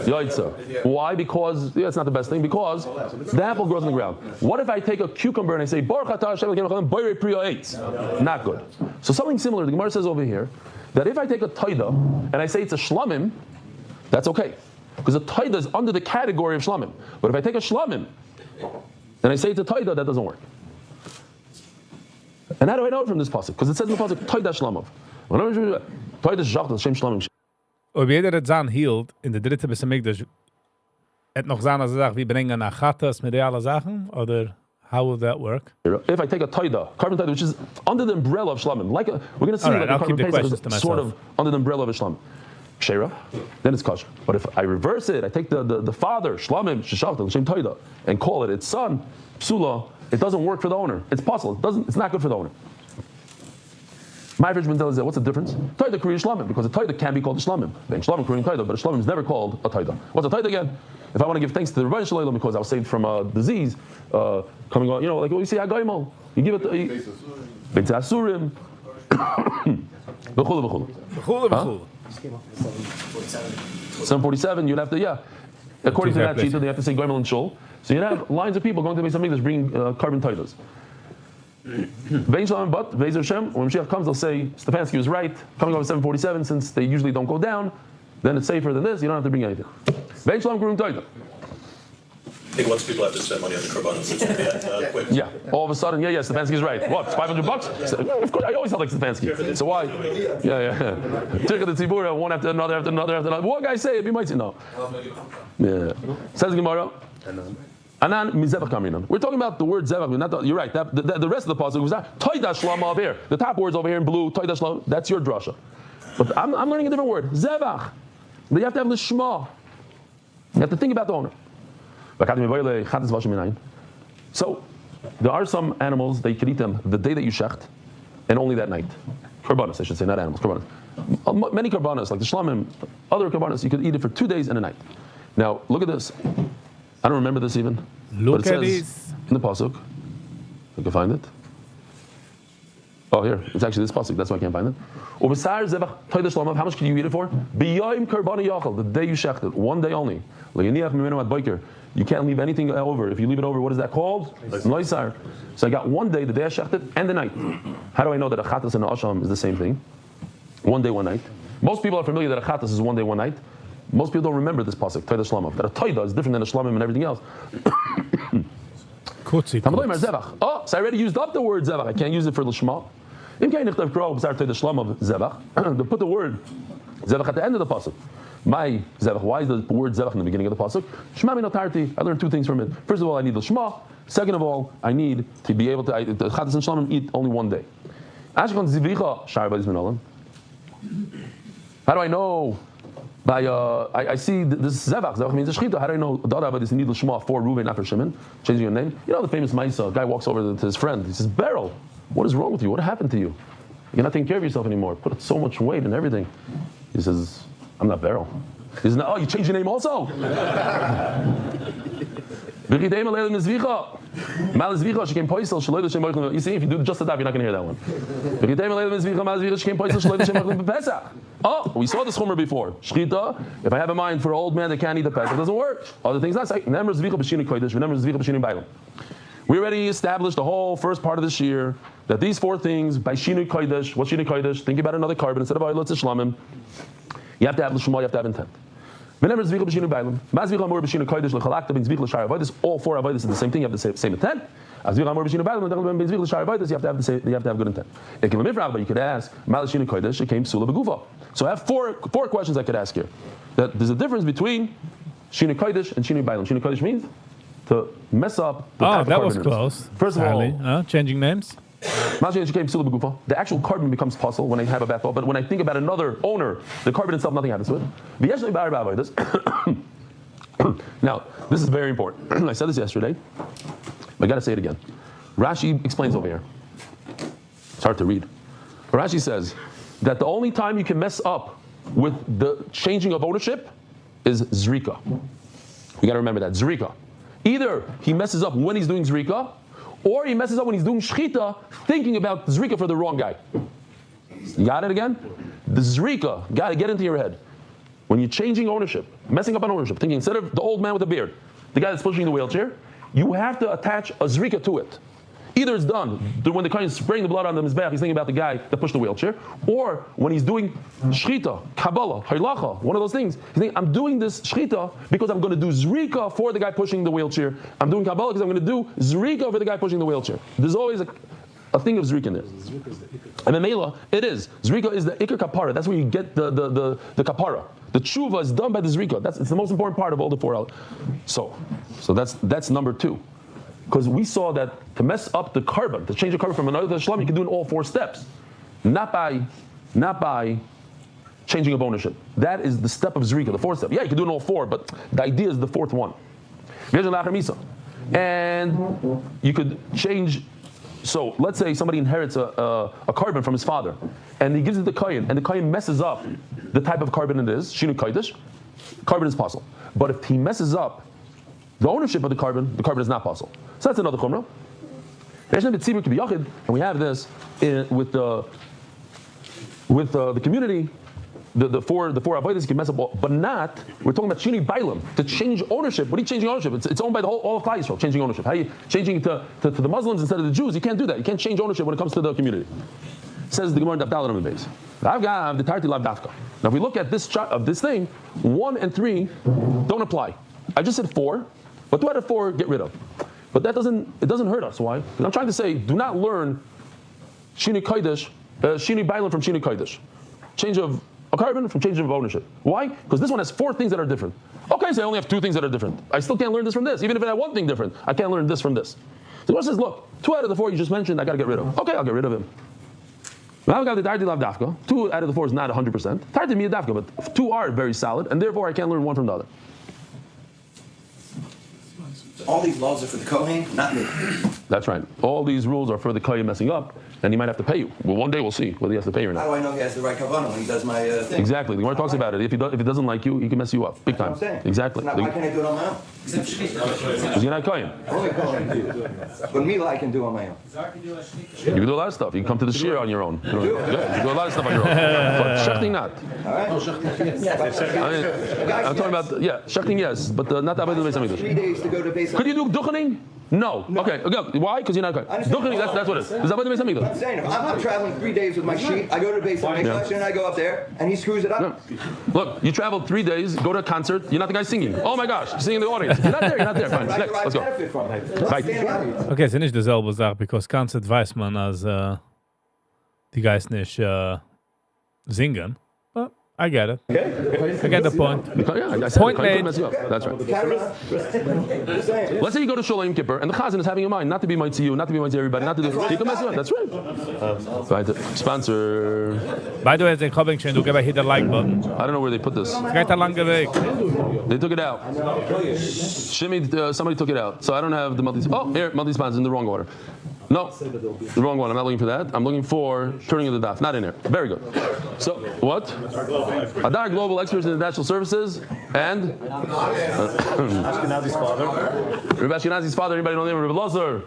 Yaitza. Why? Because it's not the best thing. Because the apple grows on the ground. What if I take a cucumber and I say Baruch Atah Hashem Elokeinu Chaylam Boirei Pri Ha'etz? Not good. So something similar. The Gemara says over here that if I take a taida and I say it's a shlamim, that's okay, because a taida is under the category of shlamim. But if I take a shlamim and I say it's a taida, that doesn't work. And how do I know it from this pasuk? Because it says in the pasuk, Toida Shlamov. Toida Shachtel, Shem Shlamim. Ob jeder het zaan hield, in de dritte Besamigdash, het nog zaan als ze zegt, wie brengen naar Gattas met alle zaken? Or how will that work? If I take a Toida, carbon Toida, which is under the umbrella of Shlamim, like we're going to see right, like a carbon Toida is sort of under the umbrella of a Shlamim. Kshera, then it's kosher. But if I reverse it, I take the father, Shlamim, Sheshachtel, Shem Toida, and call it its son, Psula, it doesn't work for the owner. It's possible. It's not good for the owner. My average mentality is that what's the difference? Taida Korean Shlamim, because a Taida can be called a Shlamim. Then Shlamim Korean Taida, but a Shlamim is never called a Taida. What's a Taida again? If I want to give thanks to the Rebbeinu Shalom because I was saved from a disease coming on, like what you say, Agaimol, you give it Beit Asurim, B'chulu. 747, you'd have to, according to that sheet, they have to say Goimel and Shul. So you have lines of people going to the Beis Hamikdash bringing carbon taitas. But Beis Hashem, when Mashiach comes, they'll say Stefanski was right. Coming over 747, since they usually don't go down, then it's safer than this. You don't have to bring anything. Beis Shalom growing taita. I think once people have to spend money on the korbanos, it's going to be quick. Yeah, all of a sudden, Stefanski's right. What? $500? So, of course, I always sound like Stefanski. So why? Yeah. Tirka the Tzibura, one after another. What guy say it? He might say no. Yeah. Says the Gemara. Anan mizevach kamrinan. We're talking about the word zevach. You're right. The rest of the pasuk was that toida shlama over here. The top word's over here in blue. Toida shlama. That's your drasha. But I'm learning a different word. Zevach. You have to have the shema. You have to think about the owner. So there are some animals that you can eat them the day that you shecht, and only that night. Korbanos, I should say, not animals. Korbanos. Many korbanos, like the shlamim, other korbanos, you could eat it for 2 days and a night. Now look at this. I don't remember this even. Look but it at says this. In the pasuk. You can find it. Oh, here. It's actually this pasuk. That's why I can't find it. How much can you eat it for? The day you shechted. 1 day only. You can't leave anything over. If you leave it over, what is that called? Loisar. So I got 1 day, the day I shechted, and the night. How do I know that a chatas and a asham is the same thing? 1 day, 1 night. Most people are familiar that a chatas is 1 day, 1 night. Most people don't remember this pasuk, Toida Shlamov. That a Toida is different than a Shlamim and everything else. Oh, so I already used up the word Zevach. I can't use it for L'Shma. To put the word Zevach at the end of the pasuk. My Zevach. Why is the word Zevach in the beginning of the pasuk? Shema Minotarti. I learned 2 things from it. First of all, I need L'Shma. Second of all, I need to be able to. The Chatas and Shlamim eat only 1 day. How do I know? I see this Zevach. Zevach means a shechita. How do I know the other is need l'shma for Reuven, not for Shimon? Changing your name. You know the famous Maisa. A guy walks over to his friend. He says, "Beryl, what is wrong with you? What happened to you? You're not taking care of yourself anymore. Put so much weight and everything." He says, "I'm not Beryl." He says, "Oh, you changed your name also." You see, if you do just the daf, you're not going to hear that one. Oh, we saw this chomer before. Shchita, if I have a mind for an old man that can't eat the pesach, it doesn't work. Other things not. We already established the whole first part of this year that these 4 things, by Shinu Kodesh, what's Shinu Kodesh? Think about another carbon instead of Ayla Shlamim. You have to have L'Shema, you have to have intent. All 4 avodas are the same thing. You have the same intent. You have to have good intent. But you could ask, so I have four questions I could ask here. That there's a difference between Shinu Kodesh and Shinu Bailam. Shinu Kodesh means to mess up the type of that was carbon close. First of all, changing names. The actual carbon becomes puzzle when I have a bath ball, but when I think about another owner, the carbon itself, nothing happens to it. Now, this is very important. I said this yesterday, but I got to say it again. Rashi explains over here. It's hard to read. Rashi says that the only time you can mess up with the changing of ownership is zrika. You got to remember that, zrika. Either he messes up when he's doing zrika, or he messes up when he's doing shchita, thinking about zrika for the wrong guy. You got it again? The zrika, got to get into your head. When you're changing ownership, messing up on ownership, thinking instead of the old man with the beard, the guy that's pushing the wheelchair, you have to attach a zrika to it. Either it's done when the kohen is spraying the blood on the mizbeach, he's thinking about the guy that pushed the wheelchair, or when he's doing shchita, kabbalah, haylacha, one of those things, he's thinking, I'm doing this shchita because I'm going to do zrika for the guy pushing the wheelchair. I'm doing kabbalah because I'm going to do zrika for the guy pushing the wheelchair. There's always a thing of zrika in there. And Memela, it is. Zrika is the ikar kapara. That's where you get the kapara. The tshuva is done by the zrika. It's the most important part of all the 4 hours. So that's number 2. Because we saw that to mess up the carbon, to change the carbon from another to shalom, you can do it in all 4 steps. Not by changing of ownership. That is the step of zrika, the 4th step. Yeah, you can do it in all 4, but the idea is the 4th one. And you could change. So let's say somebody inherits a carbon from his father, and he gives it to the kohen, and the kohen messes up the type of carbon it is, shinu kodesh, carbon is possible. But if he messes up the ownership of the carbon is not possible. So that's another chumrah. And we have this with the community, the four avodas you can mess up, but not. We're talking about shini bailam, to change ownership. What are you changing ownership? It's owned by all of Klal Yisrael. Changing ownership. How are you changing it to the Muslims instead of the Jews? You can't do that. You can't change ownership when it comes to the community. Says the Gemara in Daf Dalet on the base. The tarti lav dafka. Now if we look at this thing, 1 and 3 don't apply. I just said 4, but 2 out of 4 get rid of. But it doesn't hurt us. Why? Because I'm trying to say, do not learn shini kodesh, shini bailam from shini kodesh. Change of a carbon from change of ownership. Why? Because this one has 4 things that are different. Okay, so I only have 2 things that are different. I still can't learn this from this. Even if I have 1 thing different, I can't learn this from this. So the Gemara says, look, 2 out of the 4 you just mentioned, I got to get rid of. Okay, I'll get rid of him. Now I've got the tarti lav dafka. 2 out of the 4 is not 100%. Tarti mi dafka, but 2 are very solid, and therefore I can't learn one from the other. All these laws are for the Kohen, not me. That's right. All these rules are for the Kohen messing up, and he might have to pay you. Well, one day we'll see whether he has to pay you or not. How do I know he has the right kavanah when he does my thing? Exactly. The Gemara talks about it. If he doesn't like you, he can mess you up big time. That's what I'm saying. Exactly. Now, why can't I do it on my own? Because you're not Kohen. Only Kohen. But Mila I can do on my own. You can do a lot of stuff. You can come to the shir on your own. You can do a lot of stuff on your own. But shechting not. All right? I'm talking about, shechting yes, but not the Avodah Beis HaMikdash. 3 days to go to Beis HaMikdash. Could you do duchening? No. Okay. Why? Because you're not Kohen. Duchening, that's what it is. It's Avodah Beis HaMikdash. I'm saying, if I'm traveling 3 days with my sheet, I go to Beis HaMikdash, and I go up there, and he screws it up. No. Look, you traveled 3 days, go to a concert, you're not the guy singing. Oh my gosh, you're singing in the audience. You're not there. Fine. Next, let's go. Right. Okay, es ist nicht dieselbe Sache, because Konzert weiß man, als die Geist nicht singen. But I get it. Okay. I get the point. Point made. That's right. Let's say you go to Shalom Kippur, and the Chazan is having in mind not to be mighty you, not to be mighty everybody, not to do. You can mess up. That's right. Right. Sponsor. By the way, they coming to give hit the like button. I don't know where they put this. Get a longer way. They took it out. Shimmy, somebody took it out. So I don't have the multi. Oh, here, multi-sponsor in the wrong order. No, the wrong one. I'm not looking for that. I'm looking for turning of the daf. Not in there. Very good. So, what? Adar Global Experts in International Services and Ashkenazi's father. Rabbi Ashkenazi's father. Anybody know the name of Rabbi Lazar?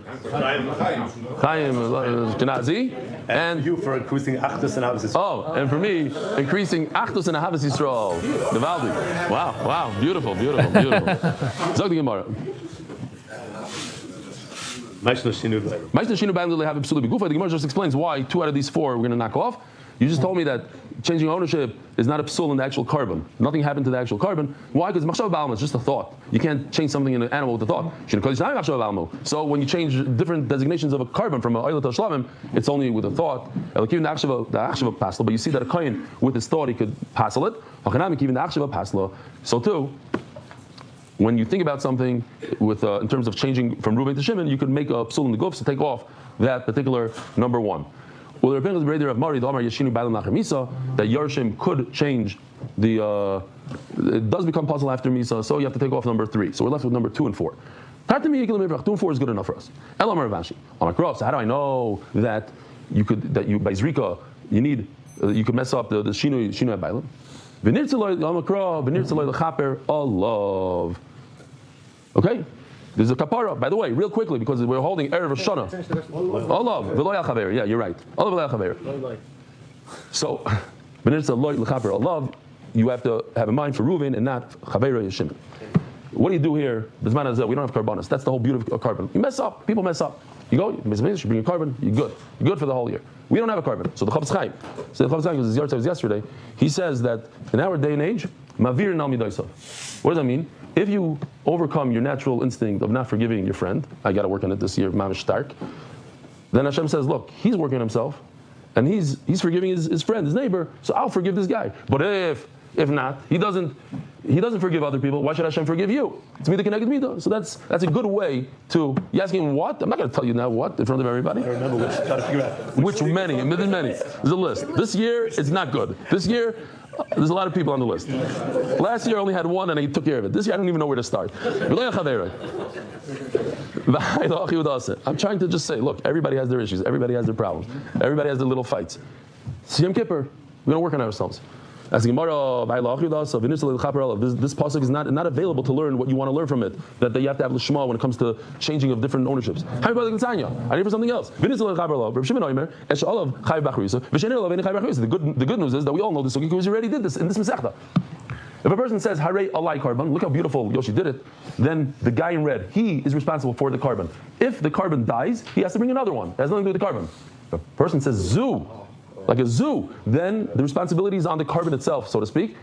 Chaim Ashkenazi. And you for increasing Achdus and Ahavas Yisrael. Oh, and for me, increasing Achdus and Ahavas Yisrael. Gevaldi. Wow. Beautiful. Zog the Gemara. Meishna Shinu B'Ayim Lili have absolutely gufa. The Gemara just explains why 2 out of these 4 we're going to knock off. You just told me that changing ownership is not a psul in the actual carbon. Nothing happened to the actual carbon. Why? Because machshava b'alma is just a thought. You can't change something in an animal with a thought. So when you change different designations of a carbon from a oil to a shlamim, it's only with a thought. But you see that a kohen with his thought he could passel it. So too, when you think about something with in terms of changing from Reuben to Shimon, you could make a psul in the guf to take off that particular number 1. Well, the Rebbeinu Breder of Mari, the Omar Yeshinu Bailam Nachar Misa, that Yarshim could change the. It does become puzzle after Misa, so you have to take off number 3. So we're left with number 2 and 4. 2 and 4 is good enough for us. El Amar Ravashi. Amar Cross. How do I know that you by Zrika you could mess up the Shinu Bailam? V'nirtzaloi Amar Cross. V'nirtzaloi lechaper alav. Okay. There's a kapara, by the way, real quickly, because we're holding Erev Shana. Olav, v'lo yachaver. Yeah, you're right. Olav v'lo yachaver. So, v'nirtzaloi lechaper alav. You have to have a mind for Reuven and not Chavera Yeshimon. What do you do here? We don't have karbanos. That's the whole beauty of carbon. You mess up. People mess up. You go, you bring a carbon, you're good. You're good for the whole year. We don't have a carbon. So the Chavetz Chaim, because his yard was yesterday, he says that in our day and age, Mavir Nal Midaisov. What does that mean? If you overcome your natural instinct of not forgiving your friend, I got to work on it this year, Mamish Stark, then Hashem says, look, he's working on himself, and he's forgiving his friend, his neighbor, so I'll forgive this guy. But if not, he doesn't forgive other people. Why should Hashem forgive you? It's Midah Keneged Midah. So that's a good way to. You asking what? I'm not going to tell you now what in front of everybody. I remember which. Try to figure out. Which many? There's a list. This year it's not good. This year there's a lot of people on the list. Last year I only had one and I took care of it. This year I don't even know where to start. I'm trying to just say, look, everybody has their issues. Everybody has their problems. Everybody has their little fights. Yom Kippur, we're going to work on ourselves. As Gemara, this pasuk is not available to learn what you want to learn from it. That you have to have l'shma when it comes to changing of different ownerships. I need for something else. The good news is that we all know this because we already did this in this Masechta. If a person says Harei Alai Carbon, look how beautiful Yoshi did it, then the guy in red, he is responsible for the carbon. If the carbon dies, he has to bring another one. It has nothing to do with the carbon. If a person says Zoo, like a zoo, then the responsibility is on the carbon itself, so to speak.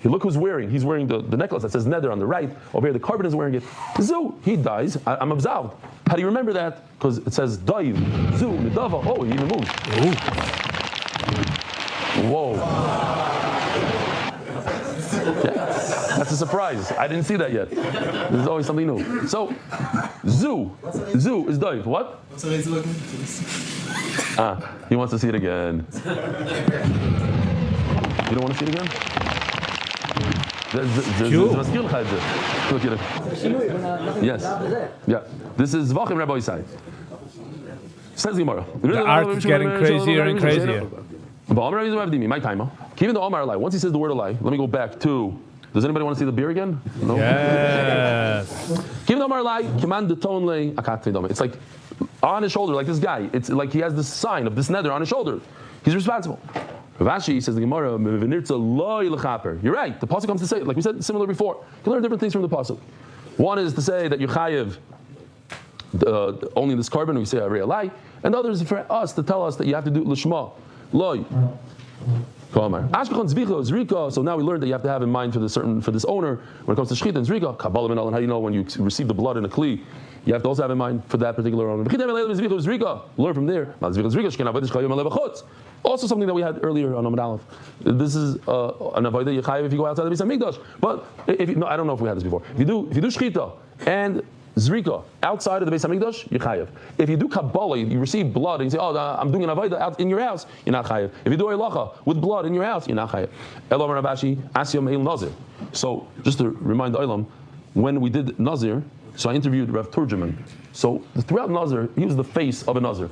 You look who's wearing. He's wearing the necklace that says Nether on the right. Over here, the carbon is wearing it. Zoo, he dies. I'm absolved. How do you remember that? Because it says Daiv, Zoo, Nedava. Oh, he even moved. Whoa. Yeah, that's a surprise. I didn't see that yet. There's always something new. So, Zoo is Daiv. What? He wants to see it again. You don't want to see it again? Yes. Yeah. This is Zvachim Rabbi Yisai. Says Gemara. The art is getting crazier and crazier. Even the Omar lie. Once he says the word lie, let me go back to. Does anybody want to see the beer again? No. Yes. It's like on his shoulder, like this guy. It's like he has this sign of this nether on his shoulder. He's responsible. Rashi says the Gemara, you're right. The pasuk comes to say, like we said similar before. You can learn different things from the pasuk. One is to say that you chayev only this carbon, we say a real lie, and the other is for us to tell us that you have to do lishma loy. So now we learned that you have to have in mind for this owner when it comes to shechita and zrika. Kabbalah and how do you know when you receive the blood in a kli? You have to also have in mind for that particular owner. Learn from there. Also something that we had earlier on Amud Aleph. This is an avodah yechayev if you go outside the Beis Hamikdash. But if you, no, I don't know if we had this before. If you do shechita and zrika outside of the Beis Hamikdash, you're chayev. If you do kabbalah, you receive blood and you say, "Oh, I'm doing an avodah out in your house," you're not chayev. If you do halacha with blood in your house, you're not chayev. Elam Rabashi Asyam Heil Nazir. So just to remind the Olam, when we did Nazir, so I interviewed Rav Turgeman. So throughout Nazir, he was the face of a Nazir.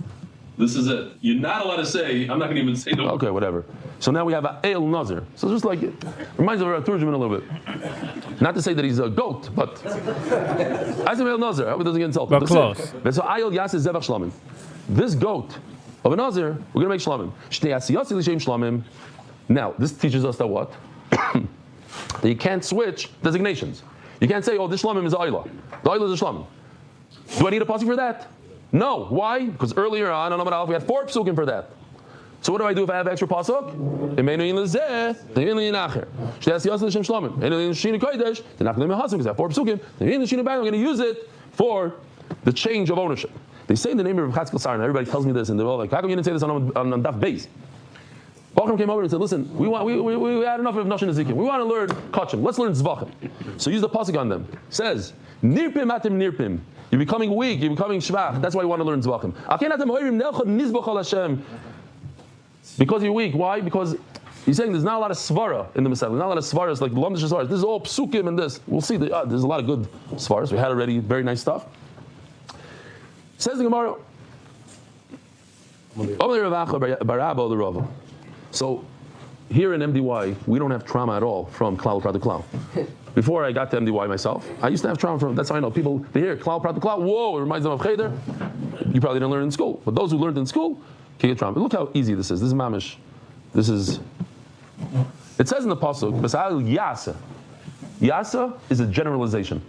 This is it. You're not allowed to say, I'm not going to even say no. Okay, whatever. So now we have a Eil Nazir. So just like it reminds me of Rav Turgeman a little bit. Not to say that he's a goat, but I say Eil Nazir. I hope it doesn't get insulted. But close. So Ayil Yaseh Zevach Shlamim. This goat of a Nazir, we're going to make Shlamim. Shnei Asiyasi L'Shem Shlamim. Now, this teaches us that what? That you can't switch designations. You can't say, oh, this Shlamim is Ayla. The Ayla is a Shlamim. Do I need a pasuk for that? No. Why? Because earlier on Amud Aleph we had 4 psukim for that. So what do I do if I have extra pasuk? Because I have 4 psukim. I'm going to use it for the change of ownership. They say in the name of Chatzkel Sarna. Everybody tells me this, and they're all like, "How come you didn't say this on Daf Beis?" Balkam came over and said, "Listen, we had enough of Noshin Ezekiel. We want to learn Kachim. Let's learn Zvachim." So use the pasuk on them. It says, "Nirpim atim nirpim." You're becoming weak. You're becoming shvach. That's why you want to learn Zvachim. Because you're weak. Why? Because he's saying there's not a lot of svara in the Masechta. There's not a lot of svaras like Lamdish svaras. This is all psukim and this. We'll see. There's a lot of good svaras. We had already very nice stuff. Says the Gemara. So here in MDY, we don't have trauma at all from klal prat to klal. Before I got to MDY myself, I used to have trauma from. That's how I know people. They hear klal prat to klal. Whoa! It reminds them of cheder. You probably didn't learn it in school, but those who learned in school can get trauma. But look how easy this is. This is mamish. This is. It says in the pasuk, "B'sa'al yasa." Yasa is a generalization.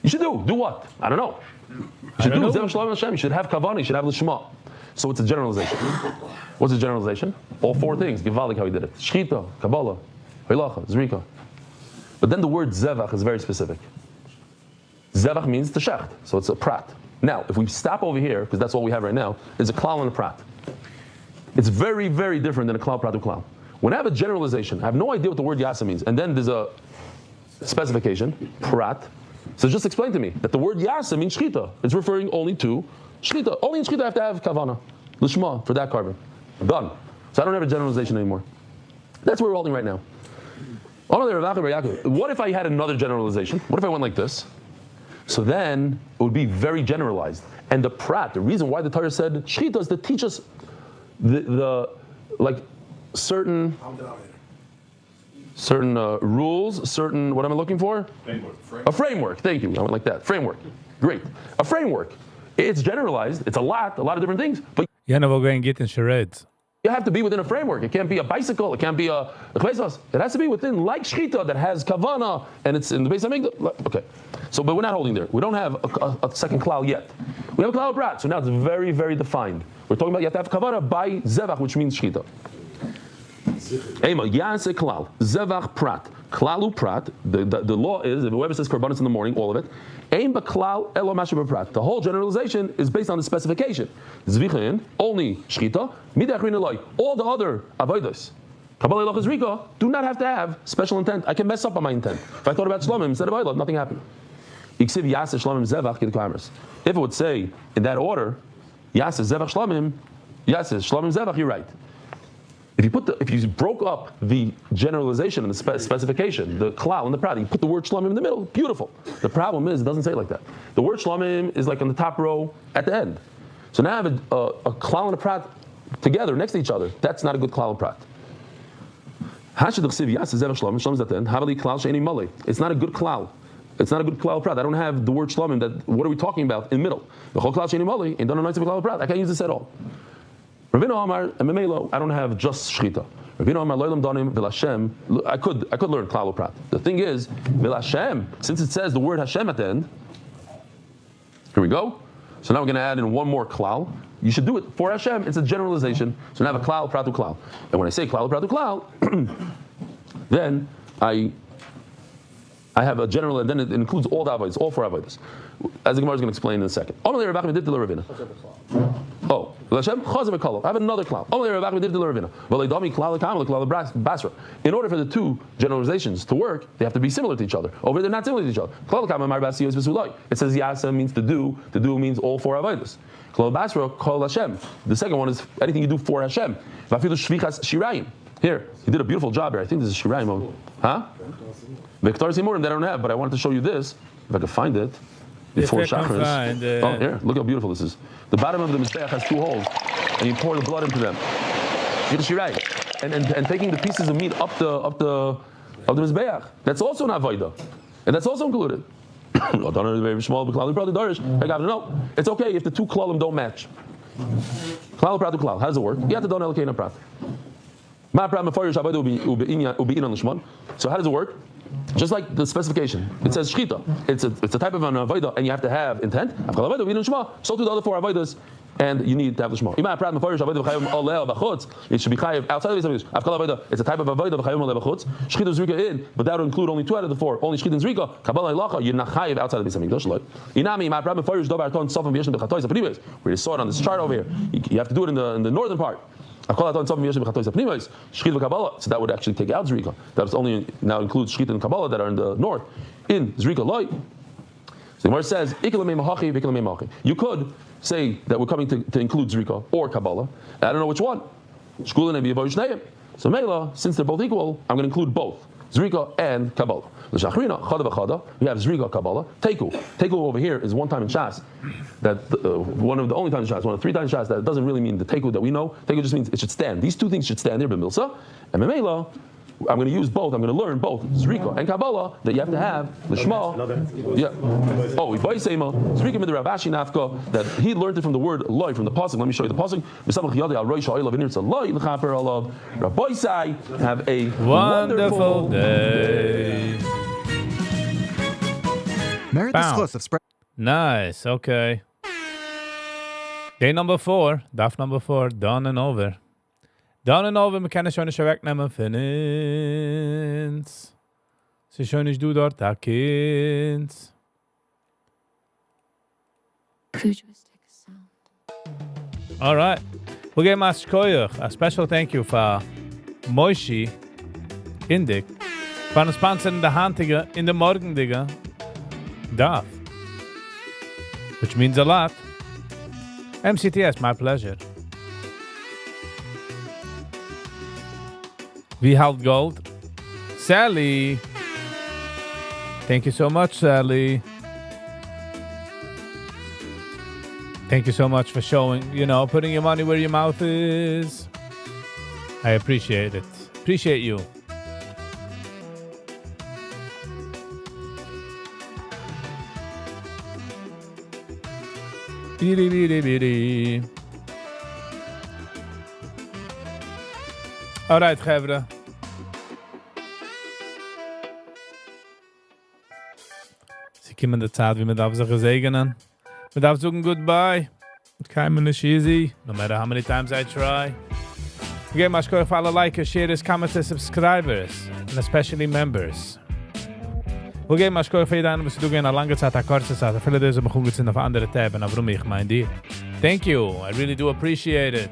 You should do what? I don't know. You should do Zevach Shalom Hashem. You should have kavanah. You should have lishma. So it's a generalization. What's a generalization? All four things. Givaldik how he did it. Shchita, Kabbalah, Hilacha, Zrika. But then the word Zevach is very specific. Zevach means to shecht. So it's a prat. Now, if we stop over here, because that's all we have right now, is a klal and a prat. It's very, very different than a klal, prat, to klal. When I have a generalization, I have no idea what the word yasa means. And then there's a specification, prat. So just explain to me that the word yasa means shchita. It's referring only to shchita. Only in shchita I have to have kavana, lishma, for that carbon. Done. So I don't have a generalization anymore. That's where we're holding right now. What if I had another generalization? What if I went like this? So then it would be very generalized. And the prat, the reason why the Torah said shchita is to teach us the certain rules, certain, what am I looking for? A framework. Thank you. I went like that. Framework. Great. A framework. It's generalized. It's a lot of different things. But yeah, no, we're going to get in charades. You have to be within a framework. It can't be a bicycle. It can't be a chvesos. It has to be within, like shchita, that has kavana, and it's in the base of Mikdash. Okay. So, but we're not holding there. We don't have a second klal yet. We have a klal of prat. So now it's very, very defined. We're talking about you have to have kavana by zevach, which means shchita. Ema, yase klal, zevach prat, klalu prat. The law is, if whoever says korbanos in the morning, all of it, aim b'klal elo mashu b'prat. The whole generalization is based on the specification. Zvichin, only shchita, midachrin eloi. All the other avodos, kabbalah elachas rika, do not have to have special intent. I can mess up on my intent. If I thought about shlomim instead of avodah, nothing happened. Iksiv yase shlomim zevach k'deklamers. If it would say in that order, yase zevach shlomim, yase shlomim zevach, you're right. If you broke up the generalization and the specification, the klal and the prat, you put the word shlomim in the middle, beautiful. The problem is it doesn't say it like that. The word shlomim is like on the top row at the end. So now I have a klal and a prat together next to each other. That's not a good klal and prat. It's not a good klal. It's not a good klal prat. I don't have the word shlomim. That what are we talking about in the middle? The whole klal sheni mali and don't know klal prat. I can't use this at all. Ravino Amar Memelo, I don't have just shchita. Ravino Amar Loilam Donim Vilashem. I could learn klal prat. The thing is, Vilashem, since it says the word Hashem at the end. Here we go. So now we're going to add in one more klal. You should do it for Hashem. It's a generalization. So now I have a klal prat to klal. And when I say klal prat to klal, then I have a general, and then it includes all the avodas, all four avodas. As the Gemara is going to explain in a second. Oh, I have another klal. In order for the two generalizations to work, they have to be similar to each other. Over there, they're not similar to each other. It says yasa means to do means all four avodas. The second one is anything you do for Hashem. Here, he did a beautiful job here. I think this is Shirayim. Huh? Victor's Imurim that I don't have, but I wanted to show you this, if I could find it. Before chakras. Oh, here, look how beautiful this is. The bottom of the mizbeach has two holes, and you pour the blood into them. And taking the pieces of meat up the mizbeach. That's also an avodah, and that's also included. No, it's okay if the two klalim don't match. Klal prat to klal. How does it work? You have to don elkein prat. So how does it work? Just like the specification, it says shchita. It's a type of an avodah, and you have to have intent. So do the other four avodas, and you need to have the shema. It should be chayiv outside of the. It's a type of avodah. Shchita zrika in, but that will include only two out of the four. Only shchita and zrika. Kabbalah ilacha. You're not chayiv outside of the Mikdash. We saw it on this chart over here. You have to do it in the northern part. So that would actually take out Zrika. That only now includes Shchita and Kabbalah that are in the north. In Zrika Loi. So the Gemara says, you could say that we're coming to include Zrika or Kabbalah. I don't know which one. Shkulin and Biyaboy Shnayim. So Mela, since they're both equal, I'm going to include both Zrika and Kabbalah. The Shachrina, Chada v'Chada, we have Zrika, Kabbalah. Teku. Teku over here is one time in Shas. That one of the only times in Shas, one of 3 times in Shas, that doesn't really mean the Teku that we know. Teku just means it should stand. These 2 things should stand here, B'milsa. And Mela, I'm going to use both. I'm going to learn both Zrika and Kabbalah that you have to have the Shema. Yeah. Oh, Ibaisema Zrika mid Ravashi Nafka that he learned it from the word loy from the pasuk. Let me show you the pasuk. B'samach yadi al roish ha'olav inirtza loy l'chaper alav. Rabbi have a wonderful day. Nice. Okay. Day number 4. Daf number 4. Done and over. Done and over, wir können schon nicht wegnehmen von uns. Es ist schon nicht du dort, da Kind. All right. We'll get my shkoyach. A special thank you for Moishi Indik. For the sponsor in the Handige, in the Morgendige. Daf. Which means a lot. MCTS, my pleasure. We held gold. Sally. Thank you so much, Sally. Thank you so much for showing, putting your money where your mouth is. I appreciate it. Appreciate you. Alright, Gevre. Sie kommen in der Zeit, wie man darf sich segnen. Man darf sagen goodbye. Kein Mensch easy, no matter how many times I try. Again, my score for all likers, shares, commenters, subscribers, and especially members. Okay, my score for jeden, was du gehen eine lange Zeit, eine kurze Zeit. Viele dieser machen gut sind auf andere Tab, und warum ich meine die. Thank you, I really do appreciate it.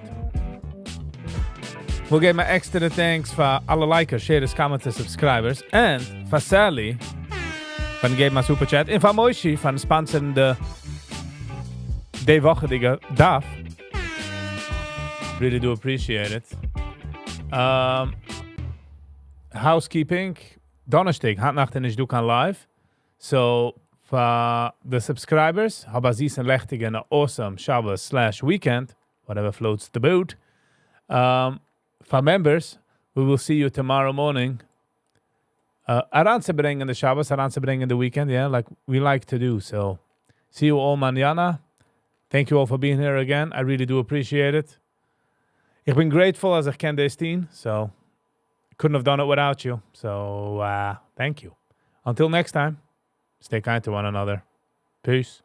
We'll give my extra thanks for alle likers, shares, commenters, subscribers, and for Sally, van Game my Super Chat, and for Moishi, van sponsoren de Woche, die DAF. Really do appreciate it. Housekeeping, Donnerstag, Handnachten is doek aan live. So, for the subscribers, hebben ze een lechtige en awesome Shabbos/weekend, whatever floats the boat. For members, we will see you tomorrow morning. Around te brengen the Shabbos, around te brengen the weekend, yeah, like we like to do. So, see you all mañana. Thank you all for being here again. I really do appreciate it. Ik ben grateful as ik ken deze team, so couldn't have done it without you. So, thank you. Until next time, stay kind to one another. Peace.